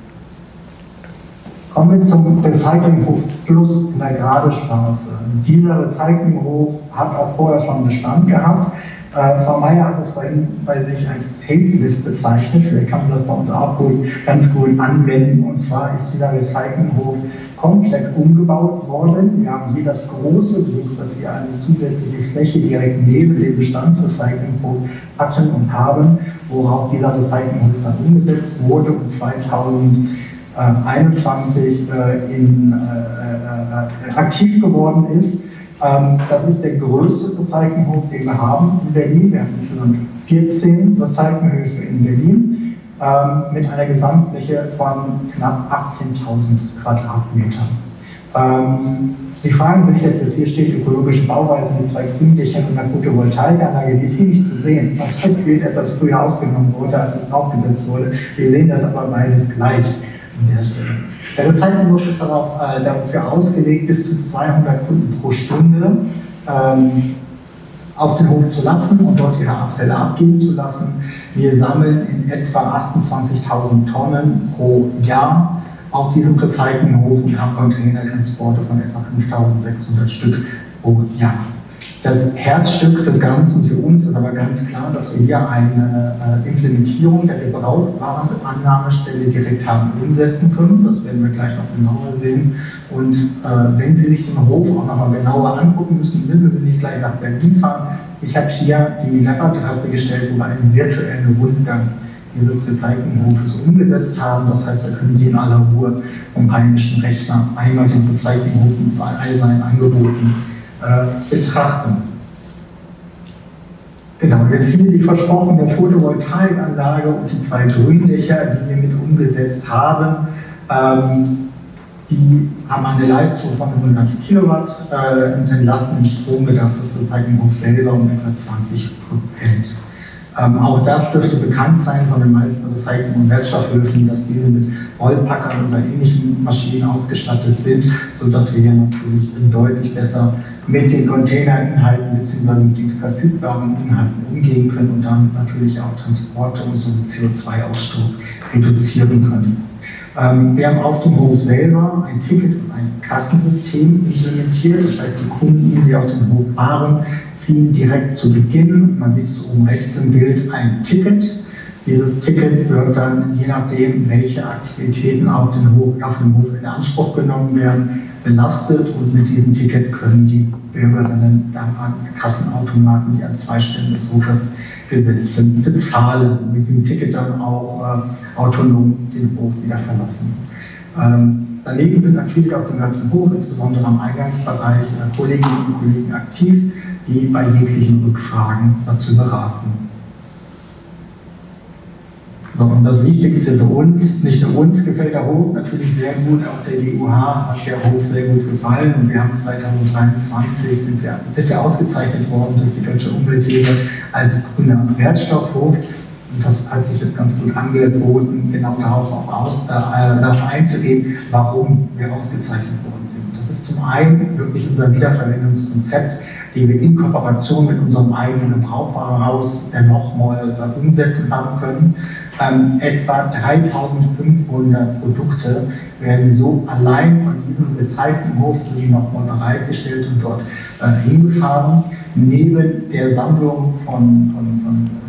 Kommen wir zum Recyclinghof Plus in der Gradestraße. Dieser Recyclinghof hat auch vorher schon Bestand gehabt. Frau Meier hat es vorhin bei sich als Facelift bezeichnet. Vielleicht kann man das bei uns auch ganz gut anwenden. Und zwar ist dieser Recyclinghof komplett umgebaut worden. Wir haben hier das große Glück, dass wir eine zusätzliche Fläche direkt neben dem Bestandsrecyclinghof hatten und haben, worauf dieser Recyclinghof dann umgesetzt wurde und 2021 aktiv geworden ist. Das ist der größte Recyclinghof, den wir haben in Berlin. Wir haben insgesamt 14 Recyclinghöfe in Berlin mit einer Gesamtfläche von knapp 18.000 Quadratmetern. Sie fragen sich jetzt hier steht ökologische Bauweise mit 2 Gründächern und einer Photovoltaikanlage, die ist hier nicht zu sehen. Das Bild etwas früher aufgenommen wurde, als es aufgesetzt wurde. Wir sehen das aber beides gleich an der Stelle. Der Recyclinghof ist dafür ausgelegt, bis zu 200 Kunden pro Stunde auf den Hof zu lassen und dort ihre Abfälle abgeben zu lassen. Wir sammeln in etwa 28.000 Tonnen pro Jahr auf diesem Recyclinghof und haben Containertransporte von etwa 5.600 Stück pro Jahr. Das Herzstück des Ganzen für uns ist aber ganz klar, dass wir hier eine Implementierung der Gebrauchtwarenannahmestelle direkt haben umsetzen können. Das werden wir gleich noch genauer sehen. Und wenn Sie sich den Hof auch noch mal genauer angucken müssen Sie nicht gleich nach Berlin fahren. Ich habe hier die Webadresse gestellt, wo wir einen virtuellen Rundgang dieses Recyclinghofes umgesetzt haben. Das heißt, da können Sie in aller Ruhe vom heimischen Rechner einmal den Recyclinghof mit all seinen Angeboten betrachten. Genau, jetzt hier die versprochene Photovoltaikanlage und die 2 Gründächer, die wir mit umgesetzt haben. Die haben eine Leistung von 100 Kilowatt und entlasten den Strombedarf des Recyclinghofs selber um etwa 20%. Auch das dürfte bekannt sein von den meisten Recycling- und Wertstoffhöfen, dass diese mit Rollpackern oder ähnlichen Maschinen ausgestattet sind, sodass wir hier natürlich deutlich besser mit den Containerinhalten bzw. mit den verfügbaren Inhalten umgehen können und damit natürlich auch Transporte und so einen CO2-Ausstoß reduzieren können. Wir haben auf dem Hof selber ein Ticket und ein Kassensystem implementiert. Das heißt, die Kunden, die auf den Hof fahren, ziehen direkt zu Beginn, man sieht es oben rechts im Bild, ein Ticket. Dieses Ticket wird dann, je nachdem, welche Aktivitäten auf dem Hof in Anspruch genommen werden, belastet, und mit diesem Ticket können die Bürgerinnen dann an Kassenautomaten, die an 2 Stellen des Hofes gesetzt sind, bezahlen und mit diesem Ticket dann auch autonom den Hof wieder verlassen. Daneben sind natürlich auf dem ganzen Hof, insbesondere am Eingangsbereich, Kolleginnen und Kollegen aktiv, die bei jeglichen Rückfragen dazu beraten. So, und das Wichtigste für uns, nicht nur uns gefällt der Hof natürlich sehr gut, auch der DUH hat der Hof sehr gut gefallen, und wir haben 2023 sind wir ausgezeichnet worden durch die Deutsche Umwelthilfe als grüner Wertstoffhof. Und das hat sich jetzt ganz gut angeboten, genau darauf auch darauf einzugehen, warum wir ausgezeichnet worden sind. Das ist zum einen wirklich unser Wiederverwendungskonzept, den wir in Kooperation mit unserem eigenen Brauwarenhaus der nochmal umsetzen haben können. Etwa 3500 Produkte werden so allein von diesem Recyclinghof für die nochmal bereitgestellt und dort hingefahren. Neben der Sammlung von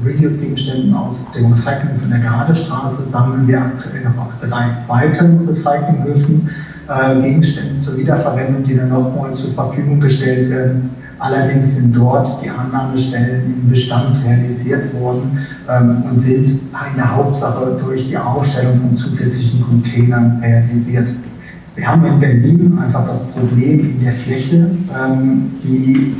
Reuse-Gegenständen auf dem Recyclinghof in der Garadestraße sammeln wir aktuell noch auf 3 weiteren Recyclinghöfen Gegenstände zur Wiederverwendung, die dann nochmal zur Verfügung gestellt werden. Allerdings sind dort die Annahmestellen im Bestand realisiert worden und sind in der Hauptsache durch die Aufstellung von zusätzlichen Containern realisiert. Wir haben in Berlin einfach das Problem in der Fläche. Die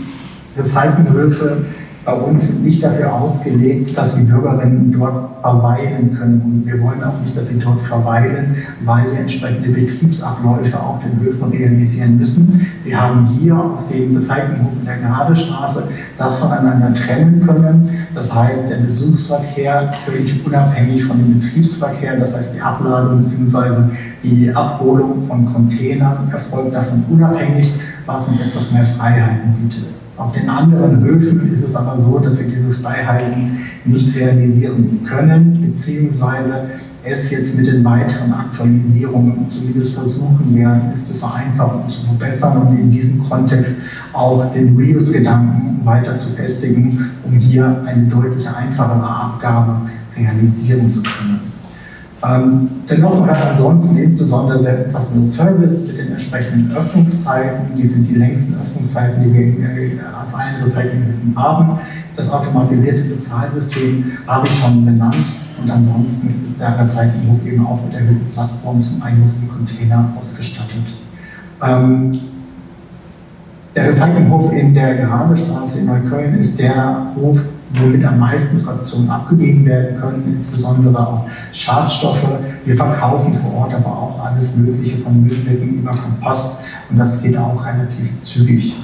Recyclinghöfe bei uns sind nicht dafür ausgelegt, dass die Bürgerinnen dort verweilen können. Und wir wollen auch nicht, dass sie dort verweilen, weil wir entsprechende Betriebsabläufe auf den Höfen realisieren müssen. Wir haben hier auf dem Recyclinghof in der Garadestraße das voneinander trennen können. Das heißt, der Besuchsverkehr ist völlig unabhängig von dem Betriebsverkehr. Das heißt, die Abladung bzw. die Abholung von Containern erfolgt davon unabhängig, was uns etwas mehr Freiheiten bietet. Auf den anderen Höfen ist es aber so, dass wir diese Freiheiten nicht realisieren können, beziehungsweise es jetzt mit den weiteren Aktualisierungen zumindest versuchen werden, es zu vereinfachen und zu verbessern und in diesem Kontext auch den Reuse-Gedanken weiter zu festigen, um hier eine deutlich einfachere Abgabe realisieren zu können. Dennoch hat ansonsten insbesondere der umfassende Service mit den entsprechenden Öffnungszeiten, die sind die längsten Öffnungszeiten, die wir auf allen Recyclinghöfen haben. Das automatisierte Bezahlsystem habe ich schon benannt, und ansonsten ist der Recyclinghof eben auch mit erhöhten Plattformen zum Einwurf in Container ausgestattet. Der Recyclinghof in der Garadestraße in Neukölln ist der Hof, womit am meisten Fraktionen abgegeben werden können, insbesondere auch Schadstoffe. Wir verkaufen vor Ort aber auch alles Mögliche von Müllsäcken über Kompost, und das geht auch relativ zügig.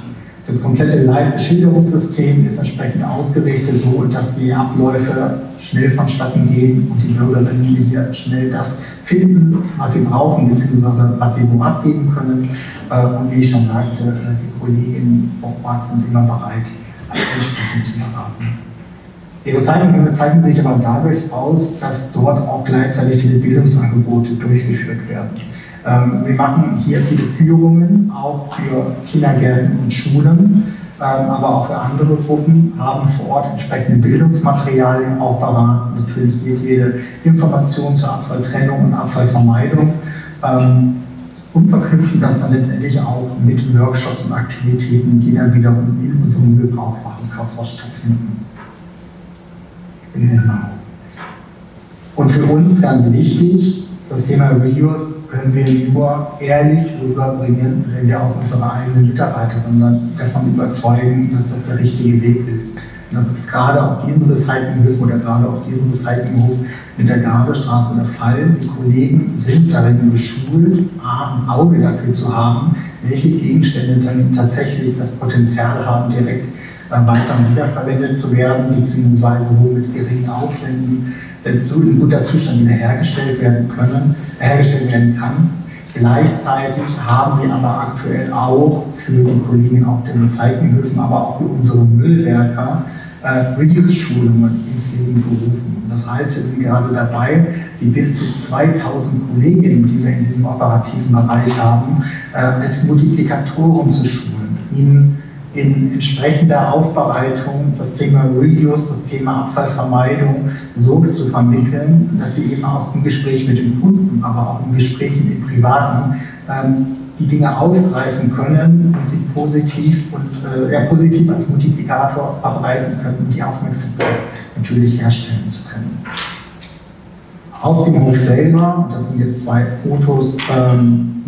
Das komplette Beschilderungssystem ist entsprechend ausgerichtet, so dass die Abläufe schnell vonstatten gehen und die Bürgerinnen hier schnell das finden, was sie brauchen, beziehungsweise was sie wo abgeben können. Und wie ich schon sagte, die Kolleginnen vor Ort sind immer bereit, entsprechend zu beraten. Die Recyclinghöfe zeichnen sich aber dadurch aus, dass dort auch gleichzeitig viele Bildungsangebote durchgeführt werden. Wir machen hier viele Führungen, auch für Kindergärten und Schulen, aber auch für andere Gruppen, haben vor Ort entsprechende Bildungsmaterialien auch parat, natürlich jede Information zur Abfalltrennung und Abfallvermeidung, und verknüpfen das dann letztendlich auch mit Workshops und Aktivitäten, die dann wiederum in unserem Gebrauchwarenkaufhaus stattfinden. Genau. Und für uns ganz wichtig, das Thema Reuse können wir nur ehrlich rüberbringen, wenn wir auch unsere eigenen Mitarbeiterinnen davon überzeugen, dass das der richtige Weg ist. Und das ist gerade auf diesem Recyclinghof oder gerade auf diesem Recyclinghof mit der Garadestraße der Fall. Die Kollegen sind darin geschult, ein Auge dafür zu haben, welche Gegenstände dann tatsächlich das Potenzial haben, direkt weiter wiederverwendet zu werden, beziehungsweise wo mit geringen Aufwänden in guter Zustand wieder hergestellt werden kann. Gleichzeitig haben wir aber aktuell auch für die Kollegen auf den Recyclinghöfen, aber auch für unsere Müllwerker Reuse-Schulungen ins Leben gerufen. Das heißt, wir sind gerade dabei, die bis zu 2000 Kolleginnen, die wir in diesem operativen Bereich haben, als Multiplikatoren zu schulen, ihnen in entsprechender Aufbereitung das Thema Reuse, das Thema Abfallvermeidung so zu vermitteln, dass sie eben auch im Gespräch mit dem Kunden, aber auch im Gespräch mit dem Privaten die Dinge aufgreifen können und sie positiv positiv als Multiplikator verbreiten können und die Aufmerksamkeit natürlich herstellen zu können. Auf dem Hof selber, und das sind jetzt 2 Fotos,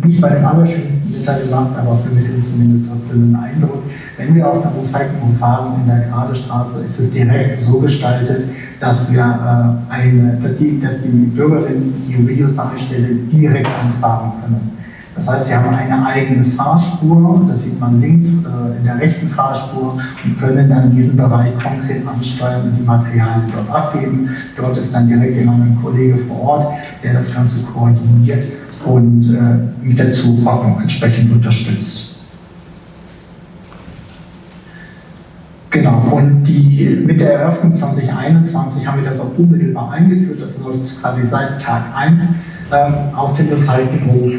nicht bei dem allerschönsten Detail gemacht, aber vermitteln zumindest trotzdem einen Eindruck. Wenn wir auf der Recyclinghof fahren in der Gradestraße, ist es direkt so gestaltet, dass wir dass die Bürgerinnen die Reuse-Sammelstelle direkt anfahren können. Das heißt, sie haben eine eigene Fahrspur, das sieht man links in der rechten Fahrspur und können dann diesen Bereich konkret ansteuern und die Materialien dort abgeben. Dort ist dann direkt jemand, ein Kollege vor Ort, der das Ganze koordiniert und mit der Zuordnung entsprechend unterstützt. Genau, und mit der Eröffnung 2021 haben wir das auch unmittelbar eingeführt. Das läuft quasi seit Tag 1. Auf dem Recyclinghof,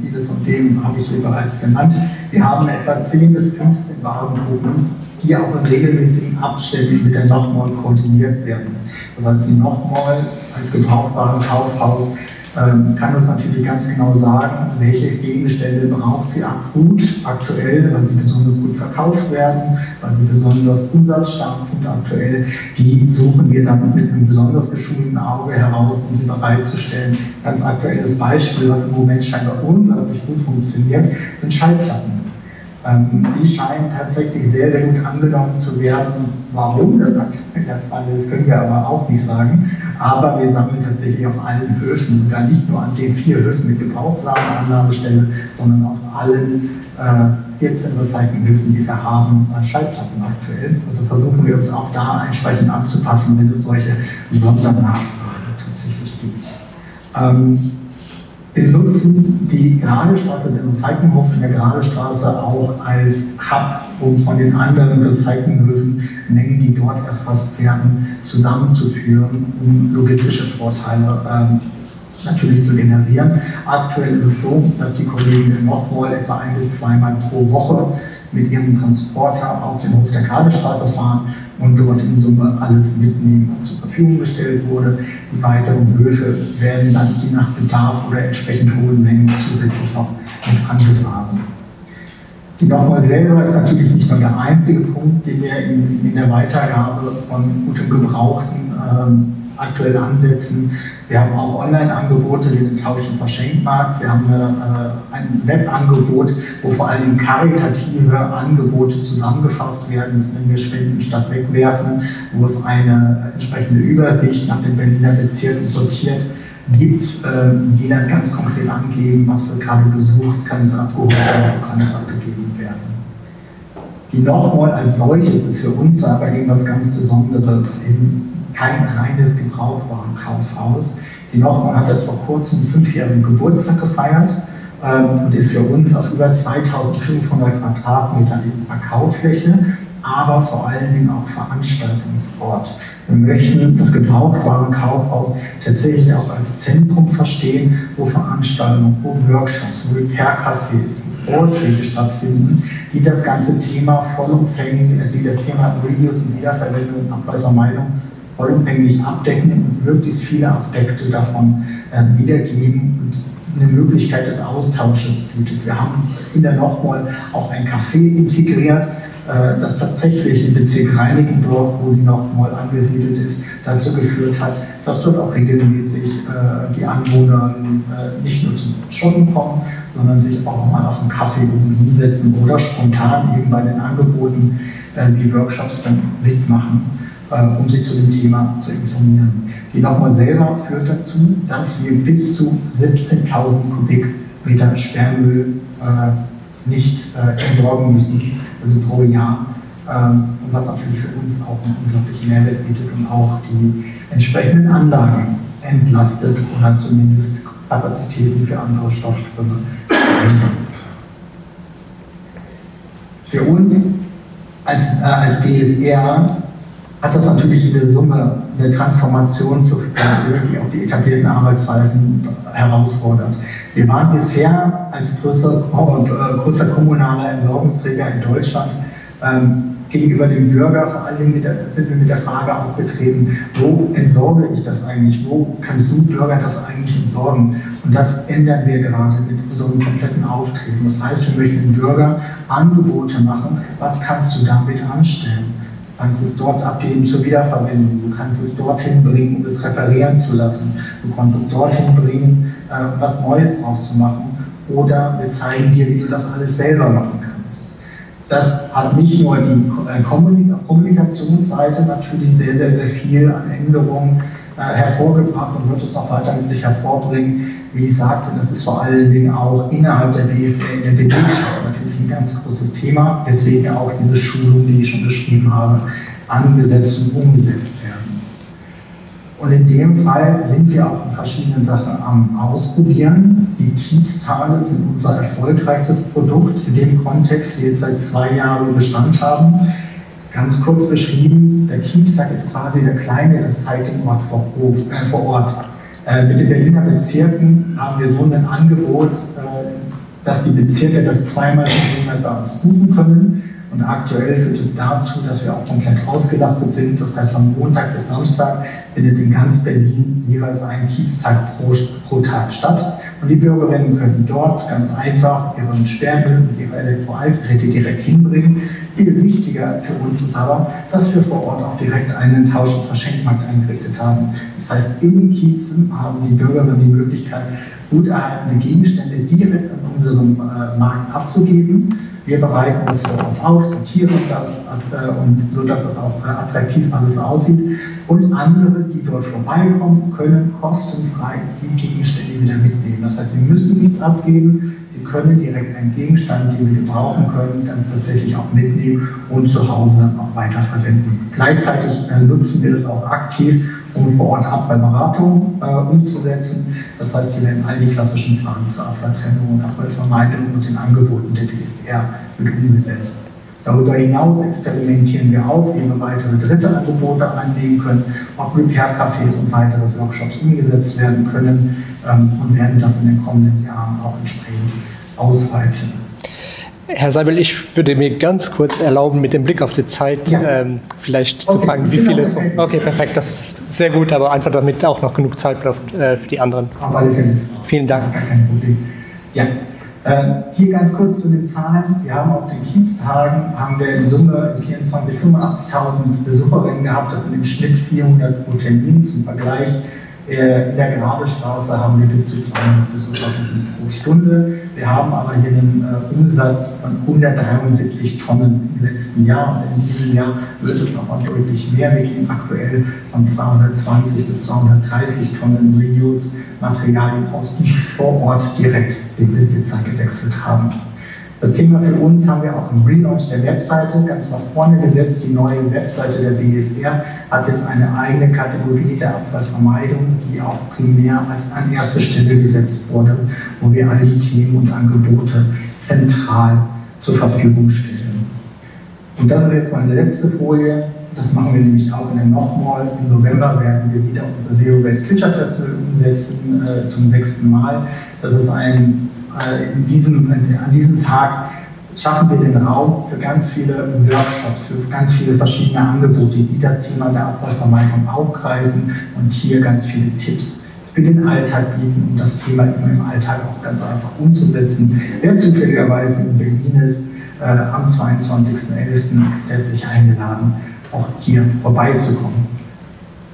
vieles von dem habe ich hier bereits genannt. Wir haben etwa 10 bis 15 Warengruppen, die auch in regelmäßigen Abständen mit der Nochmol koordiniert werden. Das heißt, die Nochmol als Gebrauchtwarenkaufhaus kann uns natürlich ganz genau sagen, welche Gegenstände braucht sie aktuell, weil sie besonders gut verkauft werden, weil sie besonders umsatzstark sind aktuell. Die suchen wir dann mit einem besonders geschulten Auge heraus, um sie bereitzustellen. Ganz aktuelles Beispiel, was im Moment scheinbar unglaublich gut funktioniert, sind Schallplatten. Die scheinen tatsächlich sehr, sehr gut angenommen zu werden. Warum das aktuell der Fall ist, können wir aber auch nicht sagen. Aber wir sammeln tatsächlich auf allen Höfen, sogar nicht nur an den 4 Höfen mit Gebrauchtwarenannahmestelle, sondern auf allen 14 Recyclinghöfen, die wir haben, Schallplatten aktuell. Also versuchen wir uns auch da entsprechend anzupassen, wenn es solche Sondernachfrage tatsächlich gibt. Wir nutzen die Gradestraße, den Recyclinghof in der Gradestraße auch als Hub, um von den anderen Recyclinghöfen Mengen, die dort erfasst werden, zusammenzuführen, um logistische Vorteile natürlich zu generieren. Aktuell ist es so, dass die Kollegen in Nordmol etwa 1 bis 2 Mal pro Woche mit ihrem Transporter auf den Hof der Gradestraße fahren und dort in Summe alles mitnehmen, was zur Verfügung gestellt wurde. Die weiteren Höfe werden dann je nach Bedarf oder entsprechend hohen Mengen zusätzlich noch mit angefahren. Die Nochmol selber ist natürlich nicht nur der einzige Punkt, den wir in der Weitergabe von gutem Gebrauchten aktuell ansetzen. Wir haben auch Online-Angebote wie den Tausch- und Verschenkmarkt. Wir haben ein Webangebot, wo vor allem karitative Angebote zusammengefasst werden. Das nennen wir Spenden statt Wegwerfen, wo es eine entsprechende Übersicht nach den Berliner Bezirken sortiert gibt, die dann ganz konkret angeben, was wird gerade gesucht, kann es abgeholt werden, wo kann es abgegeben werden. Die Nochmol als solches ist für uns aber irgendwas ganz Besonderes. Kein reines Gebrauchtwarenkaufhaus. Die Nochmol hat jetzt vor kurzem 5-jährigen Geburtstag gefeiert und ist für uns auf über 2500 Quadratmetern Verkauffläche, aber vor allen Dingen auch Veranstaltungsort. Wir möchten das Gebrauchtwarenkaufhaus tatsächlich auch als Zentrum verstehen, wo Veranstaltungen, wo Workshops, wo Repair-Cafés, wo Vorträge stattfinden, die das ganze Thema vollumfänglich, die das Thema Reuse und Wiederverwendung und Abfallvermeidung vollumfänglich abdecken und möglichst viele Aspekte davon wiedergeben und eine Möglichkeit des Austausches bietet. Wir haben in der Nochmol auch ein Café integriert, das tatsächlich im Bezirk Reinickendorf, wo die Nochmol angesiedelt ist, dazu geführt hat, dass dort auch regelmäßig die Anwohner nicht nur zum Shoppen kommen, sondern sich auch mal auf einen Kaffee hinsetzen oder spontan eben bei den Angeboten die Workshops dann mitmachen, um sich zu dem Thema zu informieren. Die Nochmol selber führt dazu, dass wir bis zu 17.000 Kubikmeter Sperrmüll nicht entsorgen müssen, also pro Jahr, und was natürlich für uns auch einen unglaublichen Mehrwert bietet und auch die entsprechenden Anlagen entlastet oder zumindest Kapazitäten für andere Stoffströme verhindert. Für uns als BSR hat das natürlich in der Summe eine Transformation zu die auch die etablierten Arbeitsweisen herausfordert. Wir waren bisher als größter kommunaler Entsorgungsträger in Deutschland gegenüber dem Bürger vor allem sind wir mit der Frage aufgetreten, wo entsorge ich das eigentlich, wo kannst du Bürger das eigentlich entsorgen? Und das ändern wir gerade mit unserem kompletten Auftreten. Das heißt, wir möchten dem Bürger Angebote machen, was kannst du damit anstellen? Du kannst es dort abgeben zur Wiederverwendung, du kannst es dorthin bringen, um es reparieren zu lassen, du kannst es dorthin bringen, was Neues draus zu machen, oder wir zeigen dir, wie du das alles selber machen kannst. Das hat nicht nur die Kommunikationsseite natürlich sehr, sehr, sehr viel an Änderungen hervorgebracht und wird es auch weiter mit sich hervorbringen. Wie ich sagte, das ist vor allen Dingen auch innerhalb der BSR in der Belegschaft natürlich ein ganz großes Thema. Deswegen auch diese Schulung, die ich schon beschrieben habe, angesetzt und umgesetzt werden. Und in dem Fall sind wir auch in verschiedenen Sachen am Ausprobieren. Die Kieztage sind unser erfolgreichstes Produkt in dem Kontext, die jetzt seit 2 Jahren Bestand haben. Ganz kurz beschrieben, der Kieztag ist quasi der kleine Recyclingort vor Ort. Mit den Berliner Bezirken haben wir so ein Angebot, dass die Bezirke das 2-mal im Monat bei uns buchen können. Und aktuell führt es dazu, dass wir auch komplett ausgelastet sind. Das heißt, von Montag bis Samstag findet in ganz Berlin jeweils ein Kieztag pro Tag statt. Und die Bürgerinnen können dort ganz einfach ihren Sperrmüll und ihre Elektroaltgeräte direkt hinbringen. Viel wichtiger für uns ist aber, dass wir vor Ort auch direkt einen Tausch- und Verschenkmarkt eingerichtet haben. Das heißt, in den Kiezen haben die Bürgerinnen die Möglichkeit, gut erhaltene Gegenstände direkt an unserem Markt abzugeben. Wir bereiten das vor Ort auf, sortieren das und so, dass es auch attraktiv alles aussieht. Und andere, die dort vorbeikommen, können kostenfrei die Gegenstände wieder mitnehmen. Das heißt, sie müssen nichts abgeben, sie können direkt einen Gegenstand, den sie gebrauchen können, dann tatsächlich auch mitnehmen und zu Hause auch weiterverwenden. Gleichzeitig nutzen wir das auch aktiv, um vor Ort Abfallberatung umzusetzen. Das heißt, hier werden all die klassischen Fragen zur Abfalltrennung und Abfallvermeidung und den Angeboten der DSR mit umgesetzt. Darüber hinaus experimentieren wir auch, wie wir weitere dritte Angebote anlegen können, ob Repair-Cafés und weitere Workshops umgesetzt werden können und werden das in den kommenden Jahren auch entsprechend ausweiten. Herr Seibel, ich würde mir ganz kurz erlauben, mit dem Blick auf die Zeit vielleicht zu fragen, wie viele... Okay, perfekt, das ist sehr gut, aber einfach damit auch noch genug Zeit bleibt für die anderen. Auf alle Fälle. Vielen Dank. Kein Problem. Ja. Hier ganz kurz zu den Zahlen. Wir haben auf den Kieztagen haben wir in Summe 84.000 Besucherinnen gehabt. Das sind im Schnitt 400 pro Termin. Zum Vergleich, in der Grabestraße haben wir bis zu 200 Besucherinnen pro Stunde. Wir haben aber hier einen Umsatz von 173 Tonnen im letzten Jahr. Und in diesem Jahr wird es noch mal deutlich mehr. Wir gehen aktuell von 220 bis 230 Tonnen Reuse-Materialien aus, die vor Ort direkt den Besitzer gewechselt haben. Das Thema für uns haben wir auch im Relaunch der Webseite ganz nach vorne gesetzt. Die neue Webseite der BSR hat jetzt eine eigene Kategorie der Abfallvermeidung, die auch primär an erste Stelle gesetzt wurde, wo wir alle die Themen und Angebote zentral zur Verfügung stellen. Und das ist jetzt meine letzte Folie. Das machen wir nämlich auch in der Nochmal. Im November werden wir wieder unser Zero Waste Future Festival umsetzen, zum 6. Mal. Das ist an diesem Tag schaffen wir den Raum für ganz viele Workshops, für ganz viele verschiedene Angebote, die das Thema der Abfallvermeidung aufgreifen und hier ganz viele Tipps für den Alltag bieten, um das Thema immer im Alltag auch ganz einfach umzusetzen. Wer zufälligerweise in Berlin ist, am 22.11. ist herzlich eingeladen, auch hier vorbeizukommen.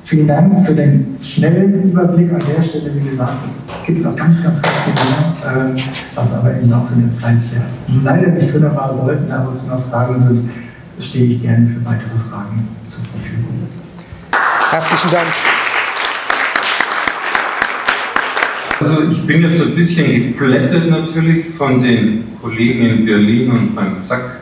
Vielen Dank für den schnellen Überblick an der Stelle. Wie gesagt, es gibt noch ganz viel mehr, was aber im Laufe der Zeit hier leider nicht drin war. Sollten da aber noch Fragen sind, stehe ich gerne für weitere Fragen zur Verfügung. Herzlichen Dank. Also ich bin jetzt ein bisschen geplättet natürlich von den Kollegen in Berlin und beim ZAK.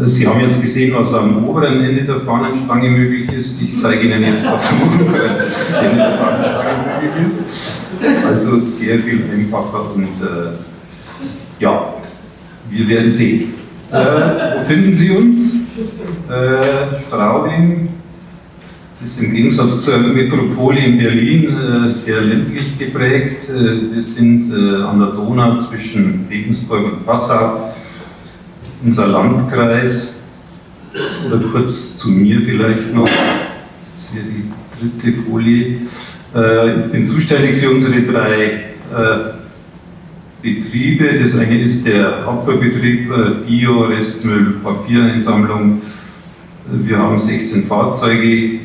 Sie haben jetzt gesehen, was am oberen Ende der Fahnenstange möglich ist. Ich zeige Ihnen jetzt, was am unteren Ende der Fahnenstange möglich ist. Also sehr viel einfacher und ja, wir werden sehen. Wo finden Sie uns? Straubing, ist im Gegensatz zur Metropole in Berlin sehr ländlich geprägt. Wir sind an der Donau zwischen Regensburg und Passau. Unser Landkreis, oder kurz zu mir vielleicht noch, das ist hier die dritte Folie. Ich bin zuständig für unsere 3 Betriebe. Das eine ist der Abfallbetrieb Bio, Restmüll, Papiereinsammlung. Wir haben 16 Fahrzeuge,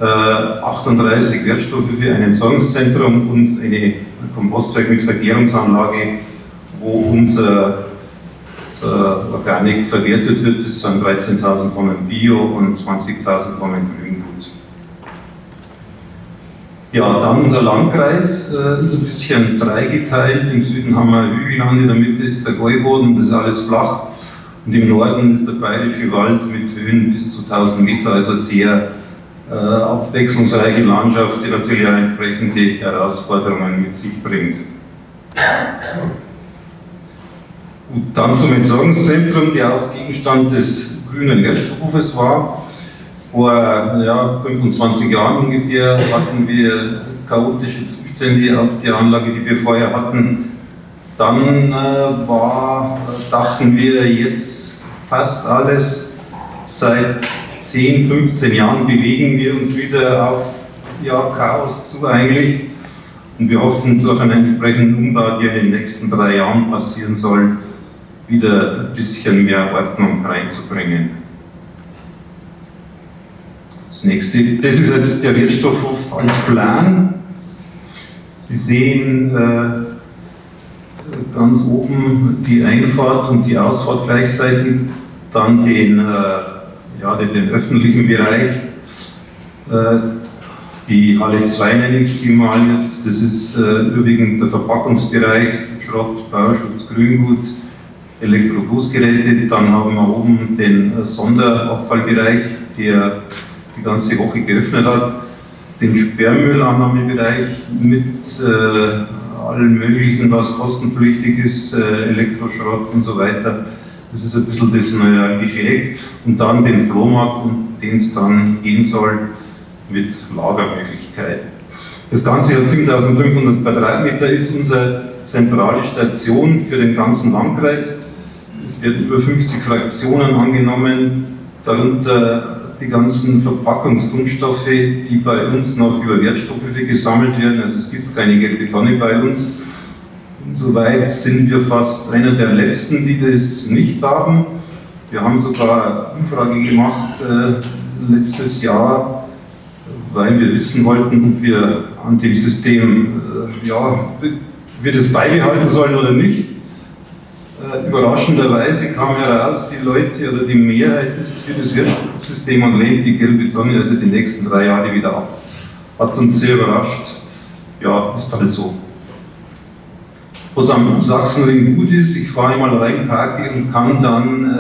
38 Wertstoffe für ein Entsorgungszentrum und eine Kompostwerk mit Vergärungsanlage, wo unser Organik verwertet wird. Das sind 13.000 Tonnen Bio und 20.000 Tonnen Grüngut. Ja, dann unser Landkreis ist ein bisschen dreigeteilt. Im Süden haben wir Hügelland, in der Mitte ist der Gäuboden, das ist alles flach. Und im Norden ist der Bayerische Wald mit Höhen bis zu 1000 Meter, also sehr abwechslungsreiche Landschaft, die natürlich auch entsprechende Herausforderungen mit sich bringt. Gut, dann zum Entsorgungszentrum, der auch Gegenstand des grünen Wertstoffhofes war. Vor 25 Jahren ungefähr hatten wir chaotische Zustände auf der Anlage, die wir vorher hatten. Dann dachten wir, jetzt fast alles. Seit 10, 15 Jahren bewegen wir uns wieder auf Chaos zu eigentlich. Und wir hoffen, durch einen entsprechenden Umbau, der in den nächsten 3 Jahren passieren soll, wieder ein bisschen mehr Ordnung reinzubringen. Das nächste, das ist jetzt der Wertstoffhof als Plan. Sie sehen ganz oben die Einfahrt und die Ausfahrt gleichzeitig, dann den öffentlichen Bereich. Die Halle 2 nenne ich sie mal jetzt, das ist überwiegend der Verpackungsbereich, Schrott, Bauschutz, Grüngut, Elektrogroßgeräte. Dann haben wir oben den Sonderabfallbereich, der die ganze Woche geöffnet hat, den Sperrmüllannahmebereich mit allem Möglichen, was kostenpflichtig ist, Elektroschrott und so weiter. Das ist ein bisschen das neuralgische Eck. Und dann den Flohmarkt, um den es dann gehen soll, mit Lagermöglichkeiten. Das Ganze hat 7500 Quadratmeter, ist unsere zentrale Station für den ganzen Landkreis. Es werden über 50 Fraktionen angenommen, darunter die ganzen Verpackungskunststoffe, die bei uns noch über Wertstoffhöfe gesammelt werden. Also es gibt keine gelbe Tonne bei uns. Insoweit sind wir fast einer der letzten, die das nicht haben. Wir haben sogar eine Umfrage gemacht letztes Jahr, weil wir wissen wollten, ob wir an dem System wir das beibehalten sollen oder nicht. Überraschenderweise kam heraus, die Leute oder die Mehrheit ist für das Wertstoffsystem und lehnt die gelbe Tonne also die nächsten 3 Jahre wieder ab. Hat uns sehr überrascht. Ja, ist halt so. Was am Sachsenring gut ist, ich fahre einmal rein, parke und kann dann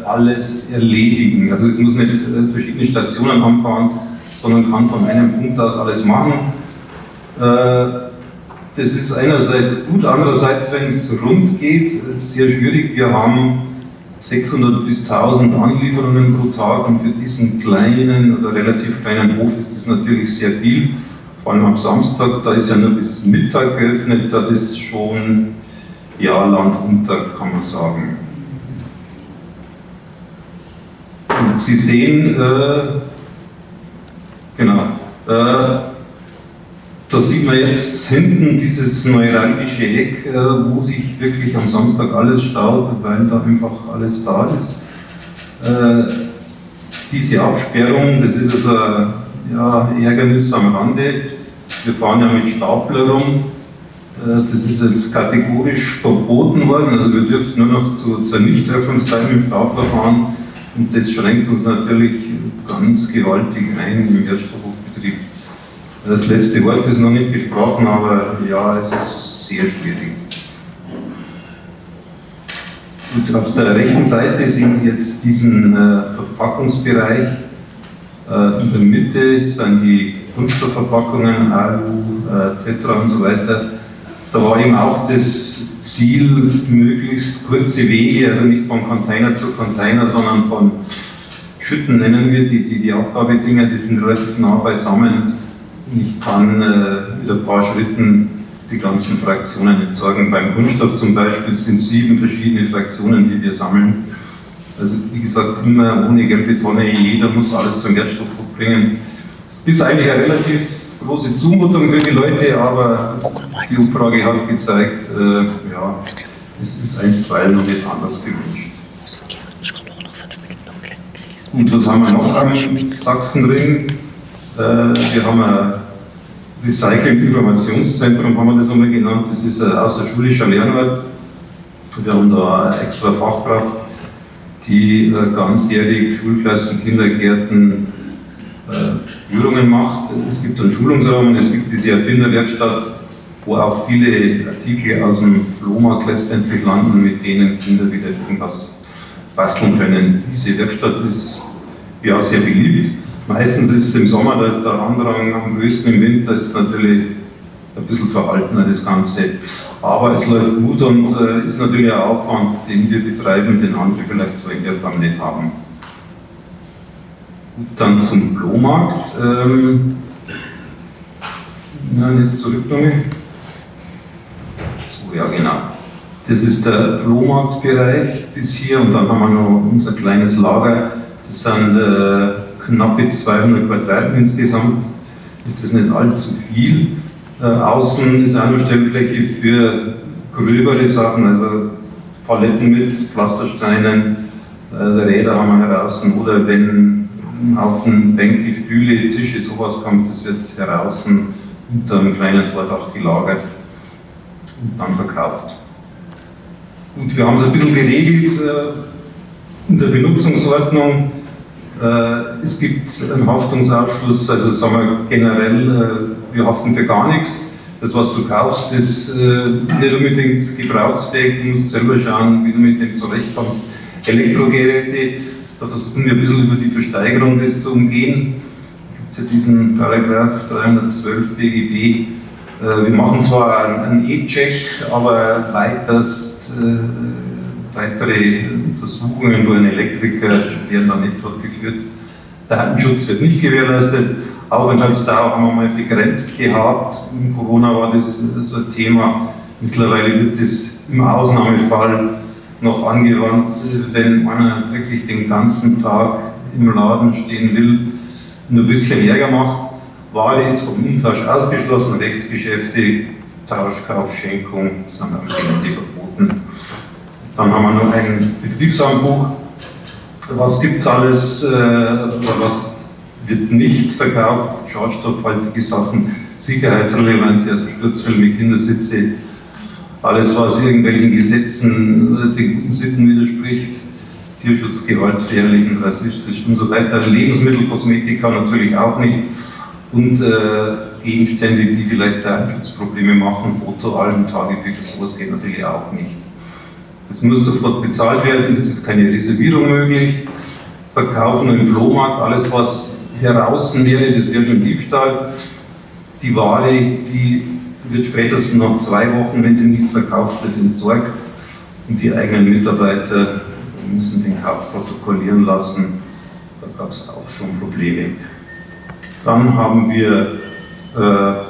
alles erledigen. Also ich muss nicht verschiedene Stationen anfahren, sondern kann von einem Punkt aus alles machen. Das ist einerseits gut, andererseits, wenn es rund geht, sehr schwierig. Wir haben 600 bis 1000 Anlieferungen pro Tag und für diesen kleinen oder relativ kleinen Hof ist das natürlich sehr viel. Vor allem am Samstag, da ist ja nur bis Mittag geöffnet, da ist schon Land unter, kann man sagen. Und Sie sehen, da sieht man jetzt hinten dieses neuralgische Eck, wo sich wirklich am Samstag alles staut, weil da einfach alles da ist. Diese Absperrung, das ist also ein Ärgernis am Rande. Wir fahren ja mit Stapler rum. Das ist jetzt kategorisch verboten worden. Also wir dürfen nur noch zur Nichtöffnungszeit mit dem Stapler fahren. Und das schränkt uns natürlich ganz gewaltig ein im Wertstoffhofbetrieb. Das letzte Wort ist noch nicht gesprochen, aber es ist sehr schwierig. Und auf der rechten Seite sehen Sie jetzt diesen Verpackungsbereich. In der Mitte sind die Kunststoffverpackungen, Alu, etc. und so weiter. Da war eben auch das Ziel, möglichst kurze Wege, also nicht von Container zu Container, sondern von Schütten nennen wir die Abgabedinger, die sind relativ nah beisammen. Ich kann mit ein paar Schritten die ganzen Fraktionen entsorgen. Beim Kunststoff zum Beispiel sind 7 verschiedene Fraktionen, die wir sammeln. Also wie gesagt, immer ohne gelbe Tonne, jeder muss alles zum Wertstoffhof bringen. Ist eigentlich eine relativ große Zumutung für die Leute, aber die Umfrage hat gezeigt, ja, es ist einstweilen noch nicht anders gewünscht. Und was haben wir noch am Sachsenring? Wir haben ein Recycling-Informationszentrum, haben wir das einmal genannt. Das ist ein außerschulischer Lernort. Wir haben da eine extra Fachkraft, die ganzjährig Schulklassen, Kindergärten, Führungen macht. Es gibt einen Schulungsraum, es gibt diese Erfinderwerkstatt, wo auch viele Artikel aus dem Flohmarkt letztendlich landen, mit denen Kinder wieder irgendwas basteln können. Diese Werkstatt ist ja sehr beliebt. Meistens ist es im Sommer, da ist der Andrang am größten, im Winter ist natürlich ein bisschen verhaltener das Ganze. Aber es läuft gut und ist natürlich ein Aufwand, den wir betreiben, den andere vielleicht so in der Form nicht haben. Gut, dann zum Flohmarkt. Ja, nicht zurücknehmen. So, ja genau. Das ist der Flohmarktbereich bis hier und dann haben wir noch unser kleines Lager. Das sind knappe 200 Quadratmeter insgesamt. Ist das nicht allzu viel. Außen ist auch noch Stellfläche für gröbere Sachen, also Paletten mit Pflastersteinen, Räder haben wir heraus oder wenn ein Haufen Bänke, Stühle, Tische, sowas kommt, das wird heraus unter einem kleinen Vordach gelagert und dann verkauft. Gut, wir haben es ein bisschen geregelt in der Benutzungsordnung. Es gibt einen Haftungsausschluss, also sagen wir generell, wir haften für gar nichts. Das, was du kaufst, ist nicht unbedingt gebrauchsfähig. Du musst selber schauen, wie du mit dem zurechtkommst. Elektrogeräte, da versuchen wir ein bisschen über die Versteigerung das zu umgehen. Da gibt es ja diesen Paragraph 312 BGB. Wir machen zwar einen E-Check, aber weitere Untersuchungen durch einen Elektriker werden da nicht durchgeführt. Der Datenschutz wird nicht gewährleistet. Aufenthaltsdauer haben wir mal begrenzt gehabt. In Corona war das so ein Thema. Mittlerweile wird das im Ausnahmefall noch angewandt, wenn einer wirklich den ganzen Tag im Laden stehen will und ein bisschen Ärger macht. Ware ist vom Umtausch ausgeschlossen, Rechtsgeschäfte, Tauschkauf, Schenkung sind am Ende verboten. Dann haben wir noch ein Betriebshandbuch. Was gibt es alles, was wird nicht verkauft? Schadstoffhaltige Sachen, sicherheitsrelevante, also Sturzfilme, Kindersitze, alles, was irgendwelchen Gesetzen, den guten Sitten widerspricht, Tierschutz, gewaltfährlichen, rassistisch und so weiter. Lebensmittel, Kosmetika natürlich auch nicht. Und Gegenstände, die vielleicht Datenschutzprobleme machen, Fotoalben, Tagebücher, sowas geht natürlich auch nicht. Es muss sofort bezahlt werden, es ist keine Reservierung möglich. Verkaufen im Flohmarkt, alles was heraus wäre, das wäre schon Diebstahl. Die Ware, die wird spätestens nach 2 Wochen, wenn sie nicht verkauft wird, entsorgt. Und die eigenen Mitarbeiter müssen den Kauf protokollieren lassen. Da gab es auch schon Probleme. Dann haben wir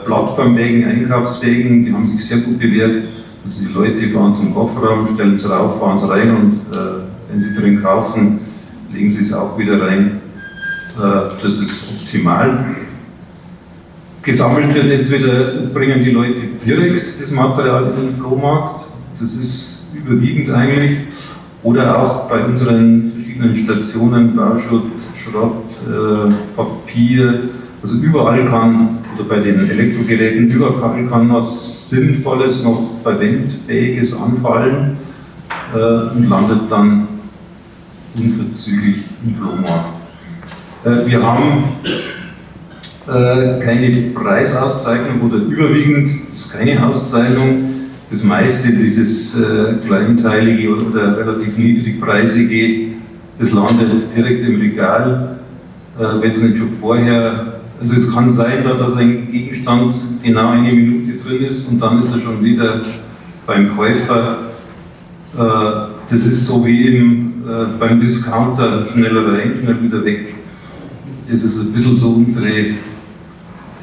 Plattformwägen, Einkaufswägen, die haben sich sehr gut bewährt. Also die Leute fahren zum Kofferraum, stellen es rauf, fahren es rein und wenn sie drin kaufen, legen sie es auch wieder rein. Das ist optimal. Gesammelt wird entweder, bringen die Leute direkt das Material in den Flohmarkt, das ist überwiegend eigentlich, oder auch bei unseren verschiedenen Stationen, Bauschutt, Schrott, Papier, also überall kann, oder bei den Elektrogeräten, überall kann was Sinnvolles, noch verwendfähiges anfallen und landet dann unverzüglich im Flohmarkt. Wir haben keine Preisauszeichnung oder überwiegend ist keine Auszeichnung. Das meiste dieses kleinteilige oder relativ niedrigpreisige, das landet direkt im Regal, wenn es nicht schon vorher, also es kann sein, dass ein Gegenstand genau 1 Minute drin ist und dann ist er schon wieder beim Käufer. das ist so wie beim Discounter, schneller rein, schnell wieder weg. Das ist ein bisschen so unsere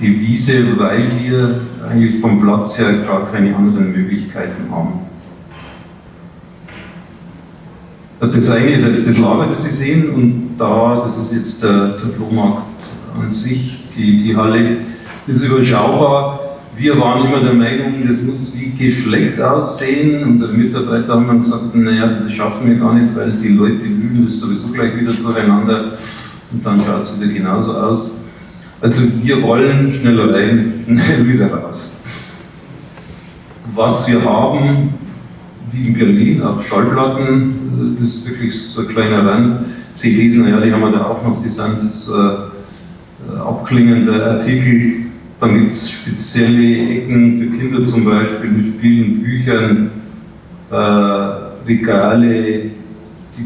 Devise, weil wir eigentlich vom Platz her gar keine anderen Möglichkeiten haben. Das eine ist jetzt das Lager, das Sie sehen, und das ist jetzt der Flohmarkt an sich, die Halle ist überschaubar. Wir waren immer der Meinung, das muss wie geschleckt aussehen. Unsere Mitarbeiter haben dann gesagt, naja, das schaffen wir gar nicht, weil die Leute lügen das sowieso gleich wieder durcheinander und dann schaut es wieder genauso aus. Also wir wollen schneller rein, schnell wieder raus. Was wir haben, wie in Berlin, auch Schallplatten, das ist wirklich so ein kleiner Rand. CDs, naja, die haben wir da auch noch, die sind so abklingende Artikel. Dann gibt es spezielle Ecken für Kinder zum Beispiel mit Spielen, Büchern, Regale.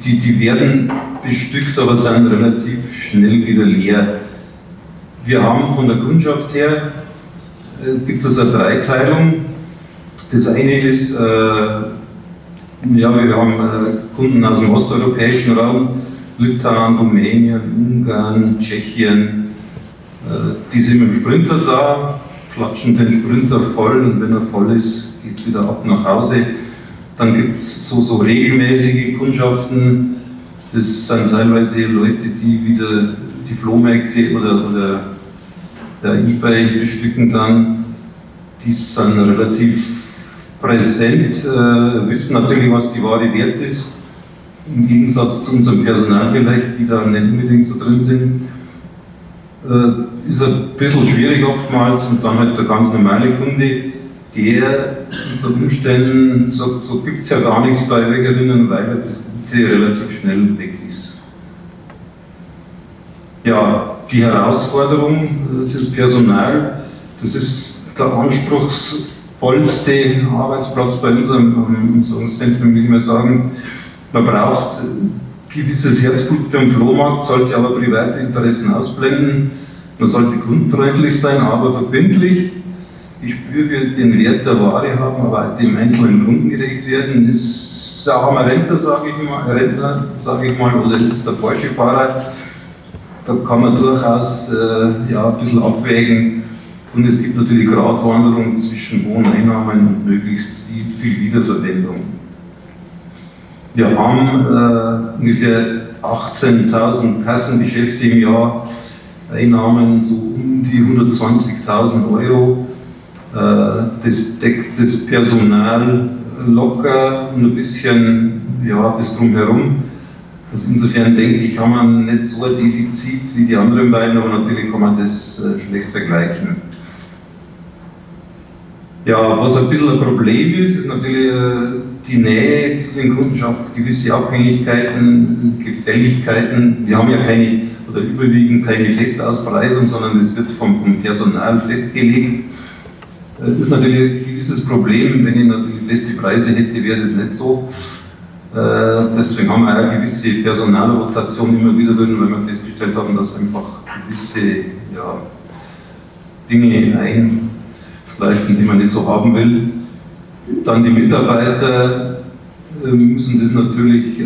Die werden bestückt, aber sind relativ schnell wieder leer. Wir haben von der Kundschaft her, gibt es eine Dreiteilung. Das eine ist, wir haben Kunden aus dem osteuropäischen Raum, Litauen, Rumänien, Ungarn, Tschechien. Die sind mit dem Sprinter da, klatschen den Sprinter voll, und wenn er voll ist, geht es wieder ab nach Hause. Dann gibt es so regelmäßige Kundschaften, das sind teilweise Leute, die wieder die Flohmärkte oder der eBay bestücken dann. Die sind relativ präsent, wissen natürlich, was die Ware wert ist, im Gegensatz zu unserem Personal vielleicht, die da nicht unbedingt so drin sind. Ist ein bisschen schwierig oftmals, und dann halt der ganz normale Kunde, der unter Umständen sagt, so gibt es ja gar nichts bei Bäckerinnen, weil das Gute relativ schnell weg ist. Ja, die Herausforderung fürs Personal, das ist der anspruchsvollste Arbeitsplatz bei unserem Entsorgungszentrum, will ich mal sagen. Man braucht gewisses Herzblut für den Flohmarkt, sollte aber private Interessen ausblenden. Man sollte kundenfreundlich sein, aber verbindlich. Ich spüre den Wert der Ware haben, aber dem einzelnen Kunden gerecht werden. Ist der arme Rentner, sage ich mal, oder ist der Porsche-Fahrer. Da kann man durchaus ein bisschen abwägen. Und es gibt natürlich Gratwanderung zwischen hohen Einnahmen und möglichst viel Wiederverwendung. Wir haben ungefähr 18.000 Kassengeschäfte im Jahr, Einnahmen so um die 120.000 Euro. Das deckt das Personal locker und ein bisschen das Drumherum. Also insofern denke ich, haben wir nicht so ein Defizit wie die anderen beiden, aber natürlich kann man das schlecht vergleichen. Ja, was ein bisschen ein Problem ist natürlich die Nähe zu den Kundschaft, gewisse Abhängigkeiten, Gefälligkeiten. Wir haben ja keine oder überwiegend keine Festauspreisung, sondern es wird vom Personal festgelegt. Das ist natürlich ein gewisses Problem. Wenn ich natürlich feste Preise hätte, wäre das nicht so. Deswegen haben wir eine gewisse Personalrotation immer wieder drin, weil wir festgestellt haben, dass einfach gewisse Dinge einschleifen, die man nicht so haben will. Dann die Mitarbeiter müssen das natürlich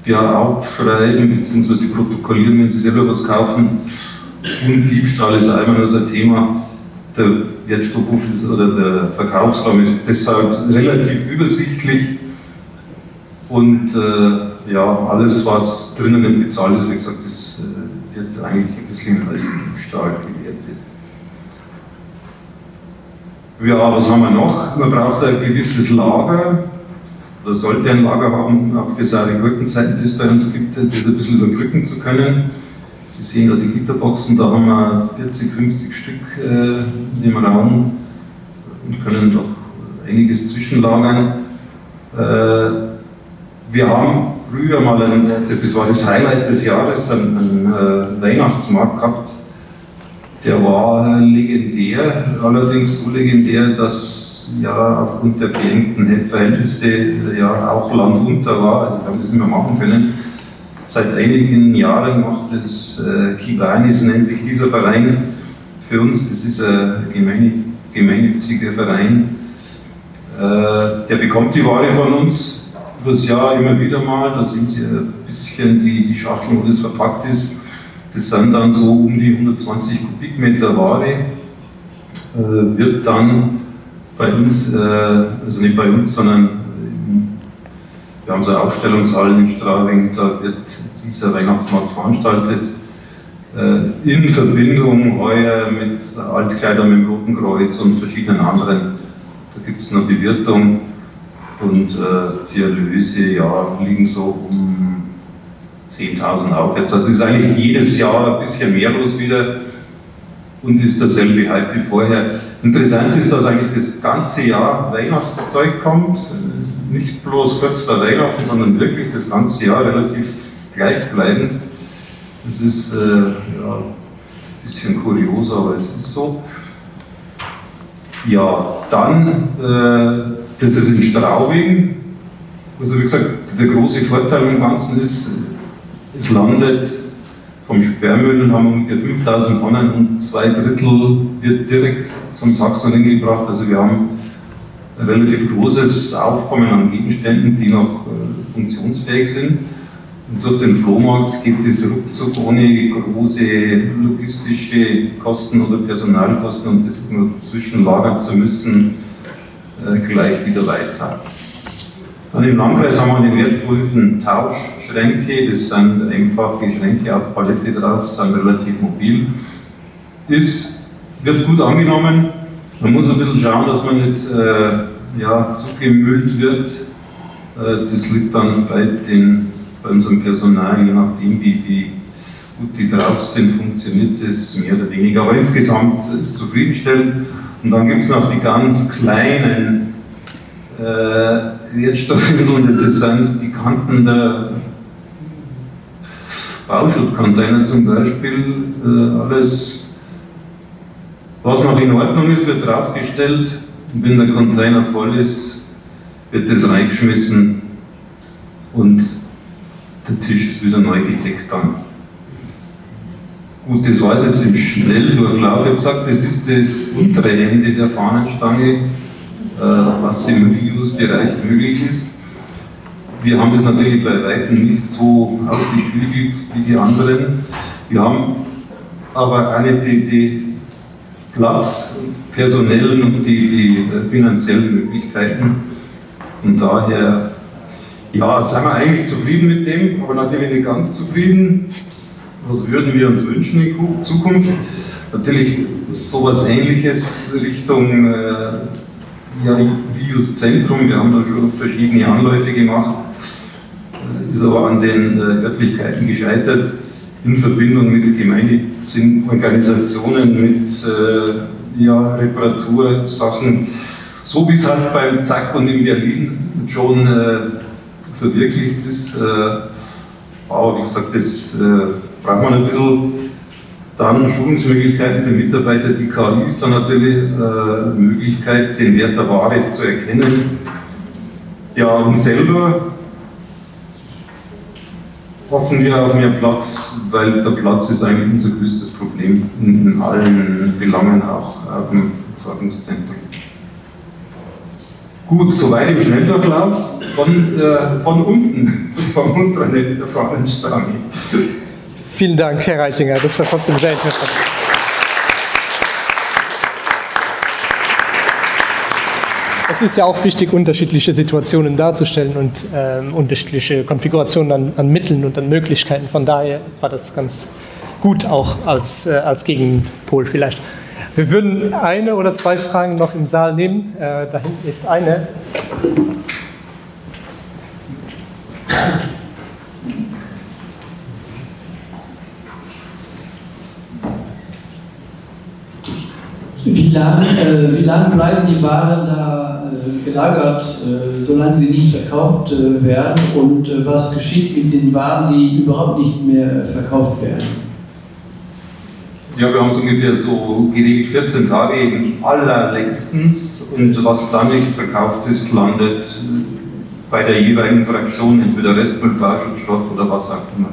aufschreiben bzw. protokollieren, wenn sie selber was kaufen. Und Diebstahl ist einmal nur so ein Thema. Der Wertstoffhof oder der Verkaufsraum ist deshalb relativ übersichtlich. Und alles, was drinnen nicht bezahlt ist, wie gesagt, das wird eigentlich ein bisschen als Diebstahl gewertet. Ja, was haben wir noch? Man braucht ein gewisses Lager, oder sollte ein Lager haben, auch für saure Gurkenzeiten, die es bei uns gibt, das ein bisschen überbrücken zu können. Sie sehen da die Gitterboxen, da haben wir 40, 50 Stück im Raum und können doch einiges zwischenlagern. Wir haben früher mal, das war das Highlight des Jahres, einen Weihnachtsmarkt gehabt. Der war legendär, allerdings so legendär, dass aufgrund der beengten Verhältnisse auch landunter war, also wir haben das nicht mehr machen können. Seit einigen Jahren macht es Kiwanis, nennt sich dieser Verein für uns. Das ist ein gemeinnütziger Verein. Der bekommt die Ware von uns übers Jahr immer wieder mal. Da sehen Sie ein bisschen die Schachtel, wo das verpackt ist. Das sind dann so um die 120 Kubikmeter Ware. Wird dann bei uns, also nicht bei uns, sondern wir haben so Ausstellungshallen in Straubing, da wird dieser Weihnachtsmarkt veranstaltet. In Verbindung heuer mit Altkleidern mit dem Roten Kreuz und verschiedenen anderen. Da gibt es eine Bewirtung und die Erlöse liegen so um 10.000 aufwärts. Also ist eigentlich jedes Jahr ein bisschen mehr los wieder und ist derselbe Hype wie vorher. Interessant ist, dass eigentlich das ganze Jahr Weihnachtszeug kommt, nicht bloß kurz vor Weihnachten, sondern wirklich das ganze Jahr relativ gleichbleibend. Das ist ein bisschen kurios, aber es ist so. Ja, dann, das ist in Straubing. Also wie gesagt, der große Vorteil im Ganzen ist, es landet vom Sperrmüll, haben wir ungefähr 5000 Tonnen und 2/3 wird direkt zum Sachsenring gebracht. Also wir haben ein relativ großes Aufkommen an Gegenständen, die noch funktionsfähig sind. Und durch den Flohmarkt geht es ruckzuck ohne große logistische Kosten oder Personalkosten und das nur zwischenlagern zu müssen, gleich wieder weiter. Dann im Landkreis haben wir den wertvollen Tauschschränke, das sind einfache Schränke auf Palette drauf, sind relativ mobil. Wird gut angenommen. Man muss ein bisschen schauen, dass man nicht zugemüllt wird. Das liegt dann bei unserem Personal, je nachdem wie gut die drauf sind, funktioniert das mehr oder weniger. Aber insgesamt ist es zufriedenstellend. Und dann gibt es noch die ganz kleinen Wertstoffinseln, das sind die Kanten der Bauschutzcontainer zum Beispiel. Alles, was noch in Ordnung ist, wird draufgestellt. Und wenn der Container voll ist, wird das reingeschmissen und der Tisch ist wieder neu gedeckt dann. Gut, das war es jetzt im Schnelldurchlauf. Ich habe gesagt, das ist das untere Ende der Fahnenstange, was im Reuse-Bereich möglich ist. Wir haben das natürlich bei weitem nicht so ausgeklügelt wie die anderen. Wir haben aber auch nicht die Platz, personellen und die finanziellen Möglichkeiten. Und daher sind wir eigentlich zufrieden mit dem, aber natürlich nicht ganz zufrieden. Was würden wir uns wünschen in Zukunft? Natürlich sowas Ähnliches Richtung Reuse-Zentrum. Wir haben da schon verschiedene Anläufe gemacht, ist aber an den Örtlichkeiten gescheitert, in Verbindung mit gemeinnützigen Organisationen, mit Reparatursachen, so wie es halt beim Zack und in Berlin schon verwirklicht ist. Aber wie gesagt, das braucht man ein bisschen. Dann Schulungsmöglichkeiten für Mitarbeiter. Die KI ist dann natürlich eine Möglichkeit, den Wert der Ware zu erkennen. Ja, und selber hoffen wir auf mehr Platz, weil der Platz ist eigentlich unser größtes Problem in allen Belangen, auch auf dem Entsorgungszentrum. Gut, soweit im Schnelldurchlauf von unten, vom unteren Ende der Fahnenstange. Vielen Dank, Herr Reichinger, das war trotzdem sehr interessant. Es ist ja auch wichtig, unterschiedliche Situationen darzustellen und unterschiedliche Konfigurationen an Mitteln und an Möglichkeiten. Von daher war das ganz gut, auch als Gegenpol vielleicht. Wir würden eine oder zwei Fragen noch im Saal nehmen. Da hinten ist eine. Wie lang bleiben die Waren da gelagert, solange sie nicht verkauft werden? Und was geschieht mit den Waren, die überhaupt nicht mehr verkauft werden? Ja, wir haben es ungefähr so geregelt 14 Tage allerlängstens, und was dann nicht verkauft ist, landet bei der jeweiligen Fraktion entweder Restmüll, Bauschutt, Schrott oder was auch immer.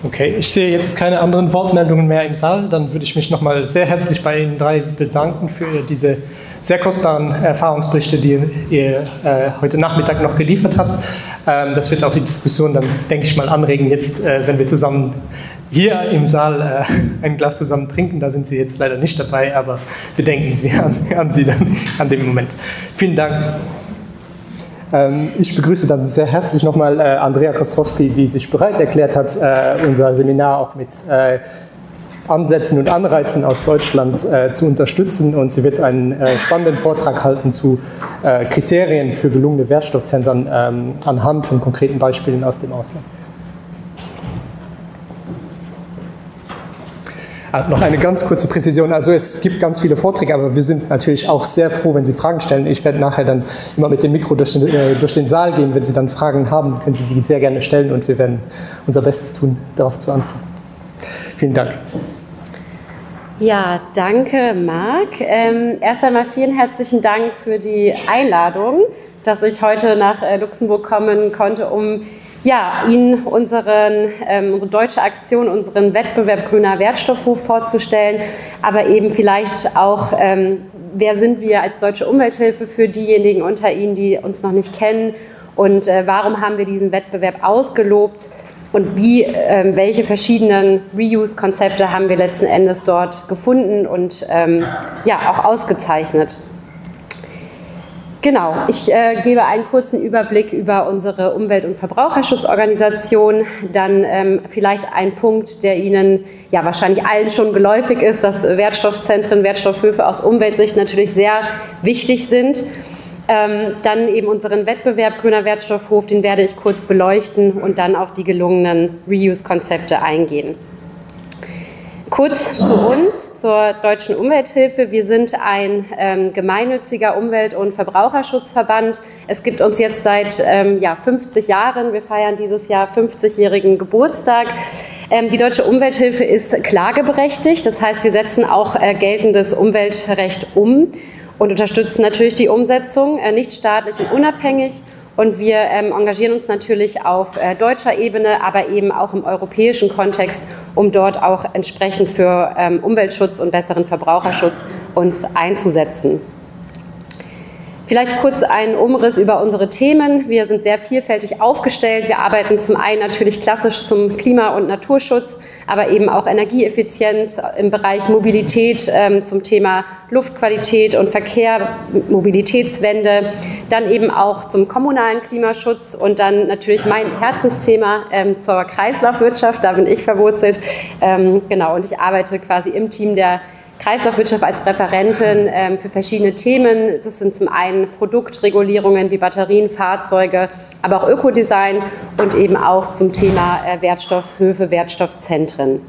Okay, ich sehe jetzt keine anderen Wortmeldungen mehr im Saal. Dann würde ich mich noch mal sehr herzlich bei Ihnen drei bedanken für diese sehr kostbaren Erfahrungsberichte, die ihr heute Nachmittag noch geliefert habt. Das wird auch die Diskussion dann, denke ich mal, anregen, jetzt, wenn wir zusammen hier im Saal ein Glas zusammen trinken. Da sind Sie jetzt leider nicht dabei, aber wir denken Sie an Sie dann an dem Moment. Vielen Dank. Ich begrüße dann sehr herzlich nochmal Andrea Kostrowski, die sich bereit erklärt hat, unser Seminar auch mit Ansätzen und Anreizen aus Deutschland zu unterstützen. Und sie wird einen spannenden Vortrag halten zu Kriterien für gelungene Wertstoffzentren anhand von konkreten Beispielen aus dem Ausland. Noch eine ganz kurze Präzision. Also es gibt ganz viele Vorträge, aber wir sind natürlich auch sehr froh, wenn Sie Fragen stellen. Ich werde nachher dann immer mit dem Mikro durch den Saal gehen. Wenn Sie dann Fragen haben, können Sie die sehr gerne stellen und wir werden unser Bestes tun, darauf zu antworten. Vielen Dank. Ja, danke, Marc. Erst einmal vielen herzlichen Dank für die Einladung, dass ich heute nach Luxemburg kommen konnte, um Ihnen unsere deutsche Aktion, unseren Wettbewerb Grüner Wertstoffhof vorzustellen, aber eben vielleicht auch, wer sind wir als Deutsche Umwelthilfe für diejenigen unter Ihnen, die uns noch nicht kennen und warum haben wir diesen Wettbewerb ausgelobt und welche verschiedenen Reuse-Konzepte haben wir letzten Endes dort gefunden und auch ausgezeichnet. Genau, ich gebe einen kurzen Überblick über unsere Umwelt- und Verbraucherschutzorganisation, dann vielleicht ein Punkt, der Ihnen wahrscheinlich allen schon geläufig ist, dass Wertstoffzentren, Wertstoffhöfe aus Umweltsicht natürlich sehr wichtig sind. Dann eben unseren Wettbewerb Grüner Wertstoffhof, den werde ich kurz beleuchten und dann auf die gelungenen Reuse-Konzepte eingehen. Kurz zu uns, zur Deutschen Umwelthilfe. Wir sind ein gemeinnütziger Umwelt- und Verbraucherschutzverband. Es gibt uns jetzt seit 50 Jahren. Wir feiern dieses Jahr 50-jährigen Geburtstag. Die Deutsche Umwelthilfe ist klageberechtigt. Das heißt, wir setzen auch geltendes Umweltrecht um und unterstützen natürlich die Umsetzung, nicht staatlich und unabhängig. Und wir engagieren uns natürlich auf deutscher Ebene, aber eben auch im europäischen Kontext, um dort auch entsprechend für Umweltschutz und besseren Verbraucherschutz uns einzusetzen. Vielleicht kurz einen Umriss über unsere Themen. Wir sind sehr vielfältig aufgestellt. Wir arbeiten zum einen natürlich klassisch zum Klima- und Naturschutz, aber eben auch Energieeffizienz im Bereich Mobilität zum Thema Luftqualität und Verkehr, Mobilitätswende, dann eben auch zum kommunalen Klimaschutz und dann natürlich mein Herzensthema zur Kreislaufwirtschaft. Da bin ich verwurzelt. Genau, und ich arbeite quasi im Team der Kreislaufwirtschaft als Referentin für verschiedene Themen. Es sind zum einen Produktregulierungen wie Batterien, Fahrzeuge, aber auch Ökodesign und eben auch zum Thema Wertstoffhöfe, Wertstoffzentren.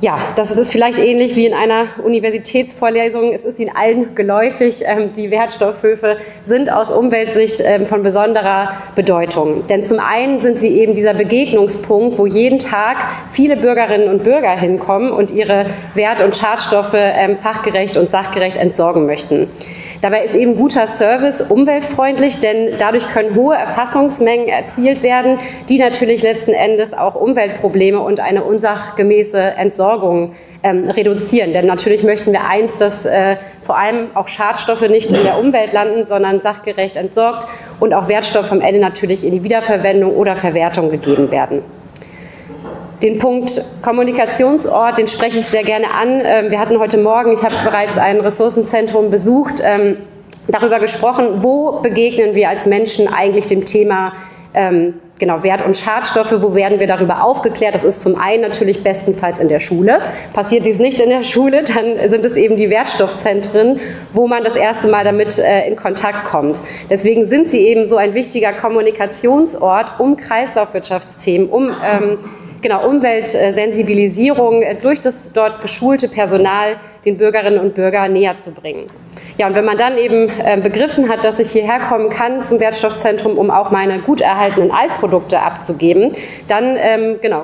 Ja, das ist vielleicht ähnlich wie in einer Universitätsvorlesung. Es ist Ihnen allen geläufig, die Wertstoffhöfe sind aus Umweltsicht von besonderer Bedeutung. Denn zum einen sind sie eben dieser Begegnungspunkt, wo jeden Tag viele Bürgerinnen und Bürger hinkommen und ihre Wert- und Schadstoffe fachgerecht und sachgerecht entsorgen möchten. Dabei ist eben guter Service umweltfreundlich, denn dadurch können hohe Erfassungsmengen erzielt werden, die natürlich letzten Endes auch Umweltprobleme und eine unsachgemäße Entsorgung reduzieren. Denn natürlich möchten wir eins, dass vor allem auch Schadstoffe nicht in der Umwelt landen, sondern sachgerecht entsorgt und auch Wertstoffe am Ende natürlich in die Wiederverwendung oder Verwertung gegeben werden. Den Punkt Kommunikationsort, den spreche ich sehr gerne an. Wir hatten heute Morgen, ich habe bereits ein Ressourcenzentrum besucht, darüber gesprochen, wo begegnen wir als Menschen eigentlich dem Thema Wert- und Schadstoffe, wo werden wir darüber aufgeklärt? Das ist zum einen natürlich bestenfalls in der Schule. Passiert dies nicht in der Schule, dann sind es eben die Wertstoffzentren, wo man das erste Mal damit in Kontakt kommt. Deswegen sind sie eben so ein wichtiger Kommunikationsort, um Kreislaufwirtschaftsthemen, um Umweltsensibilisierung durch das dort geschulte Personal den Bürgerinnen und Bürgern näher zu bringen. Ja, und wenn man dann eben begriffen hat, dass ich hierher kommen kann zum Wertstoffzentrum, um auch meine gut erhaltenen Altprodukte abzugeben, dann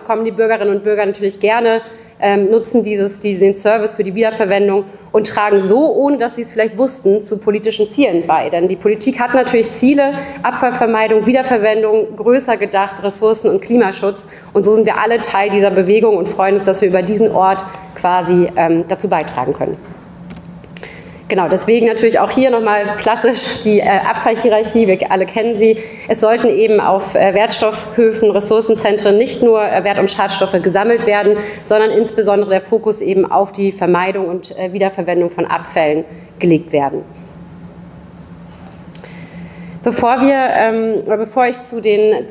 kommen die Bürgerinnen und Bürger natürlich gerne nutzen diesen Service für die Wiederverwendung und tragen so, ohne dass sie es vielleicht wussten, zu politischen Zielen bei. Denn die Politik hat natürlich Ziele, Abfallvermeidung, Wiederverwendung, größer gedacht, Ressourcen- und Klimaschutz. Und so sind wir alle Teil dieser Bewegung und freuen uns, dass wir über diesen Ort quasi dazu beitragen können. Genau, deswegen natürlich auch hier nochmal klassisch die Abfallhierarchie, wir alle kennen sie. Es sollten eben auf Wertstoffhöfen, Ressourcenzentren nicht nur Wert- und Schadstoffe gesammelt werden, sondern insbesondere der Fokus eben auf die Vermeidung und Wiederverwendung von Abfällen gelegt werden. Bevor ich zu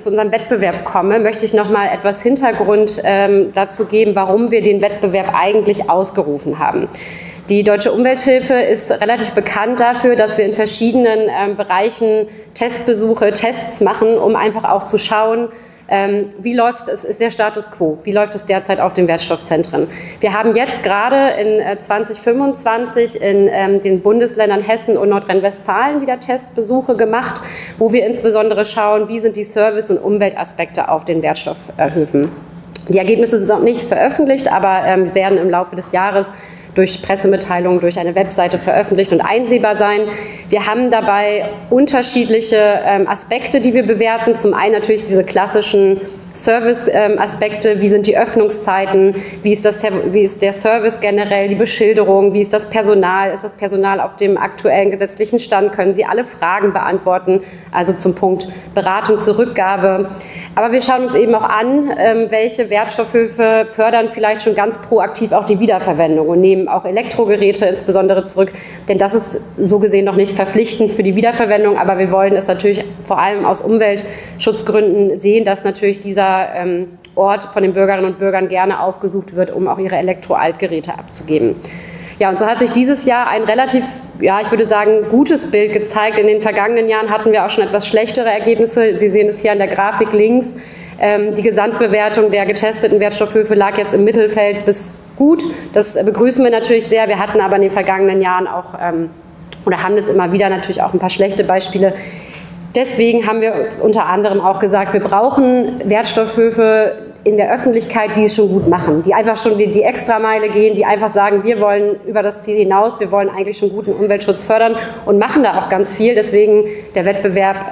unserem Wettbewerb komme, möchte ich noch mal etwas Hintergrund dazu geben, warum wir den Wettbewerb eigentlich ausgerufen haben. Die Deutsche Umwelthilfe ist relativ bekannt dafür, dass wir in verschiedenen Bereichen Testbesuche, Tests machen, um einfach auch zu schauen, wie läuft es, ist der Status quo, wie läuft es derzeit auf den Wertstoffzentren. Wir haben jetzt gerade in 2025 in den Bundesländern Hessen und Nordrhein-Westfalen wieder Testbesuche gemacht, wo wir insbesondere schauen, wie sind die Service- und Umweltaspekte auf den Wertstoffhöfen. Die Ergebnisse sind noch nicht veröffentlicht, aber werden im Laufe des Jahres durch Pressemitteilungen, durch eine Webseite veröffentlicht und einsehbar sein. Wir haben dabei unterschiedliche Aspekte, die wir bewerten. Zum einen natürlich diese klassischen Service-Aspekte, wie sind die Öffnungszeiten, wie ist der Service generell, die Beschilderung, wie ist das Personal auf dem aktuellen gesetzlichen Stand, können Sie alle Fragen beantworten, also zum Punkt Beratung zur Rückgabe. Aber wir schauen uns eben auch an, welche Wertstoffhöfe fördern vielleicht schon ganz proaktiv auch die Wiederverwendung und nehmen auch Elektrogeräte insbesondere zurück, denn das ist so gesehen noch nicht verpflichtend für die Wiederverwendung, aber wir wollen es natürlich vor allem aus Umweltschutzgründen sehen, dass natürlich dieser Ort von den Bürgerinnen und Bürgern gerne aufgesucht wird, um auch ihre Elektroaltgeräte abzugeben. Ja, und so hat sich dieses Jahr ein relativ, ja, ich würde sagen, gutes Bild gezeigt. In den vergangenen Jahren hatten wir auch schon etwas schlechtere Ergebnisse. Sie sehen es hier an der Grafik links. Die Gesamtbewertung der getesteten Wertstoffhöfe lag jetzt im Mittelfeld bis gut. Das begrüßen wir natürlich sehr. Wir hatten aber in den vergangenen Jahren auch, oder haben es immer wieder natürlich auch ein paar schlechte Beispiele. Deswegen haben wir uns unter anderem auch gesagt, wir brauchen Wertstoffhöfe in der Öffentlichkeit, die es schon gut machen, die einfach schon die Extrameile gehen, die einfach sagen, wir wollen über das Ziel hinaus, wir wollen eigentlich schon guten Umweltschutz fördern und machen da auch ganz viel. Deswegen der Wettbewerb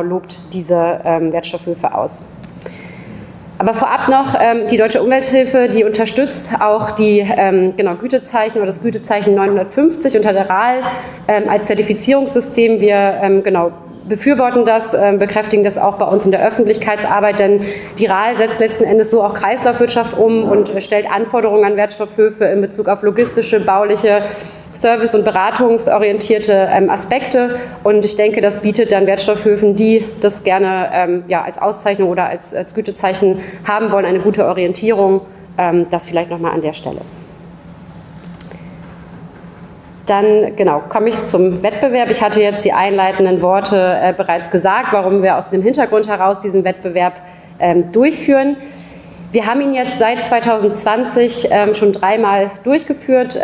lobt diese Wertstoffhöfe aus. Aber vorab noch, die Deutsche Umwelthilfe, die unterstützt auch die Gütezeichen oder das Gütezeichen 950 unter der RAL als Zertifizierungssystem. Wir befürworten das, bekräftigen das auch bei uns in der Öffentlichkeitsarbeit, denn die RAL setzt letzten Endes so auch Kreislaufwirtschaft um und stellt Anforderungen an Wertstoffhöfe in Bezug auf logistische, bauliche, service- und beratungsorientierte Aspekte. Und ich denke, das bietet dann Wertstoffhöfen, die das gerne als Auszeichnung oder als Gütezeichen haben wollen, eine gute Orientierung. Das vielleicht nochmal an der Stelle. Dann komme ich zum Wettbewerb. Ich hatte jetzt die einleitenden Worte bereits gesagt, warum wir aus dem Hintergrund heraus diesen Wettbewerb durchführen. Wir haben ihn jetzt seit 2020 schon 3-mal durchgeführt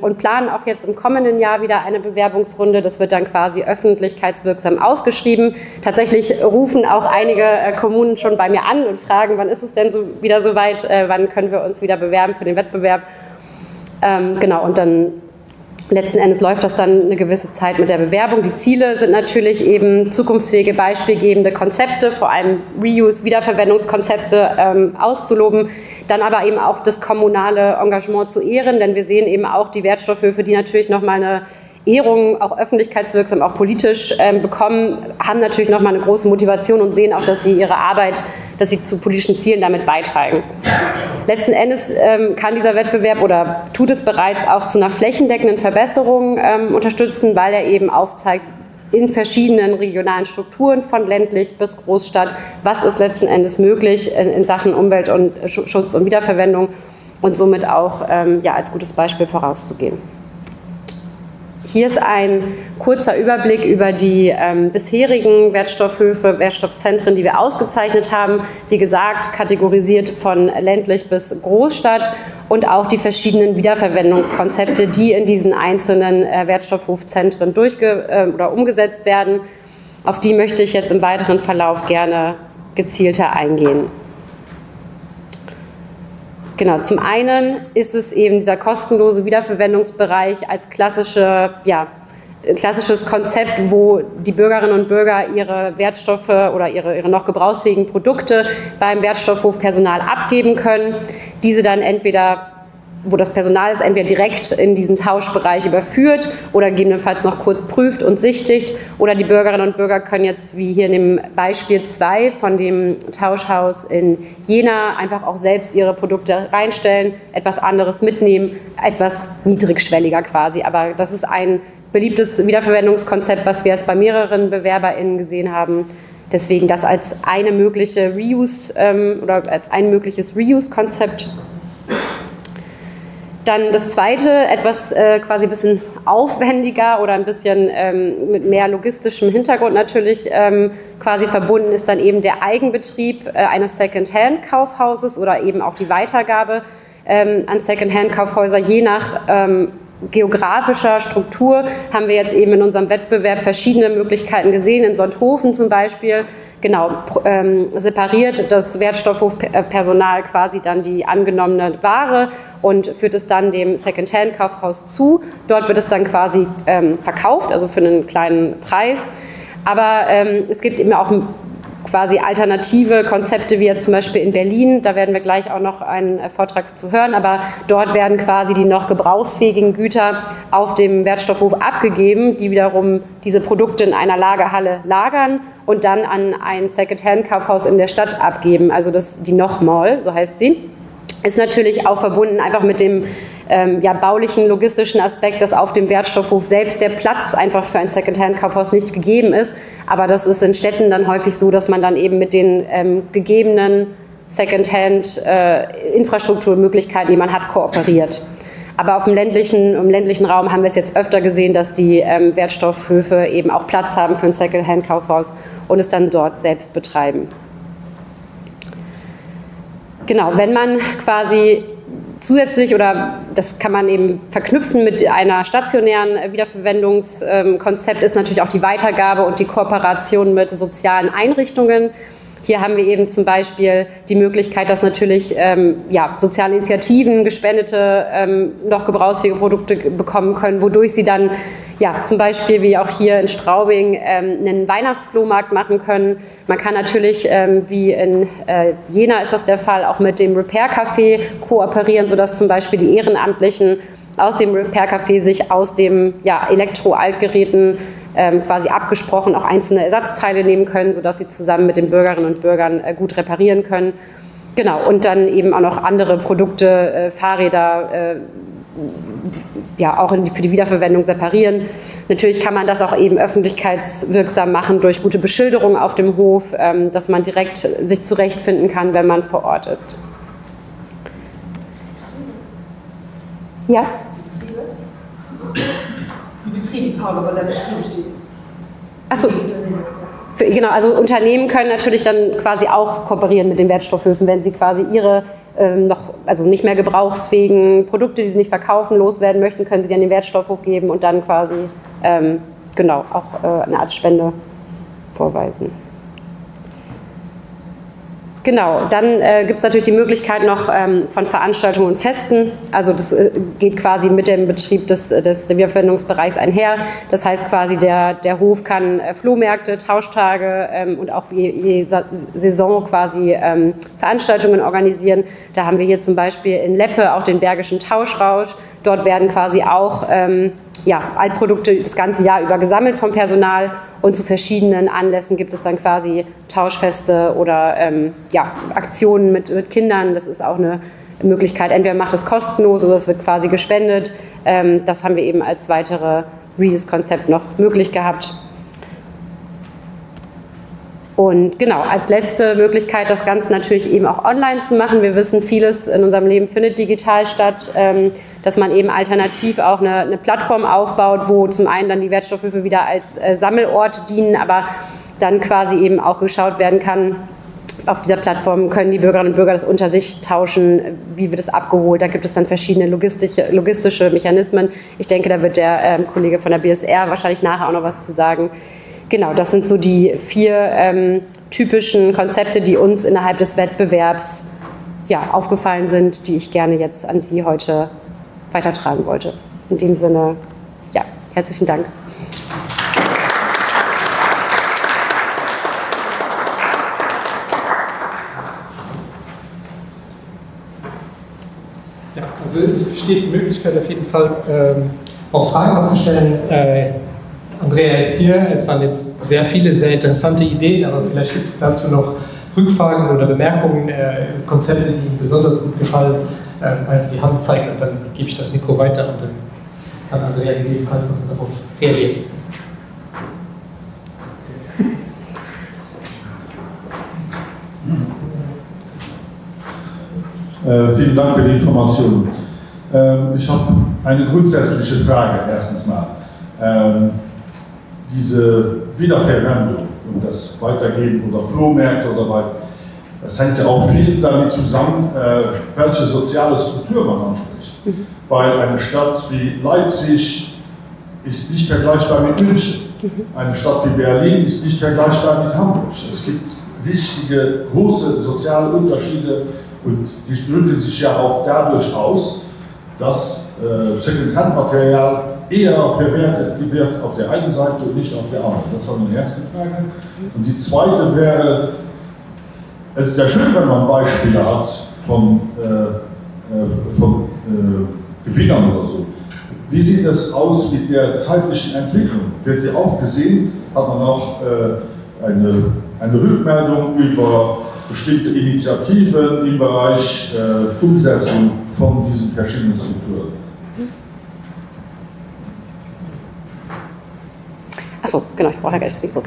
und planen auch jetzt im kommenden Jahr wieder eine Bewerbungsrunde. Das wird dann quasi öffentlichkeitswirksam ausgeschrieben. Tatsächlich rufen auch einige Kommunen schon bei mir an und fragen, wann ist es denn wieder soweit, wann können wir uns wieder bewerben für den Wettbewerb. Und dann letzten Endes läuft das dann eine gewisse Zeit mit der Bewerbung. Die Ziele sind natürlich eben zukunftsfähige, beispielgebende Konzepte, vor allem Reuse, Wiederverwendungskonzepte auszuloben, dann aber eben auch das kommunale Engagement zu ehren, denn wir sehen eben auch die Wertstoffhöfe, die natürlich nochmal eine Ehrung, auch öffentlichkeitswirksam, auch politisch bekommen, haben natürlich nochmal eine große Motivation und sehen auch, dass sie ihre Arbeit, dass sie zu politischen Zielen damit beitragen. Letzten Endes kann dieser Wettbewerb oder tut es bereits auch zu einer flächendeckenden Verbesserung unterstützen, weil er eben aufzeigt, in verschiedenen regionalen Strukturen von ländlich bis Großstadt, was ist letzten Endes möglich in Sachen Umwelt- und Schutz und Wiederverwendung und somit auch als gutes Beispiel vorauszugehen. Hier ist ein kurzer Überblick über die bisherigen Wertstoffhöfe, Wertstoffzentren, die wir ausgezeichnet haben. Wie gesagt, kategorisiert von ländlich bis Großstadt und auch die verschiedenen Wiederverwendungskonzepte, die in diesen einzelnen Wertstoffhofzentren umgesetzt werden. Auf die möchte ich jetzt im weiteren Verlauf gerne gezielter eingehen. Genau, zum einen ist es eben dieser kostenlose Wiederverwendungsbereich als klassisches Konzept, wo die Bürgerinnen und Bürger ihre Wertstoffe oder ihre noch gebrauchsfähigen Produkte beim Wertstoffhofpersonal abgeben können. Diese dann wo das Personal es entweder direkt in diesen Tauschbereich überführt oder gegebenenfalls noch kurz prüft und sichtigt. Oder die Bürgerinnen und Bürger können jetzt, wie hier in dem Beispiel 2 von dem Tauschhaus in Jena, einfach auch selbst ihre Produkte reinstellen, etwas anderes mitnehmen, etwas niedrigschwelliger quasi. Aber das ist ein beliebtes Wiederverwendungskonzept, was wir jetzt bei mehreren BewerberInnen gesehen haben. Deswegen das als eine mögliche oder als ein mögliches Reuse-Konzept. Dann das zweite, etwas quasi ein bisschen aufwendiger oder ein bisschen mit mehr logistischem Hintergrund natürlich quasi verbunden ist dann eben der Eigenbetrieb eines Second-Hand-Kaufhauses oder eben auch die Weitergabe an Second-Hand-Kaufhäuser. Je nach geografischer Struktur haben wir jetzt eben in unserem Wettbewerb verschiedene Möglichkeiten gesehen. In Sonthofen zum Beispiel, genau, separiert das Wertstoffhofpersonal quasi dann die angenommene Ware und führt es dann dem Second-Hand-Kaufhaus zu. Dort wird es dann quasi verkauft, also für einen kleinen Preis. Aber es gibt eben auch quasi alternative Konzepte, wie jetzt zum Beispiel in Berlin, da werden wir gleich auch noch einen Vortrag zu hören, aber dort werden quasi die noch gebrauchsfähigen Güter auf dem Wertstoffhof abgegeben, die wiederum diese Produkte in einer Lagerhalle lagern und dann an ein Second-Hand-Kaufhaus in der Stadt abgeben, also die Nochmal, so heißt sie. Ist natürlich auch verbunden einfach mit dem baulichen, logistischen Aspekt, dass auf dem Wertstoffhof selbst der Platz einfach für ein Second-Hand-Kaufhaus nicht gegeben ist. Aber das ist in Städten dann häufig so, dass man dann eben mit den gegebenen Second-Hand-Infrastrukturmöglichkeiten, die man hat, kooperiert. Aber im ländlichen Raum haben wir es jetzt öfter gesehen, dass die Wertstoffhöfe eben auch Platz haben für ein Second-Hand-Kaufhaus und es dann dort selbst betreiben. Genau, wenn man quasi zusätzlich, oder das kann man eben verknüpfen mit einer stationären Wiederverwendungskonzept, ist natürlich auch die Weitergabe und die Kooperation mit sozialen Einrichtungen. Hier haben wir eben zum Beispiel die Möglichkeit, dass natürlich soziale Initiativen gespendete, noch gebrauchsfähige Produkte bekommen können, wodurch sie dann zum Beispiel wie auch hier in Straubing einen Weihnachtsflohmarkt machen können. Man kann natürlich, wie in Jena ist das der Fall, auch mit dem Repair-Café kooperieren, sodass zum Beispiel die Ehrenamtlichen aus dem Repair-Café sich aus dem Elektro-Altgeräten quasi abgesprochen auch einzelne Ersatzteile nehmen können, sodass sie zusammen mit den Bürgerinnen und Bürgern gut reparieren können. Genau, und dann eben auch noch andere Produkte, Fahrräder, auch für die Wiederverwendung separieren. Natürlich kann man das auch eben öffentlichkeitswirksam machen durch gute Beschilderung auf dem Hof, dass man direkt sich zurechtfinden kann, wenn man vor Ort ist. Ja? Betriebe, Paul, aber der Betriebe steht. Achso, genau, also Unternehmen können natürlich dann quasi auch kooperieren mit den Wertstoffhöfen, wenn sie quasi ihre nicht mehr gebrauchsfähigen Produkte, die sie nicht verkaufen, loswerden möchten, können sie die an den Wertstoffhof geben und dann quasi auch eine Art Spende vorweisen. Genau, dann gibt es natürlich die Möglichkeit noch von Veranstaltungen und Festen. Also das geht quasi mit dem Betrieb des Wiederverwendungsbereichs einher. Das heißt quasi, der Hof kann Flohmärkte, Tauschtage und auch je Saison quasi Veranstaltungen organisieren. Da haben wir hier zum Beispiel in Leppe auch den Bergischen Tauschrausch. Dort werden quasi auch Altprodukte das ganze Jahr über gesammelt vom Personal und zu verschiedenen Anlässen gibt es dann quasi Tauschfeste oder Aktionen mit Kindern. Das ist auch eine Möglichkeit. Entweder macht es kostenlos oder es wird quasi gespendet. Das haben wir eben als weitere Reuse-Konzept noch möglich gehabt. Und genau, als letzte Möglichkeit, das Ganze natürlich eben auch online zu machen. Wir wissen, vieles in unserem Leben findet digital statt, dass man eben alternativ auch eine Plattform aufbaut, wo zum einen dann die Wertstoffhöfe wieder als Sammelort dienen, aber dann quasi eben auch geschaut werden kann, auf dieser Plattform können die Bürgerinnen und Bürger das unter sich tauschen, wie wird es abgeholt. Da gibt es dann verschiedene logistische Mechanismen. Ich denke, da wird der Kollege von der BSR wahrscheinlich nachher auch noch was zu sagen. Genau, das sind so die 4 typischen Konzepte, die uns innerhalb des Wettbewerbs aufgefallen sind, die ich gerne jetzt an Sie heute weitertragen wollte. In dem Sinne, ja, herzlichen Dank. Ja, also es besteht die Möglichkeit auf jeden Fall auch Fragen abzustellen. Andrea ist hier, es waren jetzt sehr viele, sehr interessante Ideen, aber vielleicht gibt es dazu noch Rückfragen oder Bemerkungen, Konzepte, die Ihnen besonders gut gefallen, einfach die Hand zeigen und dann gebe ich das Mikro weiter und dann kann Andrea gegebenenfalls noch darauf reagieren. Vielen Dank für die Information. Ich habe eine grundsätzliche Frage, erstens mal. Diese Wiederverwendung und das Weitergeben oder Flohmärkte oder weiter, das hängt ja auch viel damit zusammen, welche soziale Struktur man anspricht. Weil eine Stadt wie Leipzig ist nicht vergleichbar mit München. Eine Stadt wie Berlin ist nicht vergleichbar mit Hamburg. Es gibt richtige, große soziale Unterschiede und die drücken sich ja auch dadurch aus, dass Second-Hand-Material eher verwertet wird auf der einen Seite und nicht auf der anderen. Das war meine erste Frage. Und die zweite wäre, es ist ja schön, wenn man Beispiele hat von Gewinnern oder so. Wie sieht es aus mit der zeitlichen Entwicklung? Wird ja auch gesehen, hat man auch eine Rückmeldung über bestimmte Initiativen im Bereich Umsetzung von diesen verschiedenen Strukturen. Achso, genau, ich brauche ja gleich das Mikro.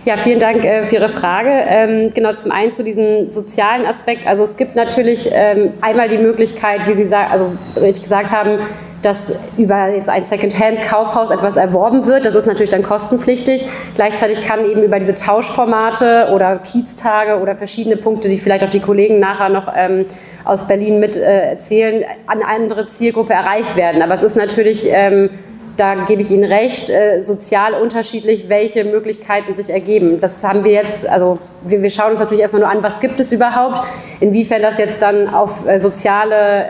Ja, vielen Dank für Ihre Frage. Genau, zum einen zu diesem sozialen Aspekt. Also es gibt natürlich einmal die Möglichkeit, wie Sie richtig gesagt haben, dass über jetzt ein Second-Hand-Kaufhaus etwas erworben wird. Das ist natürlich dann kostenpflichtig. Gleichzeitig kann eben über diese Tauschformate oder Kieztage oder verschiedene Punkte, die vielleicht auch die Kollegen nachher noch aus Berlin mit erzählen, an eine andere Zielgruppe erreicht werden. Aber es ist natürlich, da gebe ich Ihnen recht, sozial unterschiedlich, welche Möglichkeiten sich ergeben. Das haben wir jetzt, also wir schauen uns natürlich erstmal nur an, was gibt es überhaupt, inwiefern das jetzt dann auf soziale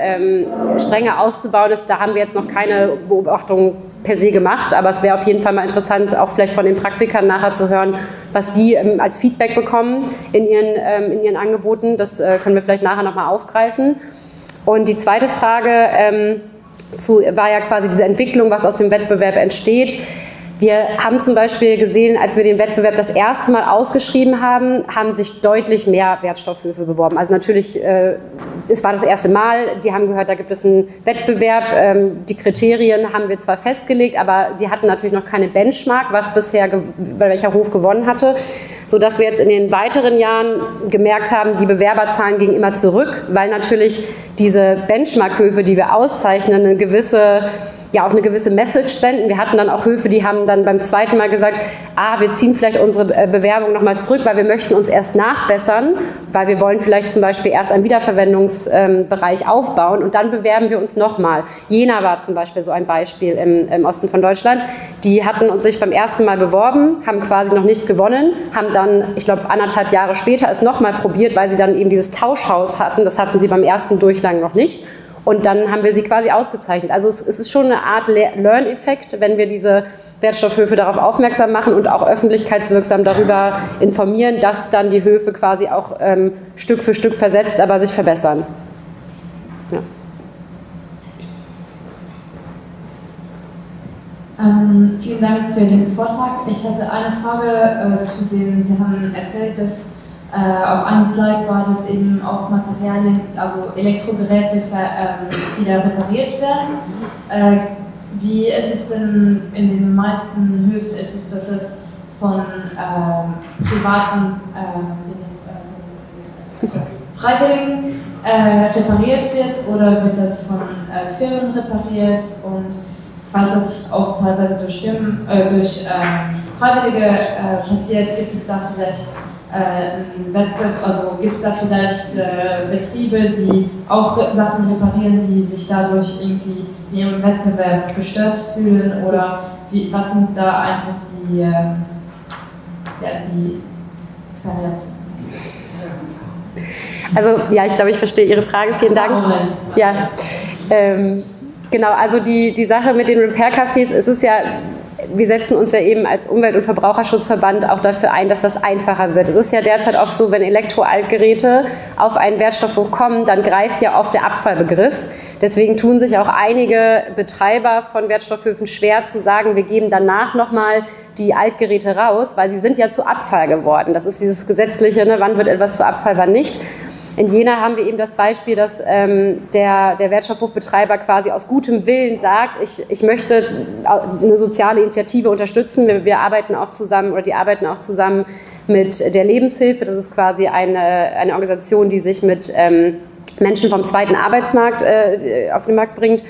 Stränge auszubauen ist, da haben wir jetzt noch keine Beobachtung per se gemacht, aber es wäre auf jeden Fall mal interessant, auch vielleicht von den Praktikern nachher zu hören, was die als Feedback bekommen in ihren Angeboten. Das können wir vielleicht nachher nochmal aufgreifen. Und die zweite Frage, war ja quasi diese Entwicklung, was aus dem Wettbewerb entsteht. Wir haben zum Beispiel gesehen, als wir den Wettbewerb das erste Mal ausgeschrieben haben, haben sich deutlich mehr Wertstoffhöfe beworben. Also natürlich, es war das erste Mal, die haben gehört, da gibt es einen Wettbewerb. Die Kriterien haben wir zwar festgelegt, aber die hatten natürlich noch keine Benchmark, was bisher, welcher Hof gewonnen hatte, sodass wir jetzt in den weiteren Jahren gemerkt haben, die Bewerberzahlen gingen immer zurück, weil natürlich diese Benchmark-Höfe, die wir auszeichnen, auch eine gewisse Message senden. Wir hatten dann auch Höfe, die haben dann beim zweiten Mal gesagt, wir ziehen vielleicht unsere Bewerbung nochmal zurück, weil wir möchten uns erst nachbessern, weil wir wollen vielleicht zum Beispiel erst einen Wiederverwendungsbereich aufbauen und dann bewerben wir uns nochmal. Jena war zum Beispiel so ein Beispiel im Osten von Deutschland. Die hatten sich beim ersten Mal beworben, haben quasi noch nicht gewonnen, haben dann, ich glaube, 1,5 Jahre später es nochmal probiert, weil sie dann eben dieses Tauschhaus hatten. Das hatten sie beim ersten Durchgang noch nicht. Und dann haben wir sie quasi ausgezeichnet. Also es ist schon eine Art Learn-Effekt, wenn wir diese Wertstoffhöfe darauf aufmerksam machen und auch öffentlichkeitswirksam darüber informieren, dass dann die Höfe quasi auch Stück für Stück versetzt, aber sich verbessern. Ja. Vielen Dank für den Vortrag. Ich hätte eine Frage zu den, Sie haben erzählt, dass auf einem Slide war, dass eben auch Materialien, also Elektrogeräte wieder repariert werden. Wie ist es denn in den meisten Höfen? Ist es, dass es von privaten Freiwilligen repariert wird oder wird das von Firmen repariert? Und falls es auch teilweise durch Firmen, durch Freiwillige passiert, gibt es da vielleicht also gibt es da vielleicht Betriebe, die auch Sachen reparieren, die sich dadurch irgendwie in ihrem Wettbewerb gestört fühlen, oder was sind da einfach die Also ja, ich glaube, ich verstehe Ihre Frage. Vielen Dank. Ja, genau, also die Sache mit den Repair-Cafés, es ist ja, wir setzen uns ja eben als Umwelt- und Verbraucherschutzverband auch dafür ein, dass das einfacher wird. Es ist ja derzeit oft so, wenn Elektroaltgeräte auf einen Wertstoffhof kommen, dann greift ja oft der Abfallbegriff. Deswegen tun sich auch einige Betreiber von Wertstoffhöfen schwer zu sagen, wir geben danach nochmal die Altgeräte raus, weil sie sind ja zu Abfall geworden. Das ist dieses gesetzliche, ne, wann wird etwas zu Abfall, wann nicht. In Jena haben wir eben das Beispiel, dass der Wertstoffhofbetreiber quasi aus gutem Willen sagt, ich möchte eine soziale Initiative unterstützen. Wir arbeiten auch zusammen, oder die arbeiten auch zusammen mit der Lebenshilfe. Das ist quasi eine Organisation, die sich mit Menschen vom zweiten Arbeitsmarkt auf den Markt bringt.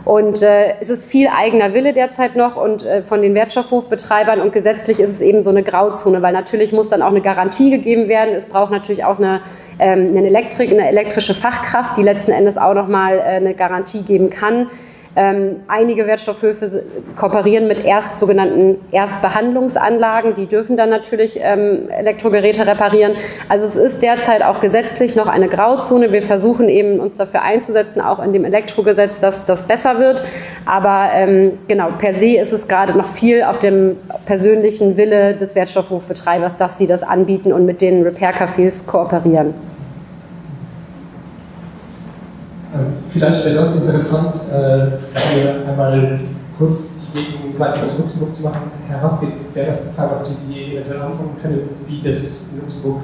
Und es ist viel eigener Wille derzeit noch und von den Wertstoffhofbetreibern, und gesetzlich ist es eben so eine Grauzone, weil natürlich muss dann auch eine Garantie gegeben werden. Es braucht natürlich auch eine elektrische Fachkraft, die letzten Endes auch noch-mal eine Garantie geben kann. Einige Wertstoffhöfe kooperieren mit sogenannten Erstbehandlungsanlagen, die dürfen dann natürlich Elektrogeräte reparieren. Also es ist derzeit auch gesetzlich noch eine Grauzone. Wir versuchen eben, uns dafür einzusetzen, auch in dem Elektrogesetz, dass das besser wird. Aber genau, per se ist es gerade noch viel auf dem persönlichen Wille des Wertstoffhofbetreibers, dass sie das anbieten und mit den Repair-Cafés kooperieren. Vielleicht wäre das interessant, für einmal kurz die Gegenseite zu Luxemburg zu machen. Herr Raske, wäre das eine Frage, auf die Sie eventuell anfangen können, wie das in Luxemburg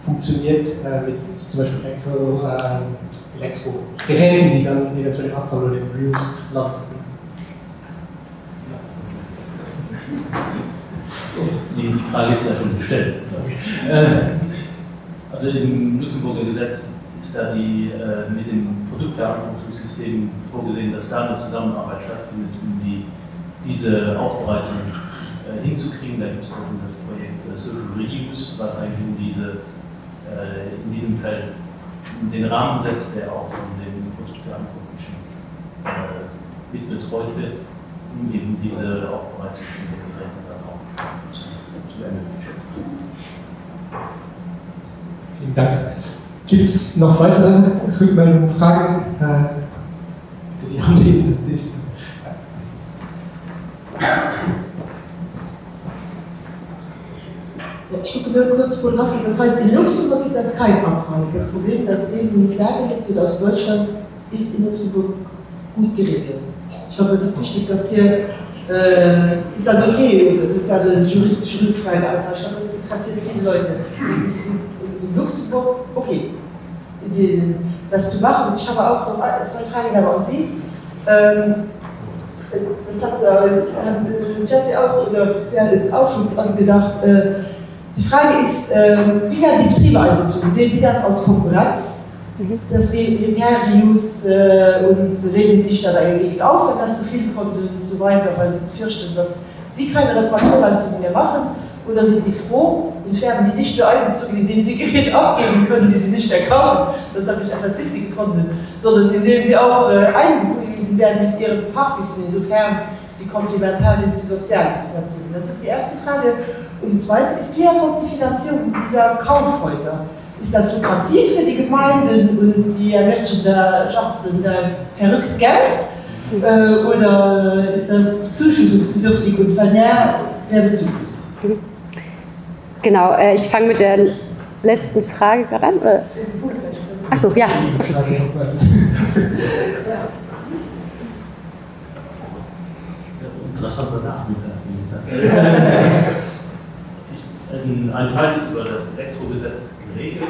funktioniert, mit zum Beispiel Elektrogeräten, die dann eventuell im Abfall oder im Reuse landen. Die Frage ist ja schon gestellt. Also im Luxemburger Gesetz ist da mit dem Produktverantwortungssystem vorgesehen, dass da eine Zusammenarbeit stattfindet, um diese Aufbereitung hinzukriegen. Da gibt es auch das Projekt Social Reuse, was eigentlich in diesem Feld den Rahmen setzt, der auch von den Produktverantwortlichen mit betreut wird, um eben diese Aufbereitung von den Geräten dann auch zu ermöglichen. Vielen Dank. Gibt es noch weitere Rückmeldungen, Fragen? Die Hand sich. Ich gucke nur kurz vor was. Das heißt, in Luxemburg ist das kein Abfall. Das Problem, das eben hergelegt wird aus Deutschland, ist in Luxemburg gut geregelt. Ich glaube, es ist wichtig, dass hier ist das okay. Das ist eine juristische Rückfrage einfach. Ich glaube, das interessiert viele Leute. Es ist in Luxemburg okay, das zu machen. Ich habe auch noch zwei Fragen an Sie. Das hat Jesse auch schon angedacht. Die Frage ist, wie werden die Betriebe einbezogen? Sehen die das als Konkurrenz? Das Repair-Reuse und reden sich da dagegen auf, wenn das zu viel kommt und so weiter, weil sie fürchten, dass sie keine Reparaturleistungen mehr machen? Oder sind die froh und werden die nicht nur einbezogen, indem sie Geräte abgeben können, die sie nicht erkaufen? Das habe ich etwas witzig gefunden. Sondern indem sie auch einbezogen werden mit ihrem Fachwissen, insofern sie komplementär sind zu Sozialinitiativen. Das ist die erste Frage. Und die zweite ist, wie erfolgt die Finanzierung dieser Kaufhäuser? Ist das lukrativ für die Gemeinden und die Wirtschaften verrückt Geld? Oder ist das zuschussungsbedürftig und wer bezuschusst? Genau, ich fange mit der letzten Frage gerade an. Achso, ja. Interessanter Nachmittag, wie gesagt. Ein Teil ist über das Elektrogesetz geregelt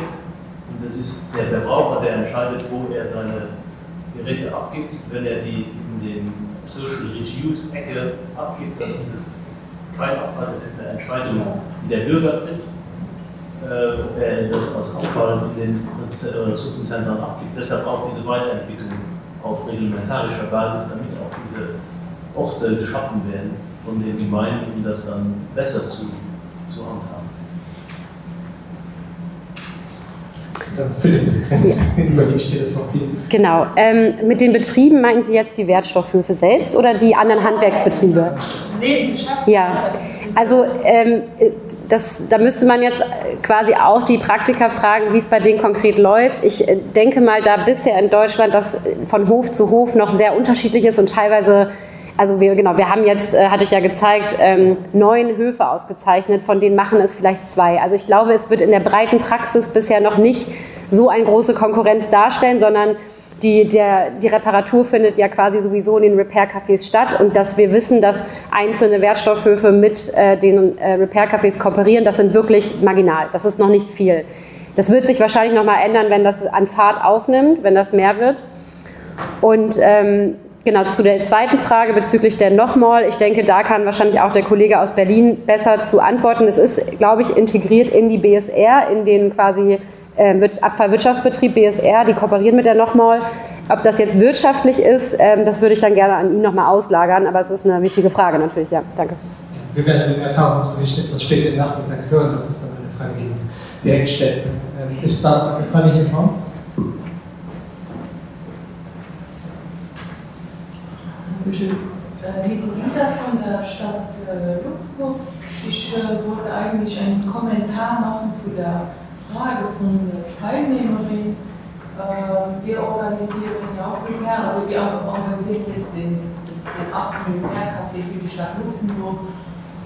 und es ist der Verbraucher, der entscheidet, wo er seine Geräte abgibt. Wenn er die in den Social Reuse-Ecke abgibt, dann ist es kein Abfall, das ist eine Entscheidung, die der Bürger trifft, ob er das als Abfall in den Ressourcenzentren abgibt. Deshalb auch diese Weiterentwicklung auf reglementarischer Basis, damit auch diese Orte geschaffen werden von den Gemeinden, um das dann besser zu handhaben. Genau. Mit den Betrieben meinen Sie jetzt die Wertstoffhöfe selbst oder die anderen Handwerksbetriebe? Leben geschafft. Ja, also da müsste man jetzt quasi auch die Praktiker fragen, wie es bei denen konkret läuft. Ich denke mal, da bisher in Deutschland das von Hof zu Hof noch sehr unterschiedlich ist und teilweise, also wir haben jetzt, hatte ich ja gezeigt, 9 Höfe ausgezeichnet, von denen machen es vielleicht 2. Also ich glaube, es wird in der breiten Praxis bisher noch nicht so eine große Konkurrenz darstellen, sondern die Reparatur findet ja quasi sowieso in den Repair-Cafés statt und dass wir wissen, dass einzelne Wertstoffhöfe mit den Repair-Cafés kooperieren, das sind wirklich marginal, das ist noch nicht viel. Das wird sich wahrscheinlich noch mal ändern, wenn das an Fahrt aufnimmt, wenn das mehr wird. Und genau, zu der zweiten Frage bezüglich der Nochmal, ich denke, da kann wahrscheinlich auch der Kollege aus Berlin besser zu antworten. Es ist, glaube ich, integriert in die BSR, in den quasi Abfallwirtschaftsbetrieb BSR, die kooperieren mit der Nochmal. Ob das jetzt wirtschaftlich ist, das würde ich dann gerne an ihn nochmal auslagern, aber es ist eine wichtige Frage natürlich, ja, danke. Wir werden den Erfahrungsbericht etwas später im Nachmittag hören, das ist dann eine Frage, die direkt stellt. Ist da eine Frage hier im Raum? Liebe Lisa von der Stadt Luxemburg, ich wollte eigentlich einen Kommentar machen zu der Frage von der Teilnehmerin. Wir organisieren ja auch Repair, also wir organisieren jetzt den 8. Repair-Café für die Stadt Luxemburg,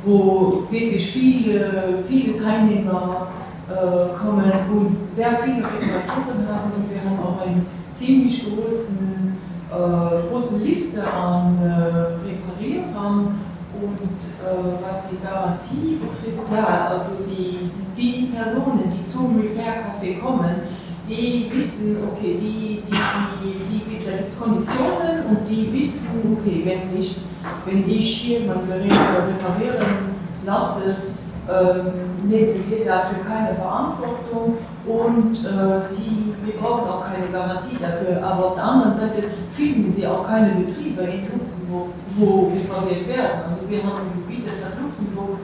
wo wirklich viele Teilnehmer kommen und sehr viele Reparaturen haben und wir haben auch eine ziemlich große Liste an Reparierern und was die Garantie betrifft, ja, also die Personen, die zum Repair-Café kommen, die wissen, okay, die gibt Konditionen und die wissen, okay, wenn ich jemanden reparieren lasse, nehmen wir dafür keine Verantwortung und wir brauchen auch keine Garantie dafür. Aber auf der anderen Seite finden Sie auch keine Betriebe in Luxemburg, wo repariert werden. Also wir haben im Gebiet der Stadt Luxemburg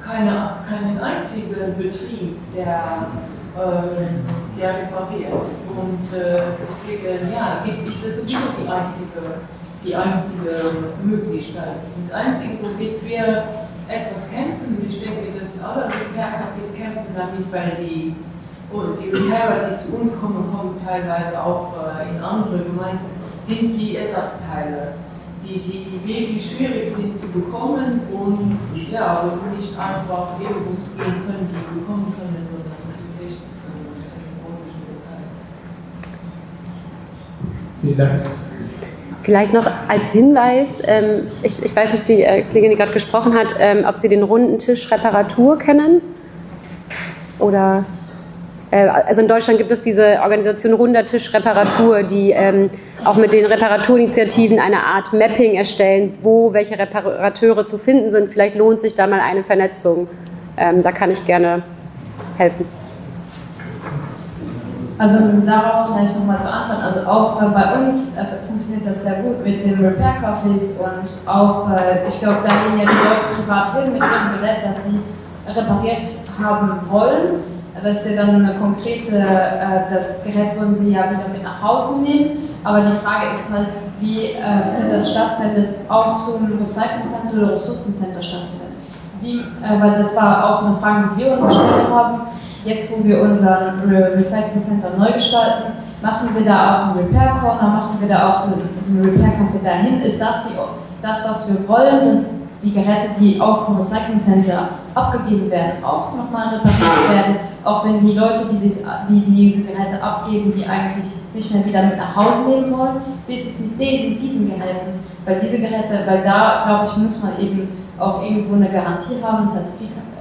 keinen einzigen Betrieb, der repariert. Und deswegen ist das sowieso die einzige Möglichkeit. Das Einzige, womit wir etwas kämpfen, und ich denke, dass alle Repair-Cafés kämpfen damit, weil die Repairer, die zu uns kommen teilweise auch in andere Gemeinden, sind die Ersatzteile, die wirklich schwierig sind zu bekommen und ja, wo sie nicht einfach irgendwo gehen können, die bekommen können, sondern das ist echt eine große Schwierigkeit. Vielen Dank. Vielleicht noch als Hinweis, ich weiß nicht, die Kollegin, die gerade gesprochen hat, ob Sie den runden Tisch Reparatur kennen? Oder, also in Deutschland gibt es diese Organisation Runder Tisch Reparatur, die auch mit den Reparaturinitiativen eine Art Mapping erstellen, wo welche Reparateure zu finden sind. Vielleicht lohnt sich da mal eine Vernetzung. Da kann ich gerne helfen. Also darauf vielleicht nochmal zu antworten, also auch bei uns funktioniert das sehr gut mit den Repair-Cafés und auch, ich glaube, da gehen ja die Leute privat hin mit ihrem Gerät, das sie repariert haben wollen. Das ist ja dann eine konkrete, das Gerät würden sie ja wieder mit nach Hause nehmen, aber die Frage ist halt, wie findet das statt, wenn es auf so einem Recycling-Center oder Ressourcencenter stattfindet? Weil das war auch eine Frage, die wir uns gestellt haben. Jetzt, wo wir unser Recycling Center neu gestalten, machen wir da auch einen Repair Corner, machen wir da auch den Repair Café dahin. Ist das was wir wollen, dass die Geräte, die auf dem Recycling Center abgegeben werden, auch nochmal repariert werden, auch wenn die Leute, die diese Geräte abgeben, die eigentlich nicht mehr wieder mit nach Hause nehmen wollen. Wie ist es mit diesen Geräten? Weil diese Geräte, weil da, glaube ich, muss man eben auch irgendwo eine Garantie haben,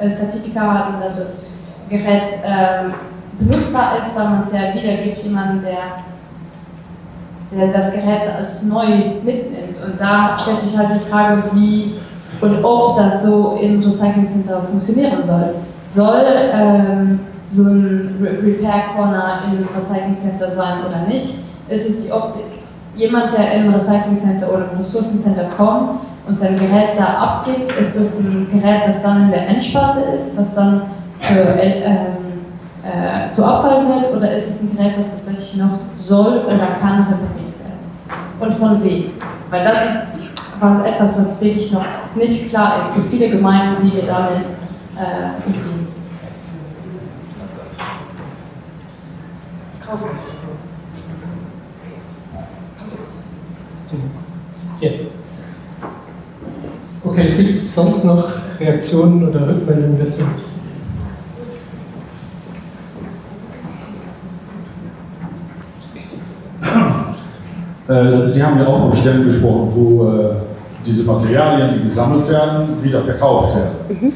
ein Zertifikat haben, dass das Gerät benutzbar ist, weil man es ja wiedergibt, jemanden, der das Gerät als neu mitnimmt. Und da stellt sich halt die Frage, wie und ob das so im Recycling Center funktionieren soll. Soll so ein Repair Corner im Recycling Center sein oder nicht? Ist es die Optik, jemand, der im Recycling Center oder im Ressourcencenter kommt und sein Gerät da abgibt, ist das ein Gerät, das dann in der Endsparte ist, was dann zu Abfall wird, oder ist es ein Gerät, was tatsächlich noch soll oder kann repariert werden? Und von wem? Weil quasi etwas, was wirklich noch nicht klar ist für viele Gemeinden, wie wir damit umgehen. Ja. Okay, gibt es sonst noch Reaktionen oder Rückmeldungen dazu? Sie haben ja auch von Stellen gesprochen, wo diese Materialien, die gesammelt werden, wieder verkauft werden.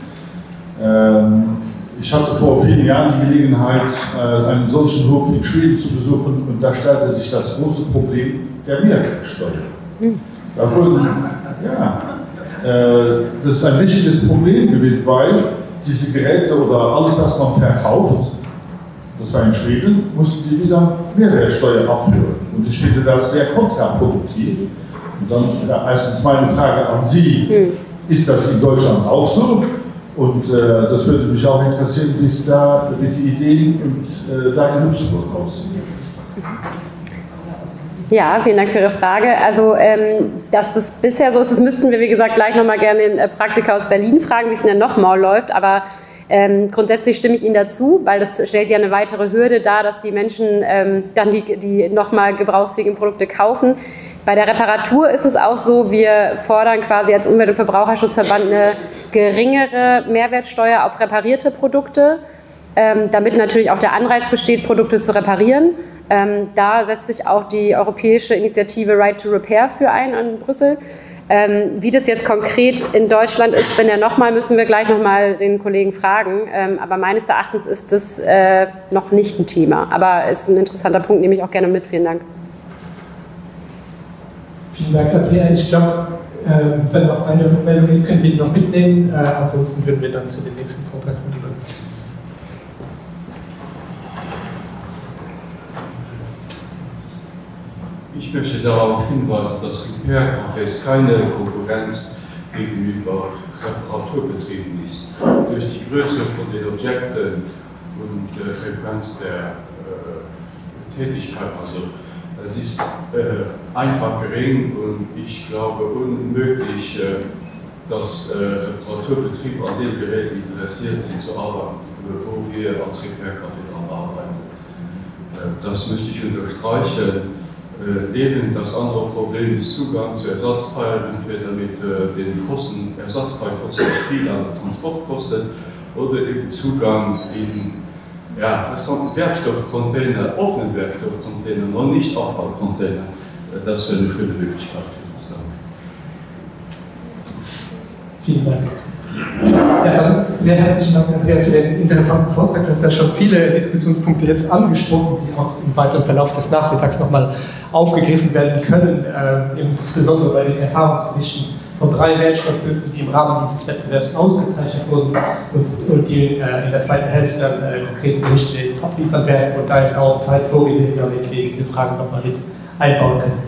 Ich hatte vor vielen Jahren die Gelegenheit, einen solchen Hof in Schweden zu besuchen, und da stellte sich das große Problem der Mehrwertsteuer. Da wurden, ja, das ist ein wichtiges Problem gewesen, weil diese Geräte oder alles, was man verkauft, das war in Schweden, mussten die wieder Mehrwertsteuer abführen. Und ich finde das sehr kontraproduktiv. Und dann erstens meine Frage an Sie, ist das in Deutschland auch so? Und das würde mich auch interessieren, wie es da, wie die Ideen und da in Luxemburg aussehen. Ja, vielen Dank für Ihre Frage. Also, dass es bisher so ist, das müssten wir, wie gesagt, gleich nochmal gerne den Praktiker aus Berlin fragen, wie es denn nochmal läuft. Aber grundsätzlich stimme ich Ihnen dazu, weil das stellt ja eine weitere Hürde dar, dass die Menschen dann die nochmal gebrauchsfähigen Produkte kaufen. Bei der Reparatur ist es auch so, wir fordern quasi als Umwelt- und Verbraucherschutzverband eine geringere Mehrwertsteuer auf reparierte Produkte, damit natürlich auch der Anreiz besteht, Produkte zu reparieren. Da setzt sich auch die europäische Initiative Right to Repair für ein in Brüssel. Wie das jetzt konkret in Deutschland ist, wenn ja nochmal, müssen wir gleich nochmal den Kollegen fragen. Aber meines Erachtens ist das noch nicht ein Thema. Aber es ist ein interessanter Punkt, nehme ich auch gerne mit. Vielen Dank. Vielen Dank, Andrea. Ich glaube, wenn noch eine Rückmeldung ist, können wir die noch mitnehmen. Ansonsten würden wir dann zu dem nächsten Vortrag kommen. Ich möchte darauf hinweisen, dass Repair-Cafés keine Konkurrenz gegenüber Reparaturbetrieben ist. Durch die Größe von den Objekten und der Frequenz der Tätigkeit, also es ist einfach gering und ich glaube unmöglich, dass Reparaturbetriebe an dem Gerät interessiert sind zu arbeiten, wo wir als Repair-Café daran arbeiten. Das möchte ich unterstreichen. Eben das andere Problem ist Zugang zu Ersatzteilen, entweder mit den Ersatzteilkosten viel an Transport kostet, oder eben Zugang in Wertstoffcontainer, offenen Wertstoffcontainern und nicht Abfallcontainern. Das wäre eine schöne Möglichkeit für uns dann. Vielen Dank. Ja, dann sehr herzlichen Dank, Andrea, für den interessanten Vortrag. Du hast ja schon viele Diskussionspunkte jetzt angesprochen, die auch im weiteren Verlauf des Nachmittags nochmal aufgegriffen werden können, insbesondere bei den Erfahrungsberichten von 3 Wertstoffhöfen, die im Rahmen dieses Wettbewerbs ausgezeichnet wurden und die in der zweiten Hälfte dann konkrete Berichte abliefern werden. Und da ist auch Zeit vorgesehen, damit wir diese Fragen nochmal mit einbauen können.